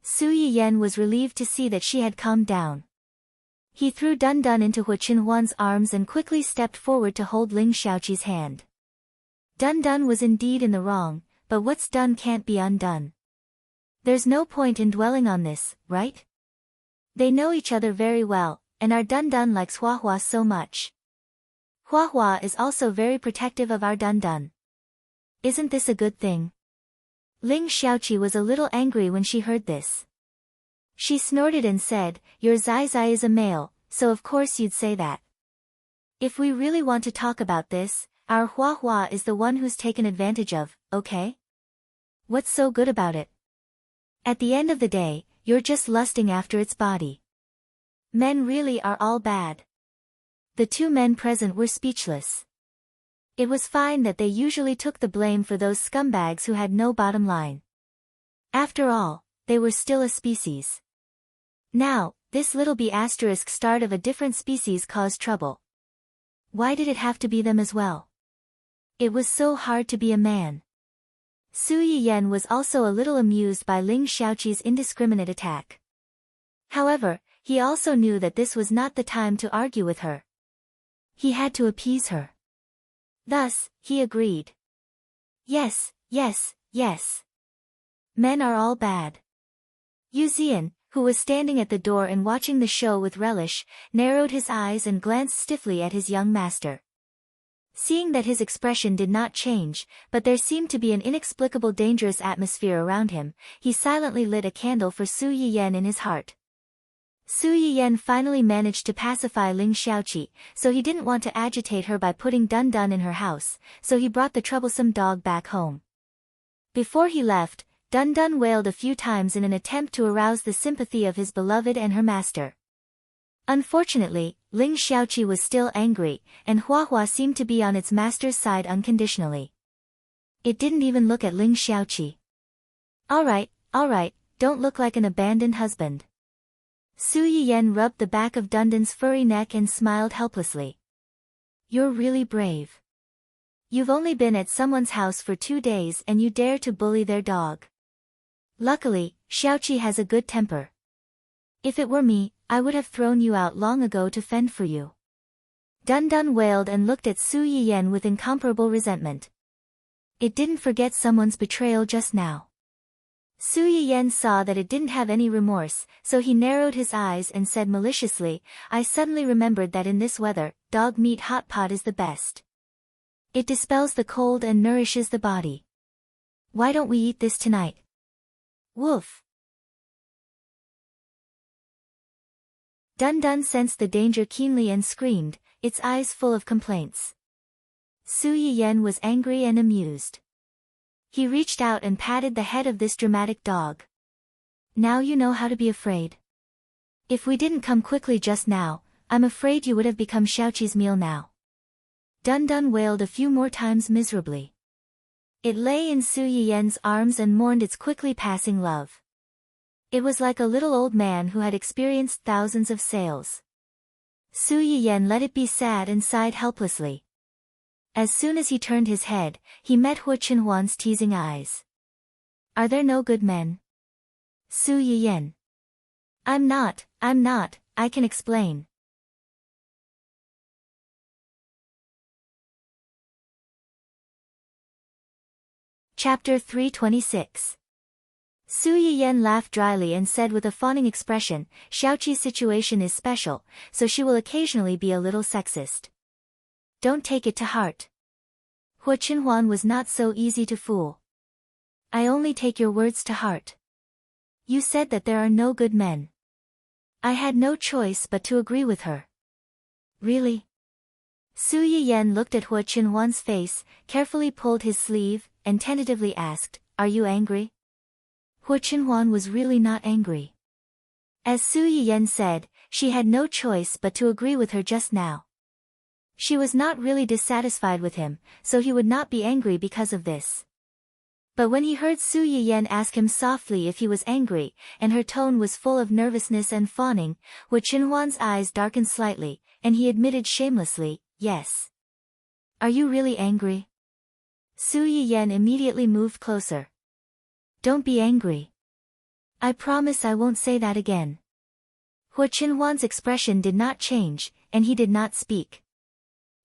Su Yiyan was relieved to see that she had calmed down. He threw Dun Dun into Hua Qinhuan's arms and quickly stepped forward to hold Ling Xiaoqi's hand. Dun Dun was indeed in the wrong, but what's done can't be undone. There's no point in dwelling on this, right? They know each other very well, and our Dun Dun likes Huahua so much. Huahua is also very protective of our Dun Dun. Isn't this a good thing? Ling Xiaoqi was a little angry when she heard this. She snorted and said, "Your Zai Zai is a male, so of course you'd say that. If we really want to talk about this, our Huahua is the one who's taken advantage of, okay? What's so good about it? At the end of the day, you're just lusting after its body. Men really are all bad." The two men present were speechless. It was fine that they usually took the blame for those scumbags who had no bottom line. After all, they were still a species. Now, this little B** start of a different species caused trouble. Why did it have to be them as well? It was so hard to be a man. Su Yiyan was also a little amused by Ling Xiaoqi's indiscriminate attack. However, he also knew that this was not the time to argue with her. He had to appease her. Thus, he agreed. Yes, yes, yes. Men are all bad. Yu Zian, who was standing at the door and watching the show with relish, narrowed his eyes and glanced stiffly at his young master. Seeing that his expression did not change, but there seemed to be an inexplicable dangerous atmosphere around him, he silently lit a candle for Su Yiyan in his heart. Su Yiyan finally managed to pacify Ling Xiaoqi, so he didn't want to agitate her by putting Dun Dun in her house, so he brought the troublesome dog back home. Before he left, Dun Dun wailed a few times in an attempt to arouse the sympathy of his beloved and her master. Unfortunately, Ling Xiaoqi was still angry, and Huahua seemed to be on its master's side unconditionally. It didn't even look at Ling Xiaoqi. All right, don't look like an abandoned husband." Su Yiyan rubbed the back of Dun Dun's furry neck and smiled helplessly. You're really brave. You've only been at someone's house for 2 days and you dare to bully their dog. Luckily, Xiaoqi has a good temper. If it were me, I would have thrown you out long ago to fend for you. Dun Dun wailed and looked at Su Yiyan with incomparable resentment. It didn't forget someone's betrayal just now. Su Yiyan saw that it didn't have any remorse, so he narrowed his eyes and said maliciously, I suddenly remembered that in this weather, dog meat hot pot is the best. It dispels the cold and nourishes the body. Why don't we eat this tonight? Woof. Dun Dun sensed the danger keenly and screamed, its eyes full of complaints. Su Yiyan was angry and amused. He reached out and patted the head of this dramatic dog. Now you know how to be afraid. If we didn't come quickly just now, I'm afraid you would have become Xiaoqi's meal now. Dun Dun wailed a few more times miserably. It lay in Su Yiyan's arms and mourned its quickly passing love. It was like a little old man who had experienced thousands of sales. Su Yiyan let it be sad and sighed helplessly. As soon as he turned his head, he met Hu Qinhuan's teasing eyes. Are there no good men? Su Yiyan. I'm not, I can explain. Chapter 326. Su Yiyan laughed dryly and said with a fawning expression, Xiaoqi's situation is special, so she will occasionally be a little sexist. Don't take it to heart. Hu Qinhuan was not so easy to fool. I only take your words to heart. You said that there are no good men. I had no choice but to agree with her. Really? Su Yiyan looked at Hu Qinhuan's face, carefully pulled his sleeve, and tentatively asked, Are you angry? Hu Qinhuan was really not angry. As Su Yiyan said, she had no choice but to agree with her just now. She was not really dissatisfied with him, so he would not be angry because of this. But when he heard Su Yiyan ask him softly if he was angry, and her tone was full of nervousness and fawning, Hu Qinhuan's eyes darkened slightly, and he admitted shamelessly, yes. Are you really angry? Su Yiyan immediately moved closer. Don't be angry. I promise I won't say that again. Hu Qinhuan's expression did not change, and he did not speak.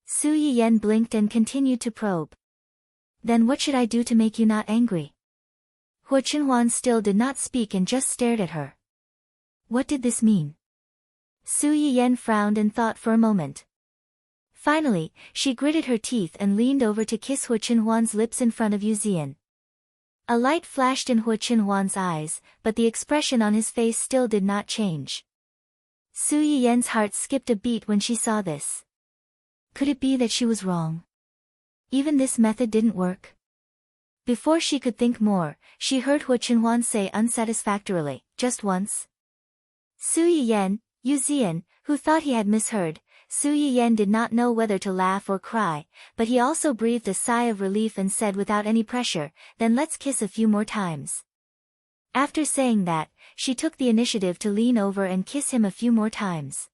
Su Yiyan blinked and continued to probe. Then what should I do to make you not angry? Hu Qinhuan still did not speak and just stared at her. What did this mean? Su Yiyan frowned and thought for a moment. Finally, she gritted her teeth and leaned over to kiss Hu Qinhuan's lips in front of Yu Zian. A light flashed in Hu Qinhuan's eyes, but the expression on his face still did not change. Su Yiyan's heart skipped a beat when she saw this. Could it be that she was wrong? Even this method didn't work? Before she could think more, she heard Hu Qinhuan say unsatisfactorily, just once. Su Yiyan, Yu Zian, who thought he had misheard, Su Yiyan did not know whether to laugh or cry, but he also breathed a sigh of relief and said without any pressure, then let's kiss a few more times. After saying that, she took the initiative to lean over and kiss him a few more times.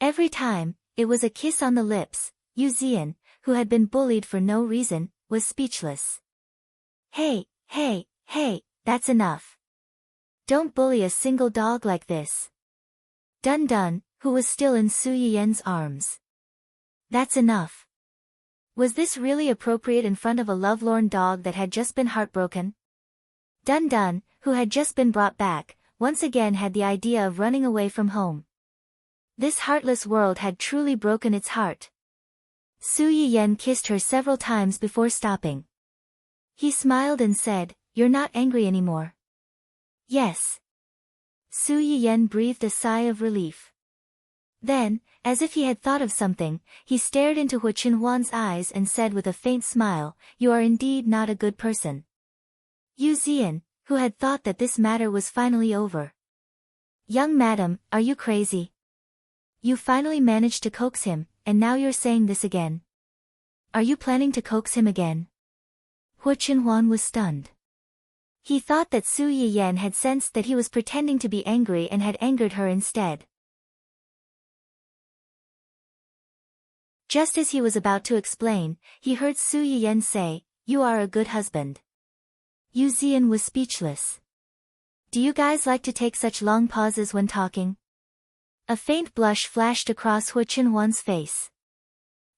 Every time, it was a kiss on the lips. Yu Zian, who had been bullied for no reason, was speechless. Hey, that's enough. Don't bully a single dog like this. Dun Dun, who was still in Su Yiyan's arms. That's enough. Was this really appropriate in front of a lovelorn dog that had just been heartbroken? Dun Dun, who had just been brought back, once again had the idea of running away from home. This heartless world had truly broken its heart. Su Yiyan kissed her several times before stopping. He smiled and said, You're not angry anymore. Yes. Su Yiyan breathed a sigh of relief. Then, as if he had thought of something, he stared into Hu Qinhuan's eyes and said with a faint smile, You are indeed not a good person. Yu Zian, who had thought that this matter was finally over. Young madam, are you crazy? You finally managed to coax him, and now you're saying this again. Are you planning to coax him again? Hu Qinhuan was stunned. He thought that Su Yiyan had sensed that he was pretending to be angry and had angered her instead. Just as he was about to explain, he heard Su Yiyan say, "You are a good husband." Yu Zian was speechless. Do you guys like to take such long pauses when talking? A faint blush flashed across Hu Qinhuan's face.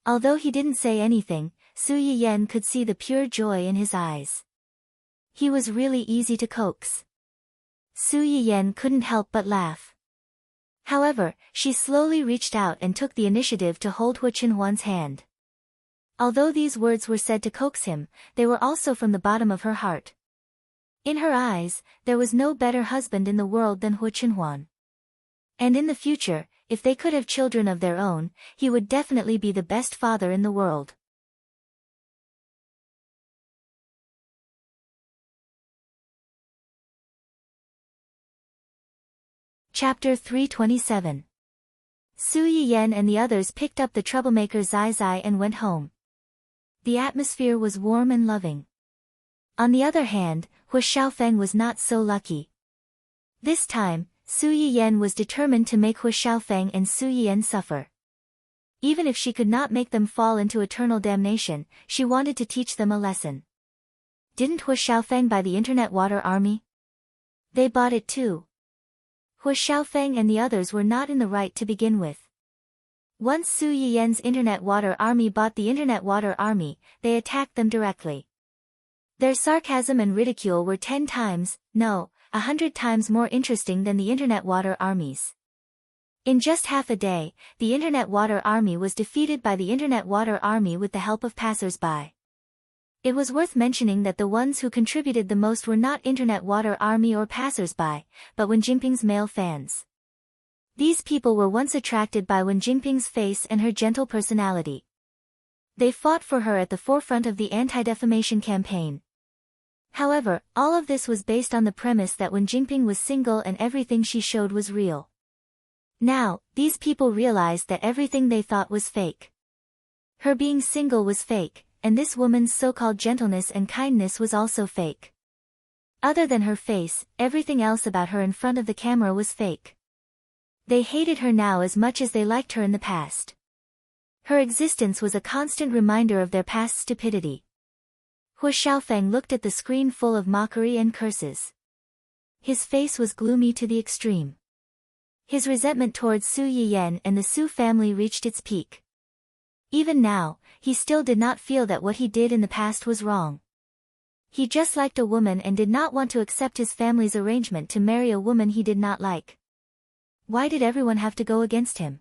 Although he didn't say anything, Su Yiyan could see the pure joy in his eyes. He was really easy to coax. Su Yiyan couldn't help but laugh. However, she slowly reached out and took the initiative to hold Hu Qinhuan's hand. Although these words were said to coax him, they were also from the bottom of her heart. In her eyes, there was no better husband in the world than Hu Qinhuan. And in the future, if they could have children of their own, he would definitely be the best father in the world. Chapter 327. Su Yiyan and the others picked up the troublemaker Zai Zai and went home. The atmosphere was warm and loving. On the other hand, Hu Xiaofeng was not so lucky. This time, Su Yiyan was determined to make Hu Xiaofeng and Su Yiyan suffer. Even if she could not make them fall into eternal damnation, she wanted to teach them a lesson. Didn't Hu Xiaofeng buy the Internet Water Army? They bought it too. Hu Xiaofeng and the others were not in the right to begin with. Once Su Yiyan's Internet Water Army bought the Internet Water Army, they attacked them directly. Their sarcasm and ridicule were 10 times, no, 100 times more interesting than the Internet Water Armies. In just half a day, the Internet Water Army was defeated by the Internet Water Army with the help of passers-by. It was worth mentioning that the ones who contributed the most were not Internet Water Army or passers-by, but Wen Jinping's male fans. These people were once attracted by Wen Jinping's face and her gentle personality. They fought for her at the forefront of the anti-defamation campaign. However, all of this was based on the premise that Wen Jinping was single and everything she showed was real. Now, these people realized that everything they thought was fake. Her being single was fake, and this woman's so-called gentleness and kindness was also fake. Other than her face, everything else about her in front of the camera was fake. They hated her now as much as they liked her in the past. Her existence was a constant reminder of their past stupidity. Hu Xiaofeng looked at the screen full of mockery and curses. His face was gloomy to the extreme. His resentment towards Su Yiyan and the Su family reached its peak. Even now, he still did not feel that what he did in the past was wrong. He just liked a woman and did not want to accept his family's arrangement to marry a woman he did not like. Why did everyone have to go against him?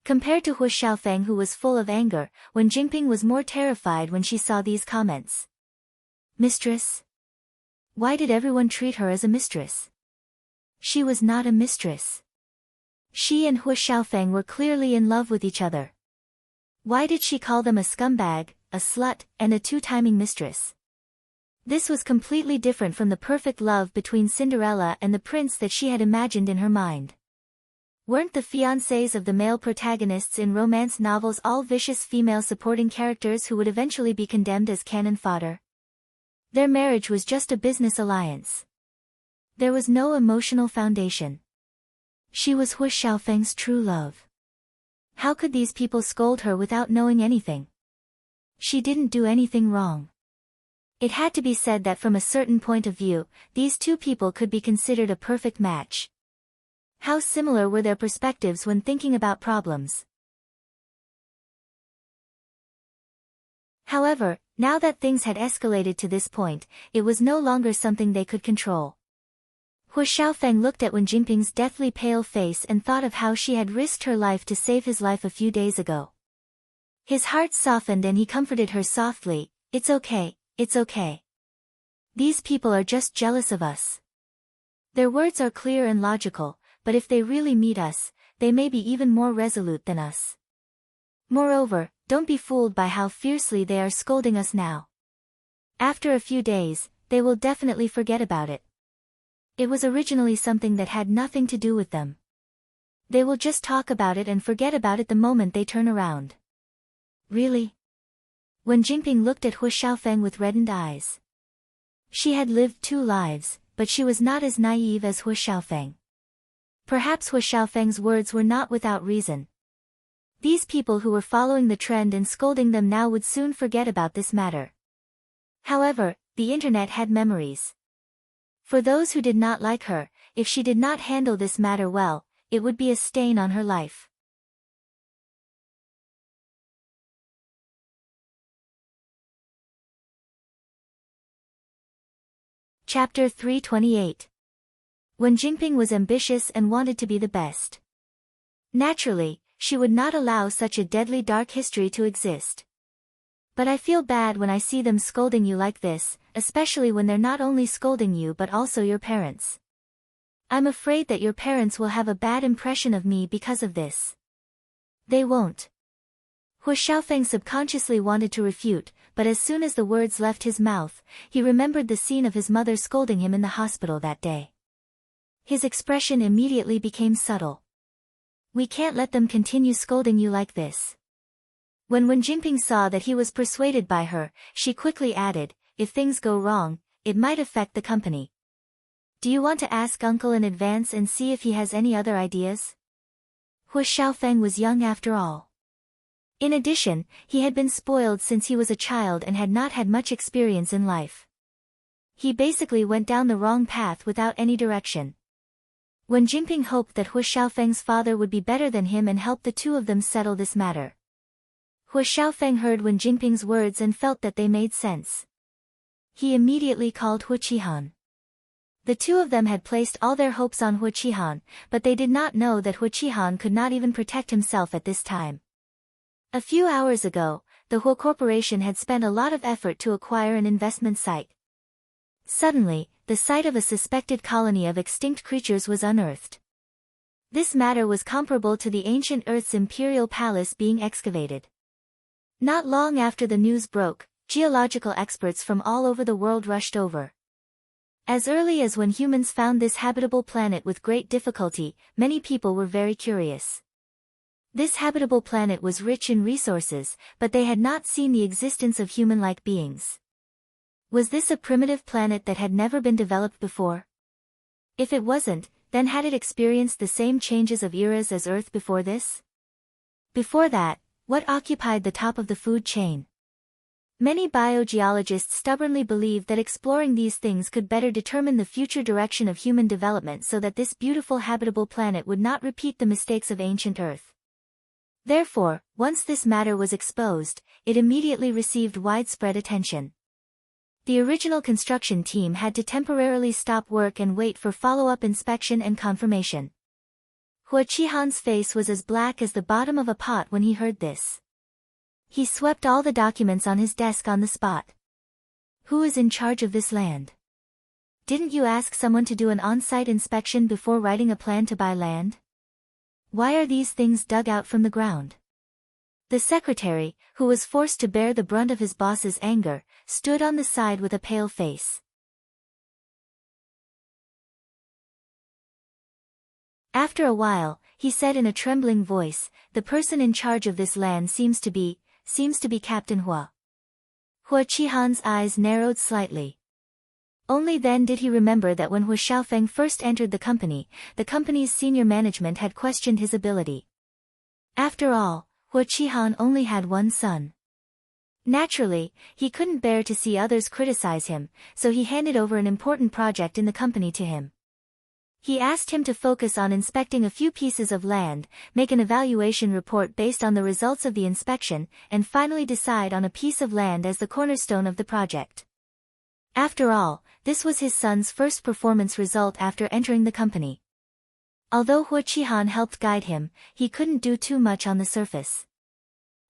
Compared to Hu Xiaofeng, who was full of anger, Wen Jinping was more terrified when she saw these comments. Mistress? Why did everyone treat her as a mistress? She was not a mistress. She and Hu Xiaofeng were clearly in love with each other. Why did she call them a scumbag, a slut, and a two-timing mistress? This was completely different from the perfect love between Cinderella and the prince that she had imagined in her mind. Weren't the fiancés of the male protagonists in romance novels all vicious female supporting characters who would eventually be condemned as cannon fodder? Their marriage was just a business alliance. There was no emotional foundation. She was Hu Xiaofeng's true love. How could these people scold her without knowing anything? She didn't do anything wrong. It had to be said that from a certain point of view, these two people could be considered a perfect match. How similar were their perspectives when thinking about problems. However, now that things had escalated to this point, it was no longer something they could control. Hu Xiaofeng looked at Wen Jinping's deathly pale face and thought of how she had risked her life to save his life a few days ago. His heart softened and he comforted her softly, "It's okay, it's okay. These people are just jealous of us. Their words are clear and logical, but if they really meet us, they may be even more resolute than us. Moreover, don't be fooled by how fiercely they are scolding us now. After a few days, they will definitely forget about it. It was originally something that had nothing to do with them. They will just talk about it and forget about it the moment they turn around." Really? Wen Jinping looked at Hu Xiaofeng with reddened eyes. She had lived 2 lives, but she was not as naive as Hu Xiaofeng. Perhaps Hu Xiaofeng's words were not without reason. These people who were following the trend and scolding them now would soon forget about this matter. However, the internet had memories. For those who did not like her, if she did not handle this matter well, it would be a stain on her life. Chapter 328. Wen Jingping was ambitious and wanted to be the best. Naturally, she would not allow such a deadly dark history to exist. But I feel bad when I see them scolding you like this, especially when they're not only scolding you but also your parents. I'm afraid that your parents will have a bad impression of me because of this. They won't. Hu Xiaofeng subconsciously wanted to refute, but as soon as the words left his mouth, he remembered the scene of his mother scolding him in the hospital that day. His expression immediately became subtle. We can't let them continue scolding you like this. When Wen Jingping saw that he was persuaded by her, she quickly added, if things go wrong, it might affect the company. Do you want to ask uncle in advance and see if he has any other ideas? Hu Xiaofeng was young after all. In addition, he had been spoiled since he was a child and had not had much experience in life. He basically went down the wrong path without any direction. Wen Jingping hoped that Hu Xiaofeng's father would be better than him and help the two of them settle this matter. Hu Xiaofeng heard Wen Jingping's words and felt that they made sense. He immediately called Hu Qihan. The two of them had placed all their hopes on Hu Qihan, but they did not know that Hu Qihan could not even protect himself at this time. A few hours ago, the Hu Corporation had spent a lot of effort to acquire an investment site. Suddenly, the site of a suspected colony of extinct creatures was unearthed. This matter was comparable to the ancient Earth's imperial palace being excavated. Not long after the news broke, geological experts from all over the world rushed over. As early as when humans found this habitable planet with great difficulty, many people were very curious. This habitable planet was rich in resources, but they had not seen the existence of human-like beings. Was this a primitive planet that had never been developed before? If it wasn't, then had it experienced the same changes of eras as Earth before this? Before that, what occupied the top of the food chain? Many biogeologists stubbornly believed that exploring these things could better determine the future direction of human development so that this beautiful habitable planet would not repeat the mistakes of ancient Earth. Therefore, once this matter was exposed, it immediately received widespread attention. The original construction team had to temporarily stop work and wait for follow-up inspection and confirmation. Hu Qihan's face was as black as the bottom of a pot when he heard this. He swept all the documents on his desk on the spot. Who is in charge of this land? Didn't you ask someone to do an on-site inspection before writing a plan to buy land? Why are these things dug out from the ground? The secretary, who was forced to bear the brunt of his boss's anger, stood on the side with a pale face. After a while, he said in a trembling voice, the person in charge of this land seems to be Captain Hua. Hu Qihan's eyes narrowed slightly. Only then did he remember that when Hu Xiaofeng first entered the company's senior management had questioned his ability. After all, Hu Qihan only had one son. Naturally, he couldn't bear to see others criticize him, so he handed over an important project in the company to him. He asked him to focus on inspecting a few pieces of land, make an evaluation report based on the results of the inspection, and finally decide on a piece of land as the cornerstone of the project. After all, this was his son's first performance result after entering the company. Although Hu Qihan helped guide him, he couldn't do too much on the surface.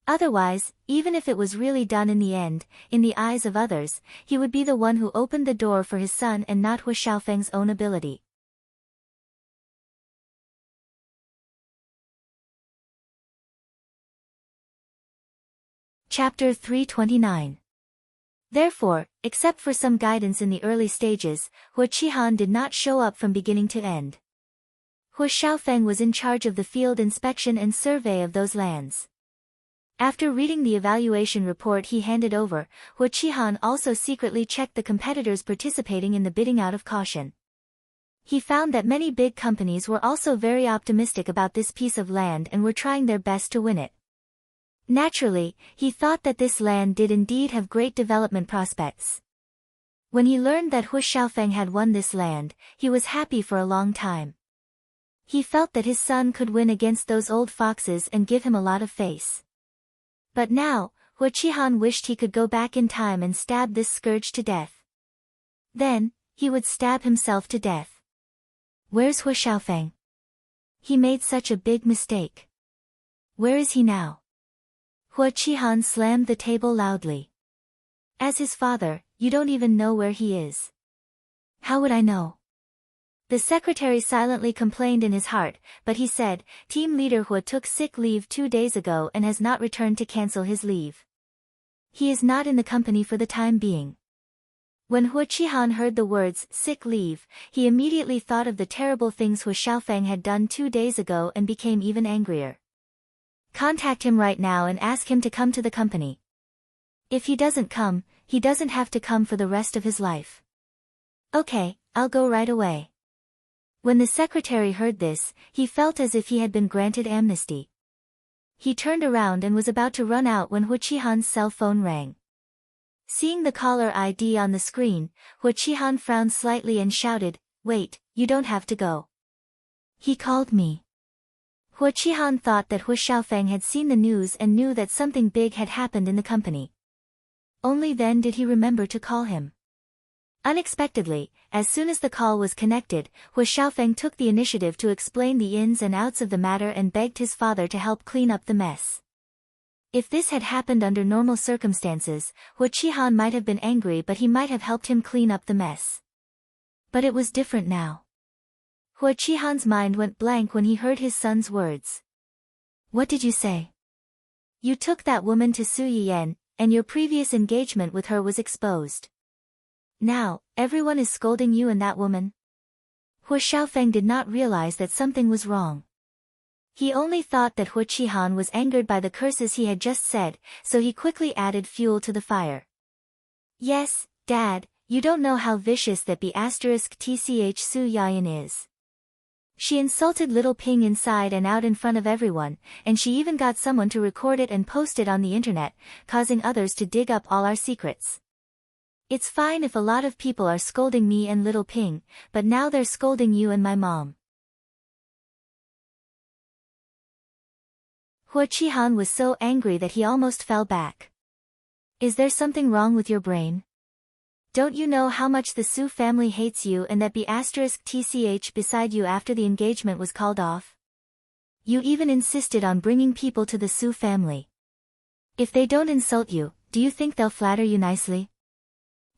Otherwise, even if it was really done in the end, in the eyes of others, he would be the one who opened the door for his son and not Hu Xiaofeng's own ability. Chapter 329. Therefore, except for some guidance in the early stages, Hu Qihan did not show up from beginning to end. Hu Xiaofeng was in charge of the field inspection and survey of those lands. After reading the evaluation report he handed over, Hu Qihan also secretly checked the competitors participating in the bidding out of caution. He found that many big companies were also very optimistic about this piece of land and were trying their best to win it. Naturally, he thought that this land did indeed have great development prospects. When he learned that Hu Xiaofeng had won this land, he was happy for a long time. He felt that his son could win against those old foxes and give him a lot of face. But now, Hu Qihan wished he could go back in time and stab this scourge to death. Then, he would stab himself to death. Where's Hu Xiaofeng? He made such a big mistake. Where is he now? Hu Qihan slammed the table loudly. As his father, you don't even know where he is. How would I know? The secretary silently complained in his heart, but he said, Team leader Hu took sick leave 2 days ago and has not returned to cancel his leave. He is not in the company for the time being. When Hu Qihan heard the words, sick leave, he immediately thought of the terrible things Hu Xiaofeng had done 2 days ago and became even angrier. Contact him right now and ask him to come to the company. If he doesn't come, he doesn't have to come for the rest of his life. Okay, I'll go right away. When the secretary heard this, he felt as if he had been granted amnesty. He turned around and was about to run out when Hu Qihan's cell phone rang. Seeing the caller ID on the screen, Hu Qihan frowned slightly and shouted, Wait, you don't have to go. He called me. Hu Qihan thought that Hu Xiaofeng had seen the news and knew that something big had happened in the company. Only then did he remember to call him. Unexpectedly, as soon as the call was connected, Hu Xiaofeng took the initiative to explain the ins and outs of the matter and begged his father to help clean up the mess. If this had happened under normal circumstances, Hu Qihan might have been angry, but he might have helped him clean up the mess. But it was different now. Hu Qihan's mind went blank when he heard his son's words. What did you say? You took that woman to Su Yiyan, and your previous engagement with her was exposed. Now, everyone is scolding you and that woman? Hu Xiaofeng did not realize that something was wrong. He only thought that Hu Qihan was angered by the curses he had just said, so he quickly added fuel to the fire. Yes, Dad, you don't know how vicious that B*tch Su Yiyan is. She insulted little Ping inside and out in front of everyone, and she even got someone to record it and post it on the internet, causing others to dig up all our secrets. It's fine if a lot of people are scolding me and little Ping, but now they're scolding you and my mom. Hu Qihan was so angry that he almost fell back. Is there something wrong with your brain? Don't you know how much the Su family hates you and that B*tch beside you after the engagement was called off? You even insisted on bringing people to the Su family. If they don't insult you, do you think they'll flatter you nicely?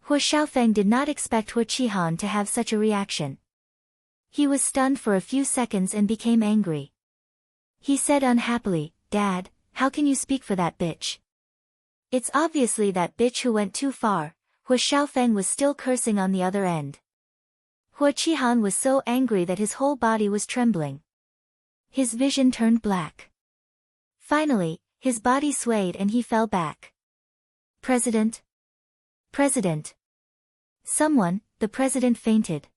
Hu Xiaofeng did not expect Hu Qihan to have such a reaction. He was stunned for a few seconds and became angry. He said unhappily, Dad, how can you speak for that bitch? It's obviously that bitch who went too far. Hu Xiaofeng was still cursing on the other end. Hu Qihan was so angry that his whole body was trembling. His vision turned black. Finally, his body swayed and he fell back. President? President! Someone, the president fainted.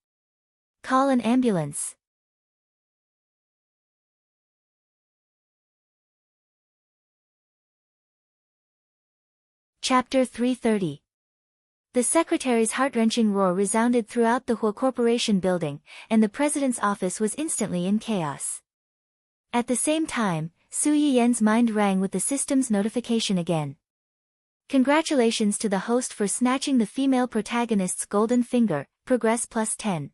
Call an ambulance. Chapter 330. The secretary's heart-wrenching roar resounded throughout the Hu Corporation building, and the president's office was instantly in chaos. At the same time, Su Yiyan's mind rang with the system's notification again. Congratulations to the host for snatching the female protagonist's golden finger, progress +10.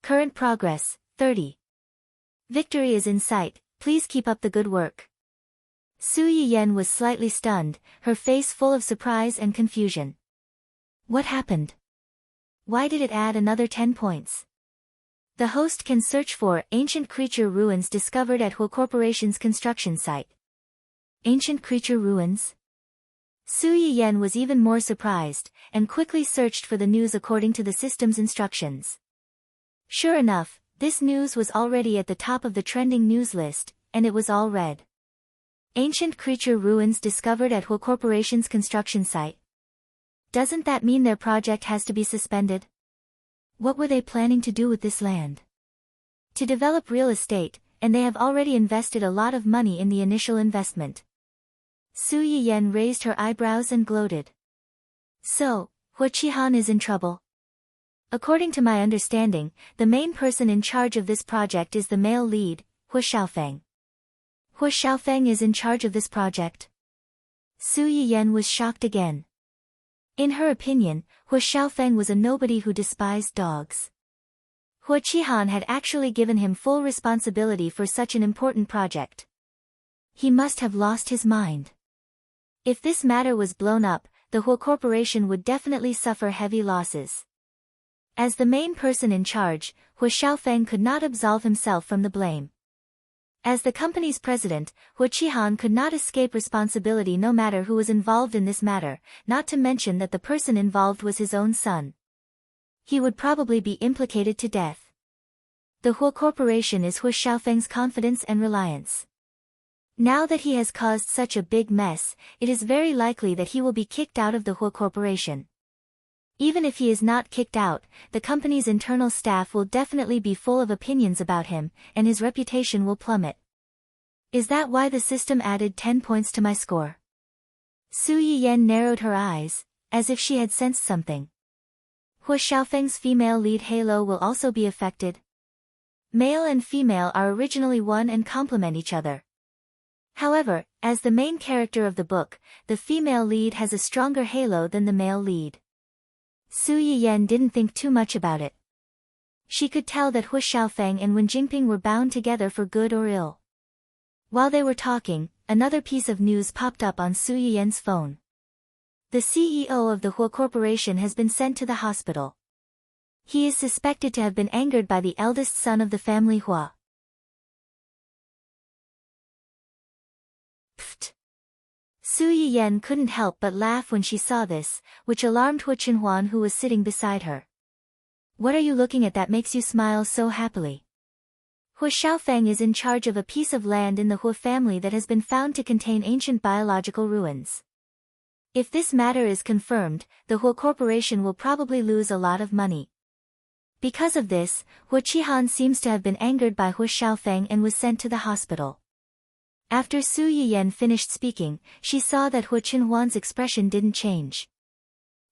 Current progress, 30. Victory is in sight, please keep up the good work. Su Yiyan was slightly stunned, her face full of surprise and confusion. What happened? Why did it add another 10 points? The host can search for ancient creature ruins discovered at Hu Corporation's construction site. Ancient creature ruins? Su Yiyan was even more surprised, and quickly searched for the news according to the system's instructions. Sure enough, this news was already at the top of the trending news list, and it was all red. Ancient creature ruins discovered at Hu Corporation's construction site. Doesn't that mean their project has to be suspended? What were they planning to do with this land? To develop real estate, and they have already invested a lot of money in the initial investment. Su Yiyan raised her eyebrows and gloated. So, Hu Qihan is in trouble? According to my understanding, the main person in charge of this project is the male lead, Hu Xiaofeng. Hu Xiaofeng is in charge of this project? Su Yiyan was shocked again. In her opinion, Hu Xiaofeng was a nobody who despised dogs. Hu Qihan had actually given him full responsibility for such an important project. He must have lost his mind. If this matter was blown up, the Hu Corporation would definitely suffer heavy losses. As the main person in charge, Hu Xiaofeng could not absolve himself from the blame. As the company's president, Hu Qihan could not escape responsibility no matter who was involved in this matter, not to mention that the person involved was his own son. He would probably be implicated to death. The Hu Corporation is Hu Xiaofeng's confidence and reliance. Now that he has caused such a big mess, it is very likely that he will be kicked out of the Hu Corporation. Even if he is not kicked out, the company's internal staff will definitely be full of opinions about him, and his reputation will plummet. Is that why the system added 10 points to my score? Su Yiyan narrowed her eyes, as if she had sensed something. Hu Xiaofeng's female lead halo will also be affected. Male and female are originally one and complement each other. However, as the main character of the book, the female lead has a stronger halo than the male lead. Su Yiyan didn't think too much about it. She could tell that Hu Xiaofeng and Wen Jingping were bound together for good or ill. While they were talking, another piece of news popped up on Su Yiyan's phone. The CEO of the Hu Corporation has been sent to the hospital. He is suspected to have been angered by the eldest son of the family Hua. Pfft. Su Yiyan couldn't help but laugh when she saw this, which alarmed Hu Qinhuan who was sitting beside her. What are you looking at that makes you smile so happily? Hu Xiaofeng is in charge of a piece of land in the Hu family that has been found to contain ancient biological ruins. If this matter is confirmed, the Hu Corporation will probably lose a lot of money. Because of this, Hu Qihan seems to have been angered by Hu Xiaofeng and was sent to the hospital. After Su Yiyan finished speaking, she saw that Hu Qinhuan's expression didn't change.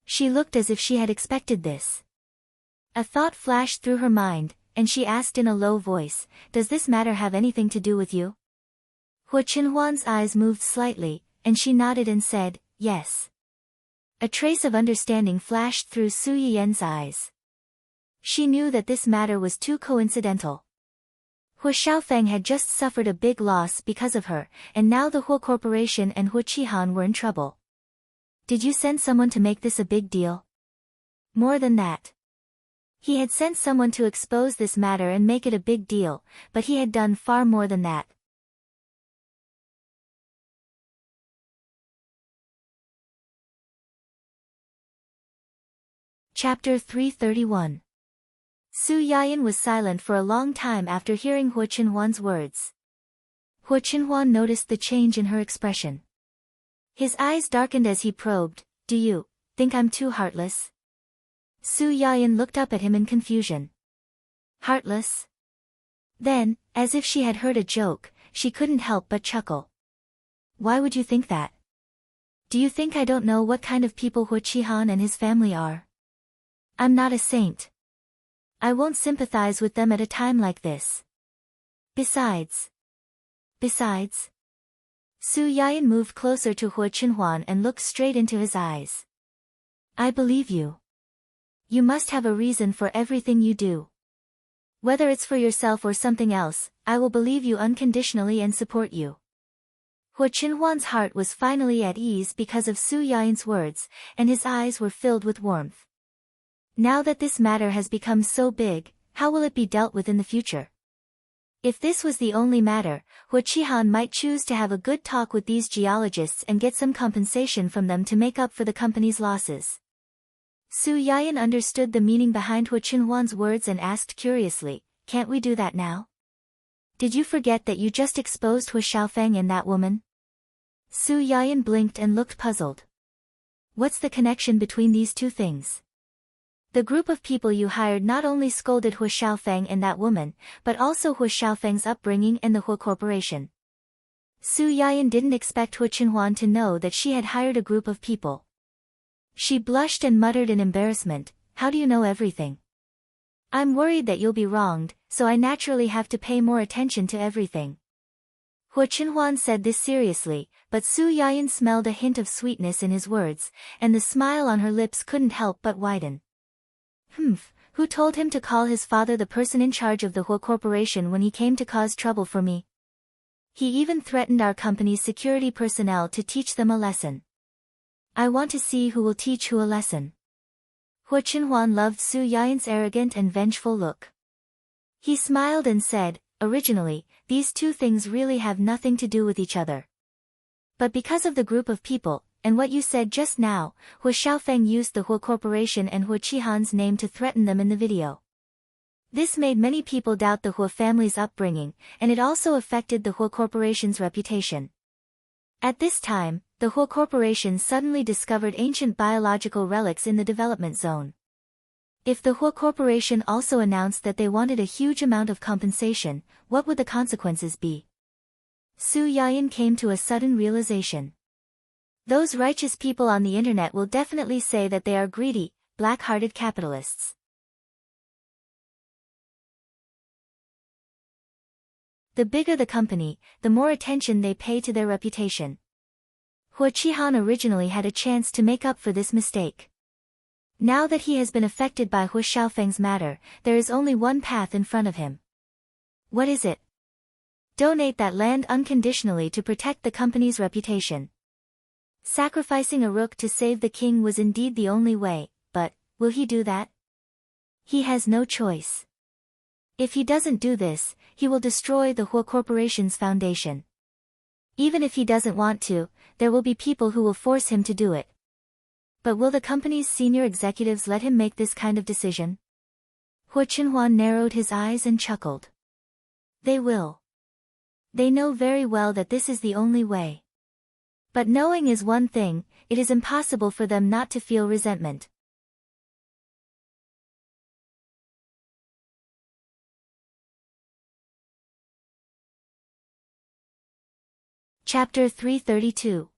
She looked as if she had expected this. A thought flashed through her mind, and she asked in a low voice, "Does this matter have anything to do with you?" Hu Qinhuan's eyes moved slightly, and she nodded and said, "Yes." A trace of understanding flashed through Su Yiyan's eyes. She knew that this matter was too coincidental. Hu Xiaofeng had just suffered a big loss because of her, and now the Hu Corporation and Hu Qihan were in trouble. Did you send someone to make this a big deal? More than that. He had sent someone to expose this matter and make it a big deal, but he had done far more than that. Chapter 331. Su Yiyan was silent for a long time after hearing Hu Qinhuan's words. Hu Qinhuan noticed the change in her expression. His eyes darkened as he probed, "Do you think I'm too heartless?" Su Yiyan looked up at him in confusion. Heartless? Then, as if she had heard a joke, she couldn't help but chuckle. Why would you think that? Do you think I don't know what kind of people Hu Qihan and his family are? I'm not a saint. I won't sympathize with them at a time like this. Besides. Su Yiyan moved closer to Hu Qinhuan and looked straight into his eyes. I believe you. You must have a reason for everything you do. Whether it's for yourself or something else, I will believe you unconditionally and support you. Hu Qinhuan's heart was finally at ease because of Su Yiyan's words, and his eyes were filled with warmth. Now that this matter has become so big, how will it be dealt with in the future? If this was the only matter, Hu Qihan might choose to have a good talk with these geologists and get some compensation from them to make up for the company's losses. Su Yiyan understood the meaning behind Hu Qinhuan's words and asked curiously, "Can't we do that now? Did you forget that you just exposed Hu Xiaofeng and that woman?" Su Yiyan blinked and looked puzzled. What's the connection between these two things? The group of people you hired not only scolded Hu Xiaofeng and that woman, but also Hu Xiaofeng's upbringing and the Hu Corporation. Su Yayan didn't expect Hu Qinhuan to know that she had hired a group of people. She blushed and muttered in embarrassment, "How do you know everything? I'm worried that you'll be wronged, so I naturally have to pay more attention to everything." Hu Qinhuan said this seriously, but Su Yayan smelled a hint of sweetness in his words, and the smile on her lips couldn't help but widen. Who told him to call his father the person in charge of the Hu Corporation when he came to cause trouble for me? He even threatened our company's security personnel to teach them a lesson. I want to see who will teach who a lesson. Hu Qinhuan loved Su Yayan's arrogant and vengeful look. He smiled and said, "Originally, these two things really have nothing to do with each other. But because of the group of people, and what you said just now, Hu Xiaofeng used the Hu Corporation and Hu Qihan's name to threaten them in the video. This made many people doubt the Hu family's upbringing, and it also affected the Hu Corporation's reputation. At this time, the Hu Corporation suddenly discovered ancient biological relics in the development zone. If the Hu Corporation also announced that they wanted a huge amount of compensation, what would the consequences be?" Su Yayan came to a sudden realization. Those righteous people on the internet will definitely say that they are greedy, black-hearted capitalists. The bigger the company, the more attention they pay to their reputation. Hu Qihan originally had a chance to make up for this mistake. Now that he has been affected by Hu Xiaofeng's matter, there is only one path in front of him. What is it? Donate that land unconditionally to protect the company's reputation. Sacrificing a rook to save the king was indeed the only way, but, will he do that? He has no choice. If he doesn't do this, he will destroy the Hu Corporation's foundation. Even if he doesn't want to, there will be people who will force him to do it. But will the company's senior executives let him make this kind of decision? Hu Qinhuan narrowed his eyes and chuckled. They will. They know very well that this is the only way. But knowing is one thing, it is impossible for them not to feel resentment. Chapter 332.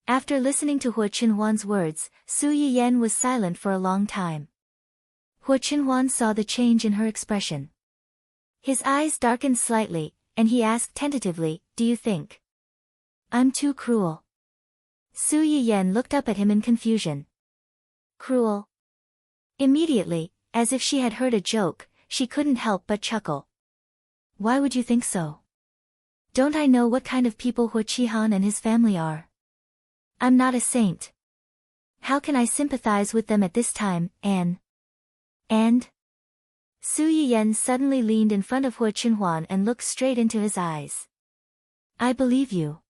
After listening to Hu Qinhuan's words, Su Yiyan was silent for a long time. Hu Qinhuan saw the change in her expression. His eyes darkened slightly, and he asked tentatively, "Do you think I'm too cruel?" Su Yiyan looked up at him in confusion. Cruel? Immediately, as if she had heard a joke, she couldn't help but chuckle. Why would you think so? Don't I know what kind of people Hu Qihan and his family are? I'm not a saint. How can I sympathize with them at this time, And? Su Yiyan suddenly leaned in front of Hu Qinhuan and looked straight into his eyes. I believe you.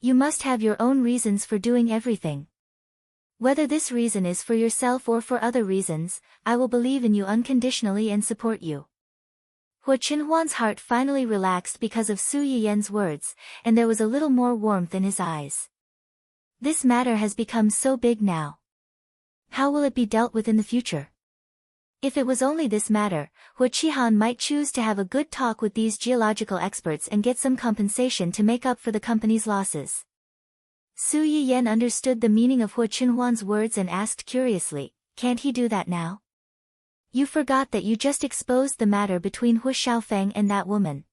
You must have your own reasons for doing everything. Whether this reason is for yourself or for other reasons, I will believe in you unconditionally and support you. Hu Qinhuan's heart finally relaxed because of Su Yiyan's words, and there was a little more warmth in his eyes. This matter has become so big now. How will it be dealt with in the future? If it was only this matter, Hu Qihan might choose to have a good talk with these geological experts and get some compensation to make up for the company's losses. Su Yiyan understood the meaning of Hu Qinhuan's words and asked curiously, "Can't he do that now? You forgot that you just exposed the matter between Hu Xiaofeng and that woman."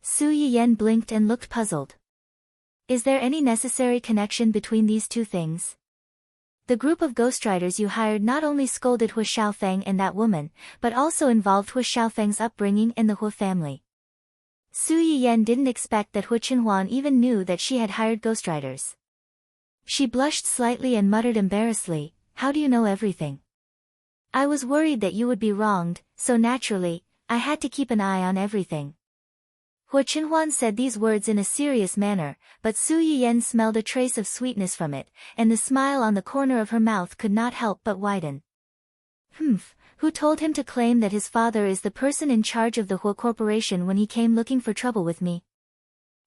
Su Yiyan blinked and looked puzzled. Is there any necessary connection between these two things? The group of ghostwriters you hired not only scolded Hu Xiaofeng and that woman, but also involved Hu Xiaofeng's upbringing and the Hu family. Su Yiyan didn't expect that Hu Qinhuan even knew that she had hired ghostwriters. She blushed slightly and muttered embarrassedly, "How do you know everything? I was worried that you would be wronged, so naturally, I had to keep an eye on everything." Hu Qinhuan said these words in a serious manner, but Su Yiyan smelled a trace of sweetness from it, and the smile on the corner of her mouth could not help but widen. Who told him to claim that his father is the person in charge of the Hu Corporation when he came looking for trouble with me?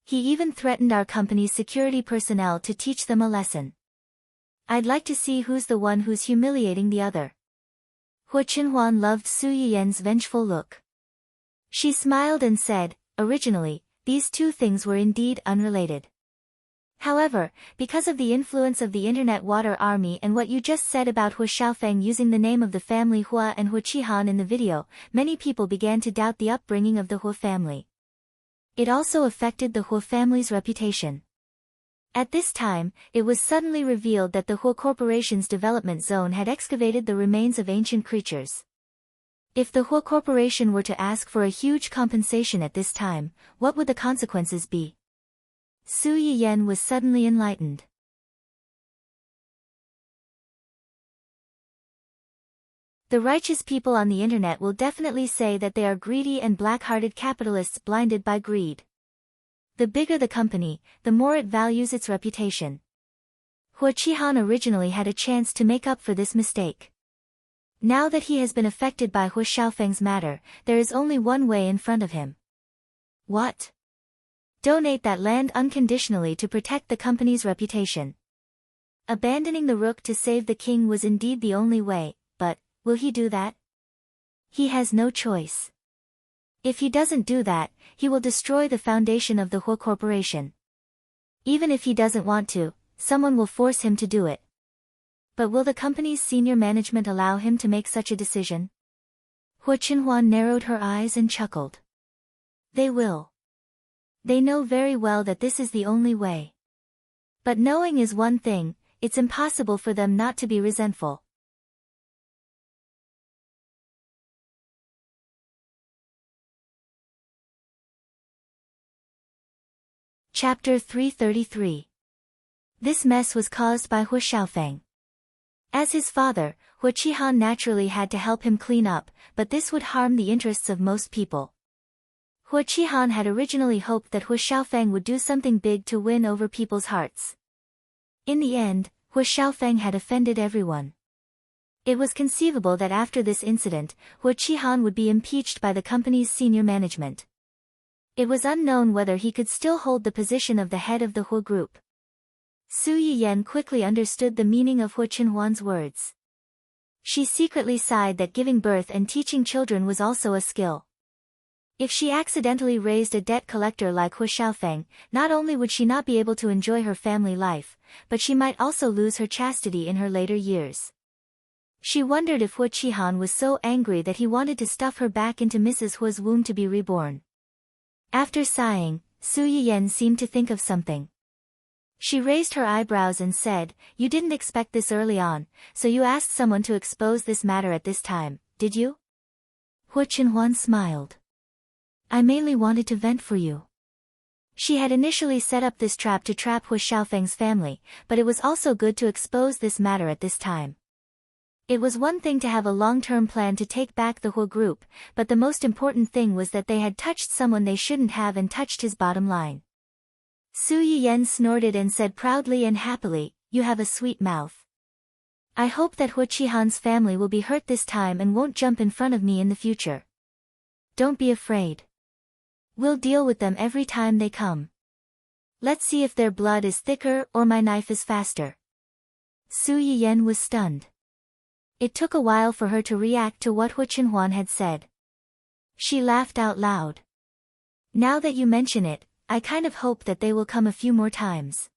He even threatened our company's security personnel to teach them a lesson. I'd like to see who's the one who's humiliating the other. Hu Qinhuan loved Su Yiyan's vengeful look. She smiled and said, "Originally, these two things were indeed unrelated. However, because of the influence of the Internet Water Army and what you just said about Hua Xiaofeng using the name of the family Hua and Hua Qihan in the video, many people began to doubt the upbringing of the Hua family. It also affected the Hua family's reputation. At this time, it was suddenly revealed that the Hua Corporation's development zone had excavated the remains of ancient creatures. If the Hua Corporation were to ask for a huge compensation at this time, what would the consequences be? Su Yiyan was suddenly enlightened. The righteous people on the internet will definitely say that they are greedy and black-hearted capitalists blinded by greed. The bigger the company, the more it values its reputation. Hua Qihan originally had a chance to make up for this mistake. Now that he has been affected by Hua Xiaofeng's matter, there is only one way in front of him. What? Donate that land unconditionally to protect the company's reputation. Abandoning the rook to save the king was indeed the only way, but will he do that? He has no choice. If he doesn't do that, he will destroy the foundation of the Hua Corporation. Even if he doesn't want to, someone will force him to do it. But will the company's senior management allow him to make such a decision? Hua Qinhuan narrowed her eyes and chuckled. They will. They know very well that this is the only way. But knowing is one thing, it's impossible for them not to be resentful. Chapter 333. This mess was caused by Hua Xiaofeng. As his father, Hua Qihan naturally had to help him clean up, but this would harm the interests of most people. Hua Qihan had originally hoped that Hua Xiaofeng would do something big to win over people's hearts. In the end, Hua Xiaofeng had offended everyone. It was conceivable that after this incident, Hua Qihan would be impeached by the company's senior management. It was unknown whether he could still hold the position of the head of the Hua group. Su Yiyan quickly understood the meaning of Hua Qinhuan's words. She secretly sighed that giving birth and teaching children was also a skill. If she accidentally raised a debt collector like Hua Xiaofeng, not only would she not be able to enjoy her family life, but she might also lose her chastity in her later years. She wondered if Hua Qihan was so angry that he wanted to stuff her back into Mrs. Hua's womb to be reborn. After sighing, Su Yiyan seemed to think of something. She raised her eyebrows and said, "You didn't expect this early on, so you asked someone to expose this matter at this time, did you?" Hua Qinhuan smiled. "I mainly wanted to vent for you." She had initially set up this trap to trap Hua Xiaofeng's family, but it was also good to expose this matter at this time. It was one thing to have a long-term plan to take back the Hua group, but the most important thing was that they had touched someone they shouldn't have and touched his bottom line. Su Yiyan snorted and said proudly and happily, "You have a sweet mouth. I hope that Hua Qihan's family will be hurt this time and won't jump in front of me in the future. Don't be afraid. We'll deal with them every time they come. Let's see if their blood is thicker or my knife is faster." Su Yiyan was stunned. It took a while for her to react to what Hua Qinhuan had said. She laughed out loud. "Now that you mention it, I kind of hope that they will come a few more times."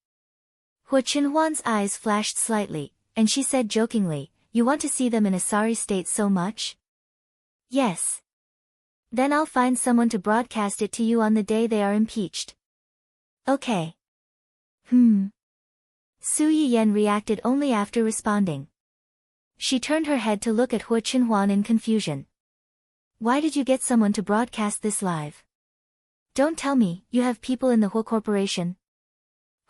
Hua Qinhuan's eyes flashed slightly, and she said jokingly, "You want to see them in a sorry state so much?" "Yes. Then I'll find someone to broadcast it to you on the day they are impeached." "Okay." Su Yiyan reacted only after responding. She turned her head to look at Hua Qinhuan in confusion. "Why did you get someone to broadcast this live? Don't tell me, you have people in the Hua Corporation?"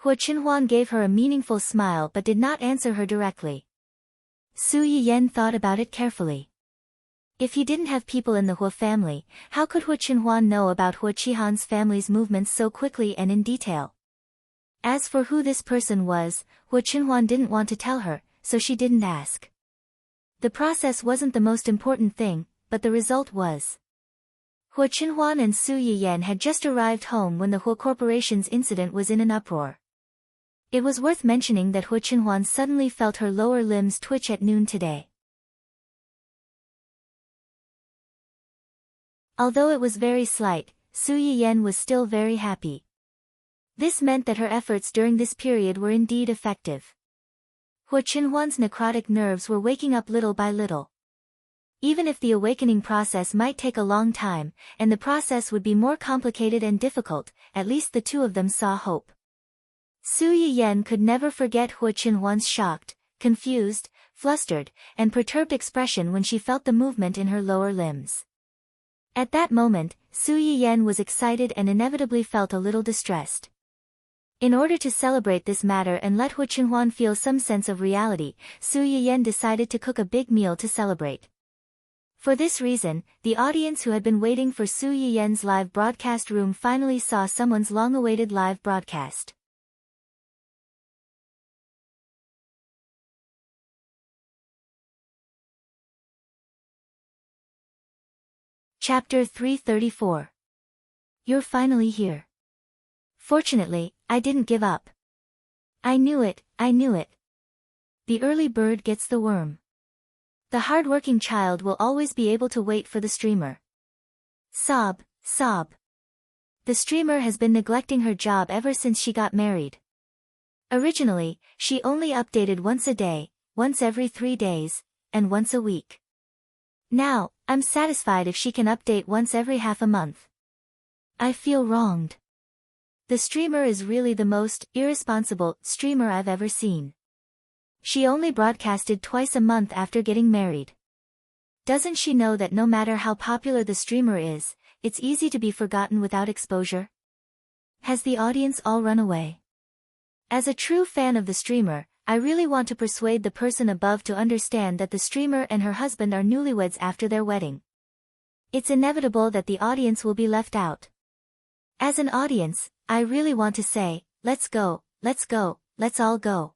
Hua Qinhuan gave her a meaningful smile but did not answer her directly. Su Yiyan thought about it carefully. If he didn't have people in the Hua family, how could Hua Qinhuan know about Hua Qihan's family's movements so quickly and in detail? As for who this person was, Hua Qinhuan didn't want to tell her, so she didn't ask. The process wasn't the most important thing, but the result was. Hua Qinhuan and Su Yiyan had just arrived home when the Hua Corporation's incident was in an uproar. It was worth mentioning that Hua Qinhuan suddenly felt her lower limbs twitch at noon today. Although it was very slight, Su Yiyen was still very happy. This meant that her efforts during this period were indeed effective. Hu Qinhuan's necrotic nerves were waking up little by little. Even if the awakening process might take a long time, and the process would be more complicated and difficult, at least the two of them saw hope. Su Yiyen could never forget Hu Qinhuan's shocked, confused, flustered, and perturbed expression when she felt the movement in her lower limbs. At that moment, Su Yiyen was excited and inevitably felt a little distressed. In order to celebrate this matter and let Hu Qinhuan feel some sense of reality, Su Yiyen decided to cook a big meal to celebrate. For this reason, the audience who had been waiting for Su Yiyen's live broadcast room finally saw someone's long-awaited live broadcast. Chapter 334. You're finally here. Fortunately, I didn't give up. I knew it, I knew it. The early bird gets the worm. The hard-working child will always be able to wait for the streamer. Sob, sob. The streamer has been neglecting her job ever since she got married. Originally, she only updated once a day, once every 3 days, and once a week. Now, I'm satisfied if she can update once every half a month. I feel wronged. The streamer is really the most irresponsible streamer I've ever seen. She only broadcasted twice a month after getting married. Doesn't she know that no matter how popular the streamer is, it's easy to be forgotten without exposure? Has the audience all run away? As a true fan of the streamer, I really want to persuade the person above to understand that the streamer and her husband are newlyweds after their wedding. It's inevitable that the audience will be left out. As an audience, I really want to say, let's go, let's go, let's all go.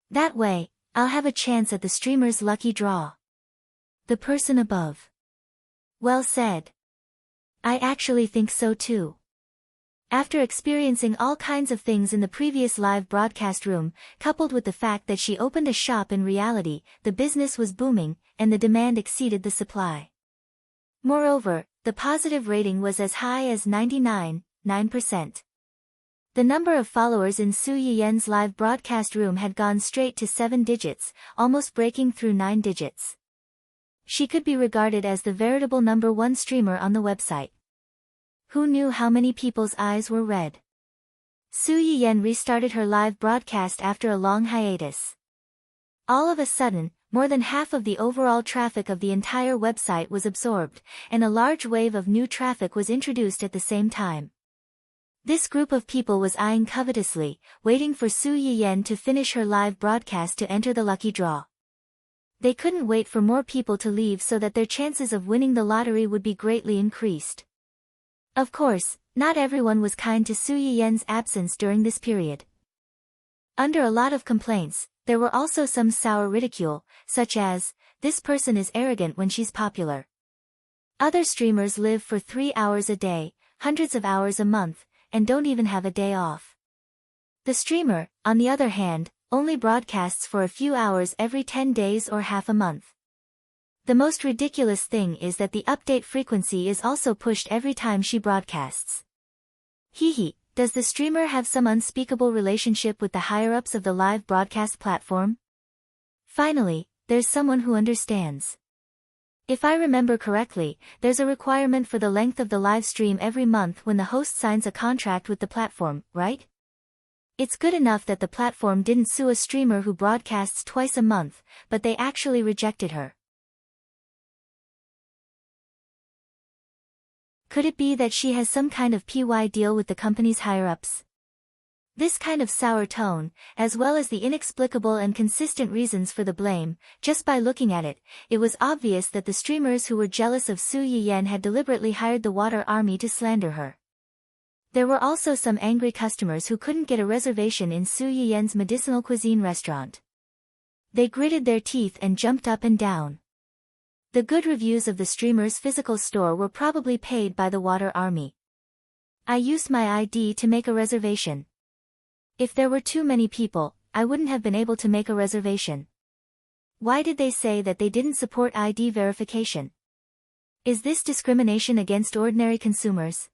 That way, I'll have a chance at the streamer's lucky draw. The person above. Well said. I actually think so too. After experiencing all kinds of things in the previous live broadcast room, coupled with the fact that she opened a shop in reality, the business was booming, and the demand exceeded the supply. Moreover, the positive rating was as high as 99.9%. The number of followers in Su Yiyen's live broadcast room had gone straight to 7 digits, almost breaking through 9 digits. She could be regarded as the veritable #1 streamer on the website. Who knew how many people's eyes were red? Su Yiyen restarted her live broadcast after a long hiatus. All of a sudden, more than half of the overall traffic of the entire website was absorbed, and a large wave of new traffic was introduced at the same time. This group of people was eyeing covetously, waiting for Su Yiyen to finish her live broadcast to enter the lucky draw. They couldn't wait for more people to leave so that their chances of winning the lottery would be greatly increased. Of course, not everyone was kind to Su Yiyen's absence during this period. Under a lot of complaints, there were also some sour ridicule, such as, this person is arrogant when she's popular. Other streamers live for 3 hours a day, hundreds of hours a month, and don't even have a day off. The streamer, on the other hand, only broadcasts for a few hours every 10 days or half a month. The most ridiculous thing is that the update frequency is also pushed every time she broadcasts. Hee, does the streamer have some unspeakable relationship with the higher-ups of the live broadcast platform? Finally, there's someone who understands. If I remember correctly, there's a requirement for the length of the live stream every month when the host signs a contract with the platform, right? It's good enough that the platform didn't sue a streamer who broadcasts twice a month, but they actually rejected her. Could it be that she has some kind of PY deal with the company's higher-ups? This kind of sour tone, as well as the inexplicable and consistent reasons for the blame, just by looking at it, it was obvious that the streamers who were jealous of Su Yiyen had deliberately hired the water army to slander her. There were also some angry customers who couldn't get a reservation in Su Yiyen's medicinal cuisine restaurant. They gritted their teeth and jumped up and down. The good reviews of the streamer's physical store were probably paid by the water army. I used my ID to make a reservation. If there were too many people, I wouldn't have been able to make a reservation. Why did they say that they didn't support ID verification? Is this discrimination against ordinary consumers?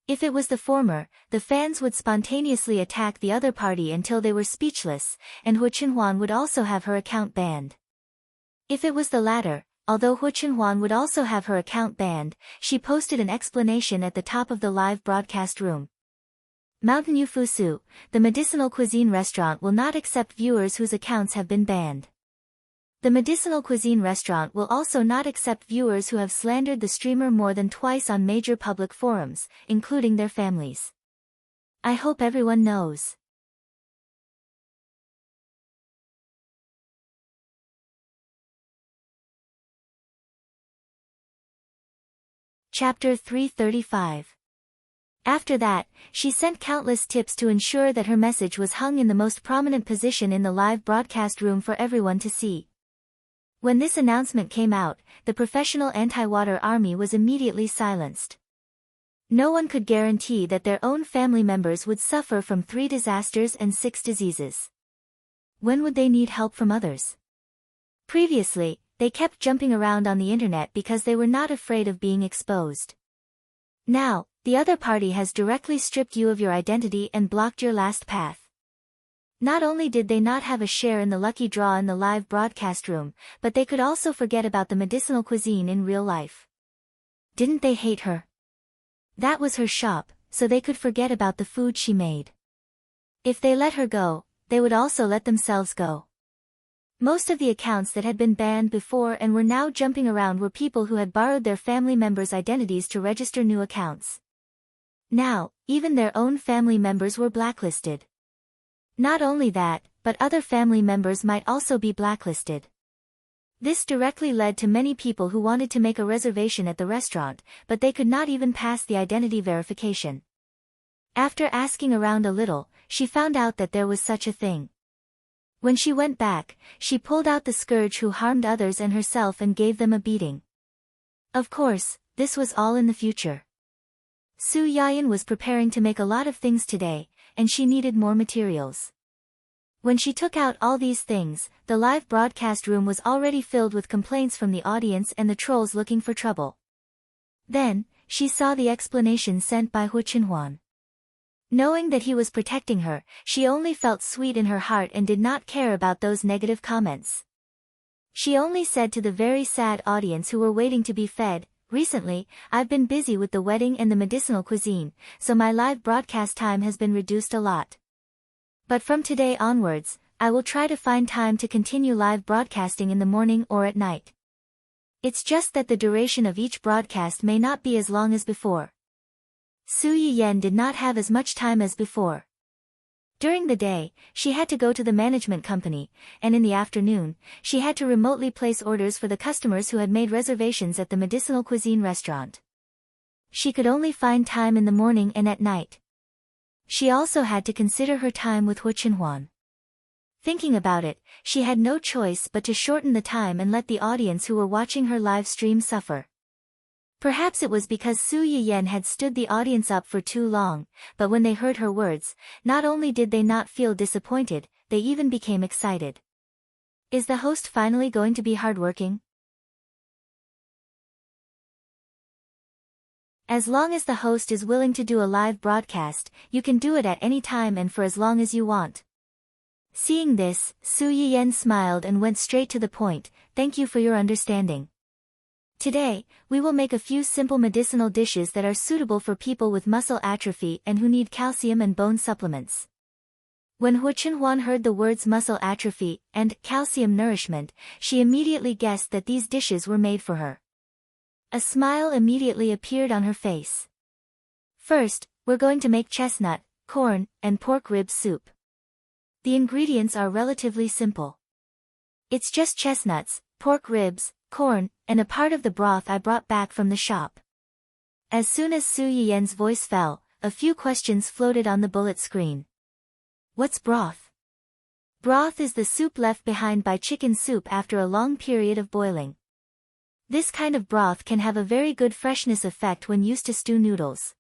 If it was the former, the fans would spontaneously attack the other party until they were speechless, and Hu Chenhuan would also have her account banned. If it was the latter, although Hu Chenhuan would also have her account banned, she posted an explanation at the top of the live broadcast room. Mountain Yu Fusu, the medicinal cuisine restaurant will not accept viewers whose accounts have been banned. The medicinal cuisine restaurant will also not accept viewers who have slandered the streamer more than twice on major public forums, including their families. I hope everyone knows. Chapter 335. After that, she sent countless tips to ensure that her message was hung in the most prominent position in the live broadcast room for everyone to see. When this announcement came out, the professional anti-water army was immediately silenced. No one could guarantee that their own family members would suffer from 3 disasters and 6 diseases. When would they need help from others? Previously, they kept jumping around on the internet because they were not afraid of being exposed. Now, the other party has directly stripped you of your identity and blocked your last path. Not only did they not have a share in the lucky draw in the live broadcast room, but they could also forget about the medicinal cuisine in real life. Didn't they hate her? That was her shop, so they could forget about the food she made. If they let her go, they would also let themselves go. Most of the accounts that had been banned before and were now jumping around were people who had borrowed their family members' identities to register new accounts. Now, even their own family members were blacklisted. Not only that, but other family members might also be blacklisted. This directly led to many people who wanted to make a reservation at the restaurant, but they could not even pass the identity verification. After asking around a little, she found out that there was such a thing. When she went back, she pulled out the scourge who harmed others and herself and gave them a beating. Of course, this was all in the future. Su Yayan was preparing to make a lot of things today, and she needed more materials. When she took out all these things, the live broadcast room was already filled with complaints from the audience and the trolls looking for trouble. Then, she saw the explanation sent by Hu Chenhuan. Knowing that he was protecting her, she only felt sweet in her heart and did not care about those negative comments. She only said to the very sad audience who were waiting to be fed, "Recently, I've been busy with the wedding and the medicinal cuisine, so my live broadcast time has been reduced a lot. But from today onwards, I will try to find time to continue live broadcasting in the morning or at night. It's just that the duration of each broadcast may not be as long as before." Su Yiyen did not have as much time as before. During the day, she had to go to the management company, and in the afternoon, she had to remotely place orders for the customers who had made reservations at the medicinal cuisine restaurant. She could only find time in the morning and at night. She also had to consider her time with Hu Chenhuan. Thinking about it, she had no choice but to shorten the time and let the audience who were watching her live stream suffer. Perhaps it was because Su Yiyen had stood the audience up for too long, but when they heard her words, not only did they not feel disappointed, they even became excited. Is the host finally going to be hardworking? As long as the host is willing to do a live broadcast, you can do it at any time and for as long as you want. Seeing this, Su Yiyen smiled and went straight to the point. "Thank you for your understanding. Today, we will make a few simple medicinal dishes that are suitable for people with muscle atrophy and who need calcium and bone supplements." When Hu Chenhuan heard the words muscle atrophy and calcium nourishment, she immediately guessed that these dishes were made for her. A smile immediately appeared on her face. "First, we're going to make chestnut, corn, and pork rib soup. The ingredients are relatively simple. It's just chestnuts, pork ribs, corn, and a part of the broth I brought back from the shop." As soon as Su Yiyen's voice fell, a few questions floated on the bullet screen. What's broth? Broth is the soup left behind by chicken soup after a long period of boiling. This kind of broth can have a very good freshness effect when used to stew noodles.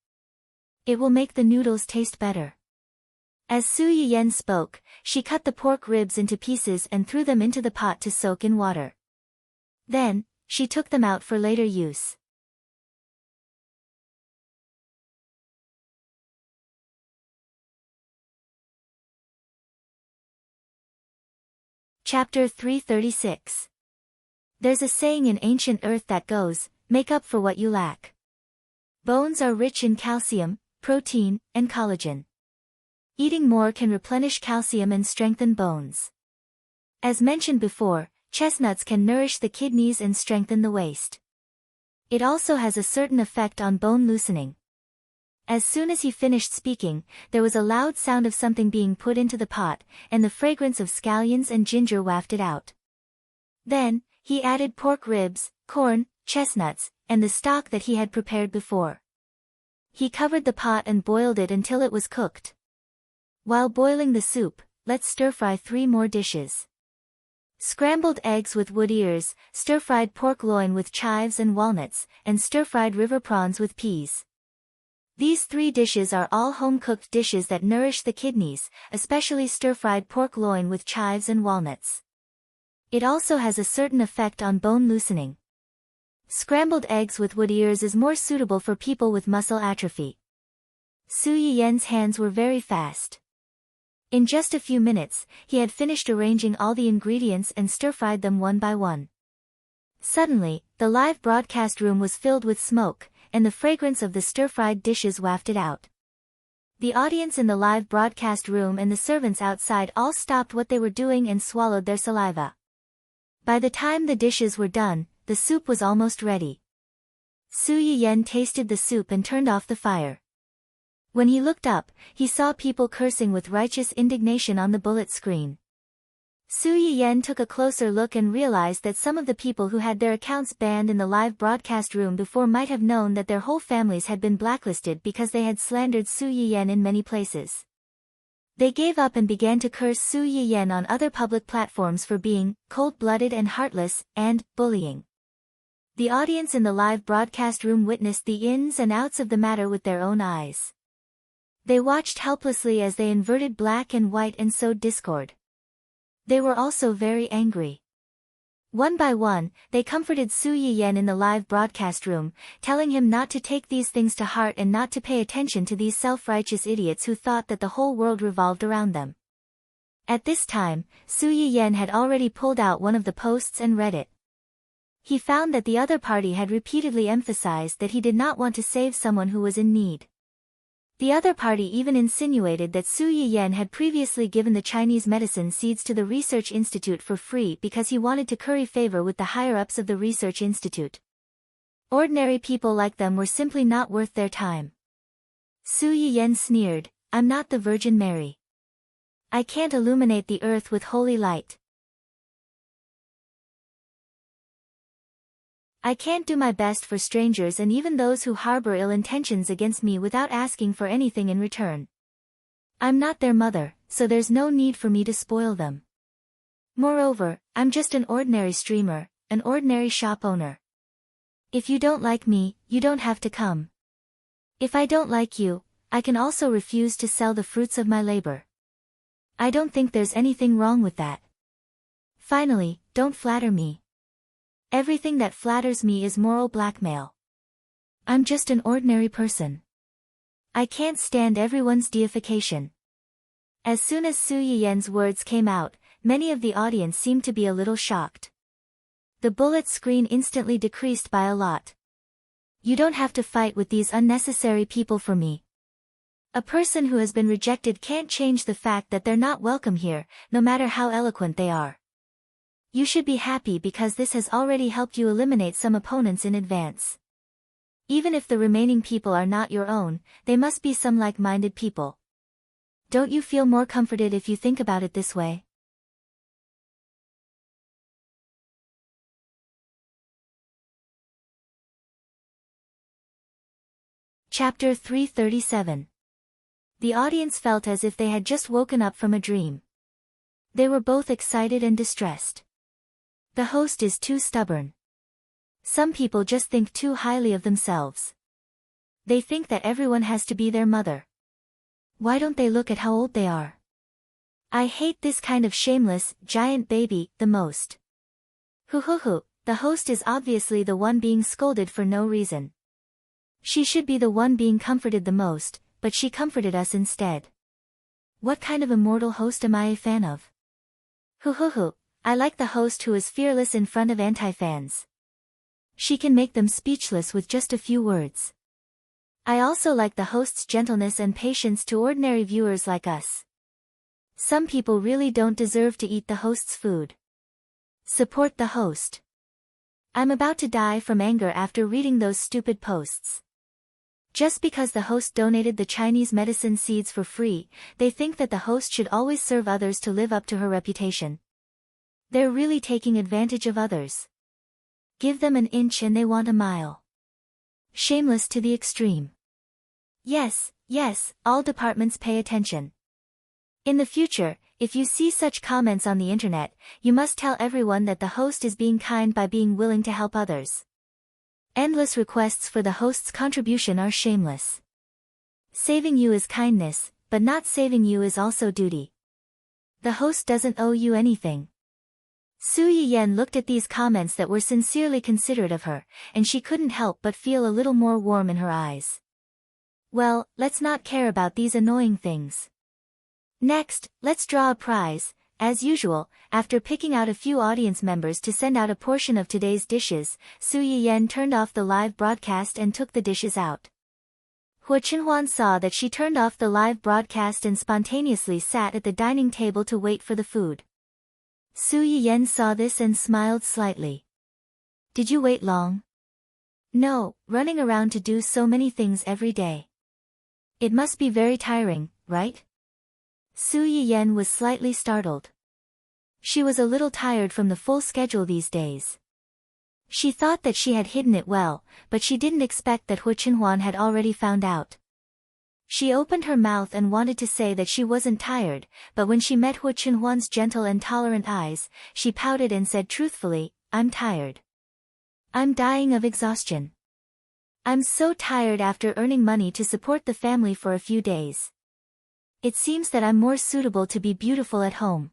It will make the noodles taste better. As Su Yiyen spoke, she cut the pork ribs into pieces and threw them into the pot to soak in water. Then, she took them out for later use. Chapter 336. There's a saying in ancient Earth that goes, make up for what you lack. Bones are rich in calcium, protein, and collagen. Eating more can replenish calcium and strengthen bones. As mentioned before, chestnuts can nourish the kidneys and strengthen the waist. It also has a certain effect on bone loosening. As soon as he finished speaking, there was a loud sound of something being put into the pot, and the fragrance of scallions and ginger wafted out. Then, he added pork ribs, corn, chestnuts, and the stock that he had prepared before. He covered the pot and boiled it until it was cooked. While boiling the soup, let's stir-fry 3 more dishes. Scrambled eggs with wood ears, stir-fried pork loin with chives and walnuts, and stir-fried river prawns with peas. These 3 dishes are all home-cooked dishes that nourish the kidneys, especially stir-fried pork loin with chives and walnuts. It also has a certain effect on bone loosening. Scrambled eggs with wood ears is more suitable for people with muscle atrophy. Su Yiyen's hands were very fast. In just a few minutes, he had finished arranging all the ingredients and stir-fried them one by one. Suddenly, the live broadcast room was filled with smoke, and the fragrance of the stir-fried dishes wafted out. The audience in the live broadcast room and the servants outside all stopped what they were doing and swallowed their saliva. By the time the dishes were done, the soup was almost ready. Su Yiyen tasted the soup and turned off the fire. When he looked up, he saw people cursing with righteous indignation on the bullet screen. Su Yiyen took a closer look and realized that some of the people who had their accounts banned in the live broadcast room before might have known that their whole families had been blacklisted because they had slandered Su Yiyen in many places. They gave up and began to curse Su Yiyen on other public platforms for being cold-blooded and heartless, and bullying. The audience in the live broadcast room witnessed the ins and outs of the matter with their own eyes. They watched helplessly as they inverted black and white and sowed discord. They were also very angry. One by one, they comforted Su Yiyen in the live broadcast room, telling him not to take these things to heart and not to pay attention to these self-righteous idiots who thought that the whole world revolved around them. At this time, Su Yiyen had already pulled out one of the posts and read it. He found that the other party had repeatedly emphasized that he did not want to save someone who was in need. The other party even insinuated that Su Yiyen had previously given the Chinese medicine seeds to the research institute for free because he wanted to curry favor with the higher-ups of the research institute. Ordinary people like them were simply not worth their time. Su Yiyen sneered, "I'm not the Virgin Mary. I can't illuminate the earth with holy light. I can't do my best for strangers and even those who harbor ill intentions against me without asking for anything in return. I'm not their mother, so there's no need for me to spoil them. Moreover, I'm just an ordinary streamer, an ordinary shop owner. If you don't like me, you don't have to come. If I don't like you, I can also refuse to sell the fruits of my labor. I don't think there's anything wrong with that. Finally, don't flatter me. Everything that flatters me is moral blackmail. I'm just an ordinary person. I can't stand everyone's deification." As soon as Su Yiyen's words came out, many of the audience seemed to be a little shocked. The bullet screen instantly decreased by a lot. "You don't have to fight with these unnecessary people for me. A person who has been rejected can't change the fact that they're not welcome here, no matter how eloquent they are. You should be happy because this has already helped you eliminate some opponents in advance. Even if the remaining people are not your own, they must be some like-minded people. Don't you feel more comforted if you think about it this way?" Chapter 337. The audience felt as if they had just woken up from a dream. They were both excited and distressed. The host is too stubborn. Some people just think too highly of themselves. They think that everyone has to be their mother. Why don't they look at how old they are? I hate this kind of shameless, giant baby, the most. Hoo, the host is obviously the one being scolded for no reason. She should be the one being comforted the most, but she comforted us instead. What kind of immortal host am I a fan of? Hoo, I like the host who is fearless in front of anti-fans. She can make them speechless with just a few words. I also like the host's gentleness and patience to ordinary viewers like us. Some people really don't deserve to eat the host's food. Support the host. I'm about to die from anger after reading those stupid posts. Just because the host donated the Chinese medicine seeds for free, they think that the host should always serve others to live up to her reputation. They're really taking advantage of others. Give them an inch and they want a mile. Shameless to the extreme. Yes, all departments pay attention. In the future, if you see such comments on the internet, you must tell everyone that the host is being kind by being willing to help others. Endless requests for the host's contribution are shameless. Saving you is kindness, but not saving you is also duty. The host doesn't owe you anything. Su Yiyan looked at these comments that were sincerely considerate of her, and she couldn't help but feel a little more warm in her eyes. Well, let's not care about these annoying things. Next, let's draw a prize. As usual, after picking out a few audience members to send out a portion of today's dishes, Su Yiyan turned off the live broadcast and took the dishes out. Hu Chenhuan saw that she turned off the live broadcast and spontaneously sat at the dining table to wait for the food. Su Yiyan saw this and smiled slightly. Did you wait long? No, running around to do so many things every day. It must be very tiring, right? Su Yiyan was slightly startled. She was a little tired from the full schedule these days. She thought that she had hidden it well, but she didn't expect that Hu Chenhuan had already found out. She opened her mouth and wanted to say that she wasn't tired, but when she met Hu Chenhuan's gentle and tolerant eyes, she pouted and said truthfully, "I'm tired. I'm dying of exhaustion. I'm so tired after earning money to support the family for a few days. It seems that I'm more suitable to be beautiful at home.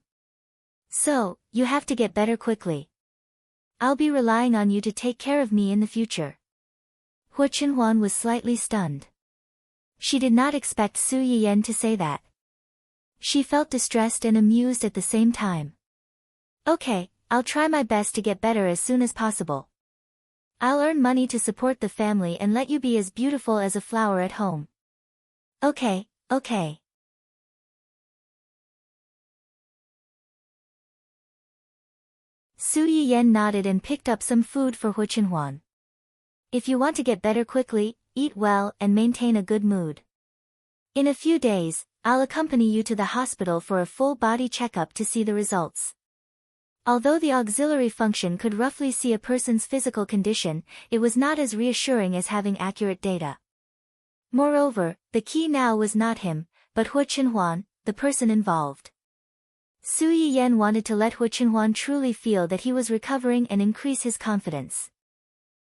So, you have to get better quickly. I'll be relying on you to take care of me in the future." Hu Chenhuan was slightly stunned. She did not expect Su Yiyan to say that. She felt distressed and amused at the same time. "Okay, I'll try my best to get better as soon as possible. I'll earn money to support the family and let you be as beautiful as a flower at home." Okay. Su Yiyan nodded and picked up some food for Hu Chenhuan. "If you want to get better quickly, eat well and maintain a good mood. In a few days, I'll accompany you to the hospital for a full body checkup to see the results." Although the auxiliary function could roughly see a person's physical condition, it was not as reassuring as having accurate data. Moreover, the key now was not him, but Hu Chenhuan, the person involved. Su Yiyan wanted to let Hu Chenhuan truly feel that he was recovering and increase his confidence.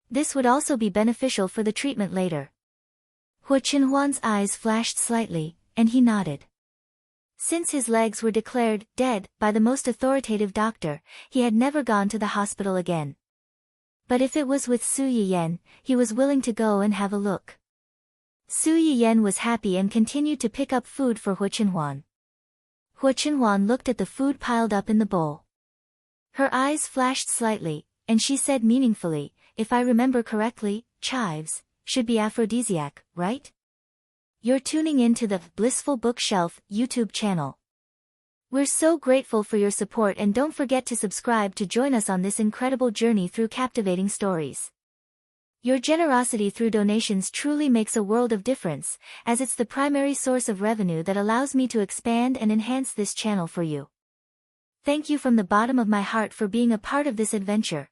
This would also be beneficial for the treatment later. Hu Chenhuan's eyes flashed slightly, and he nodded. Since his legs were declared dead by the most authoritative doctor, he had never gone to the hospital again. But if it was with Su Yiyan, he was willing to go and have a look. Su Yiyan was happy and continued to pick up food for Hu Chenhuan. Hu Chenhuan looked at the food piled up in the bowl. Her eyes flashed slightly, and she said meaningfully, "If I remember correctly, chives should be aphrodisiac, right?" You're tuning in to the Blissful Bookshelf YouTube channel. We're so grateful for your support and don't forget to subscribe to join us on this incredible journey through captivating stories. Your generosity through donations truly makes a world of difference, as it's the primary source of revenue that allows me to expand and enhance this channel for you. Thank you from the bottom of my heart for being a part of this adventure.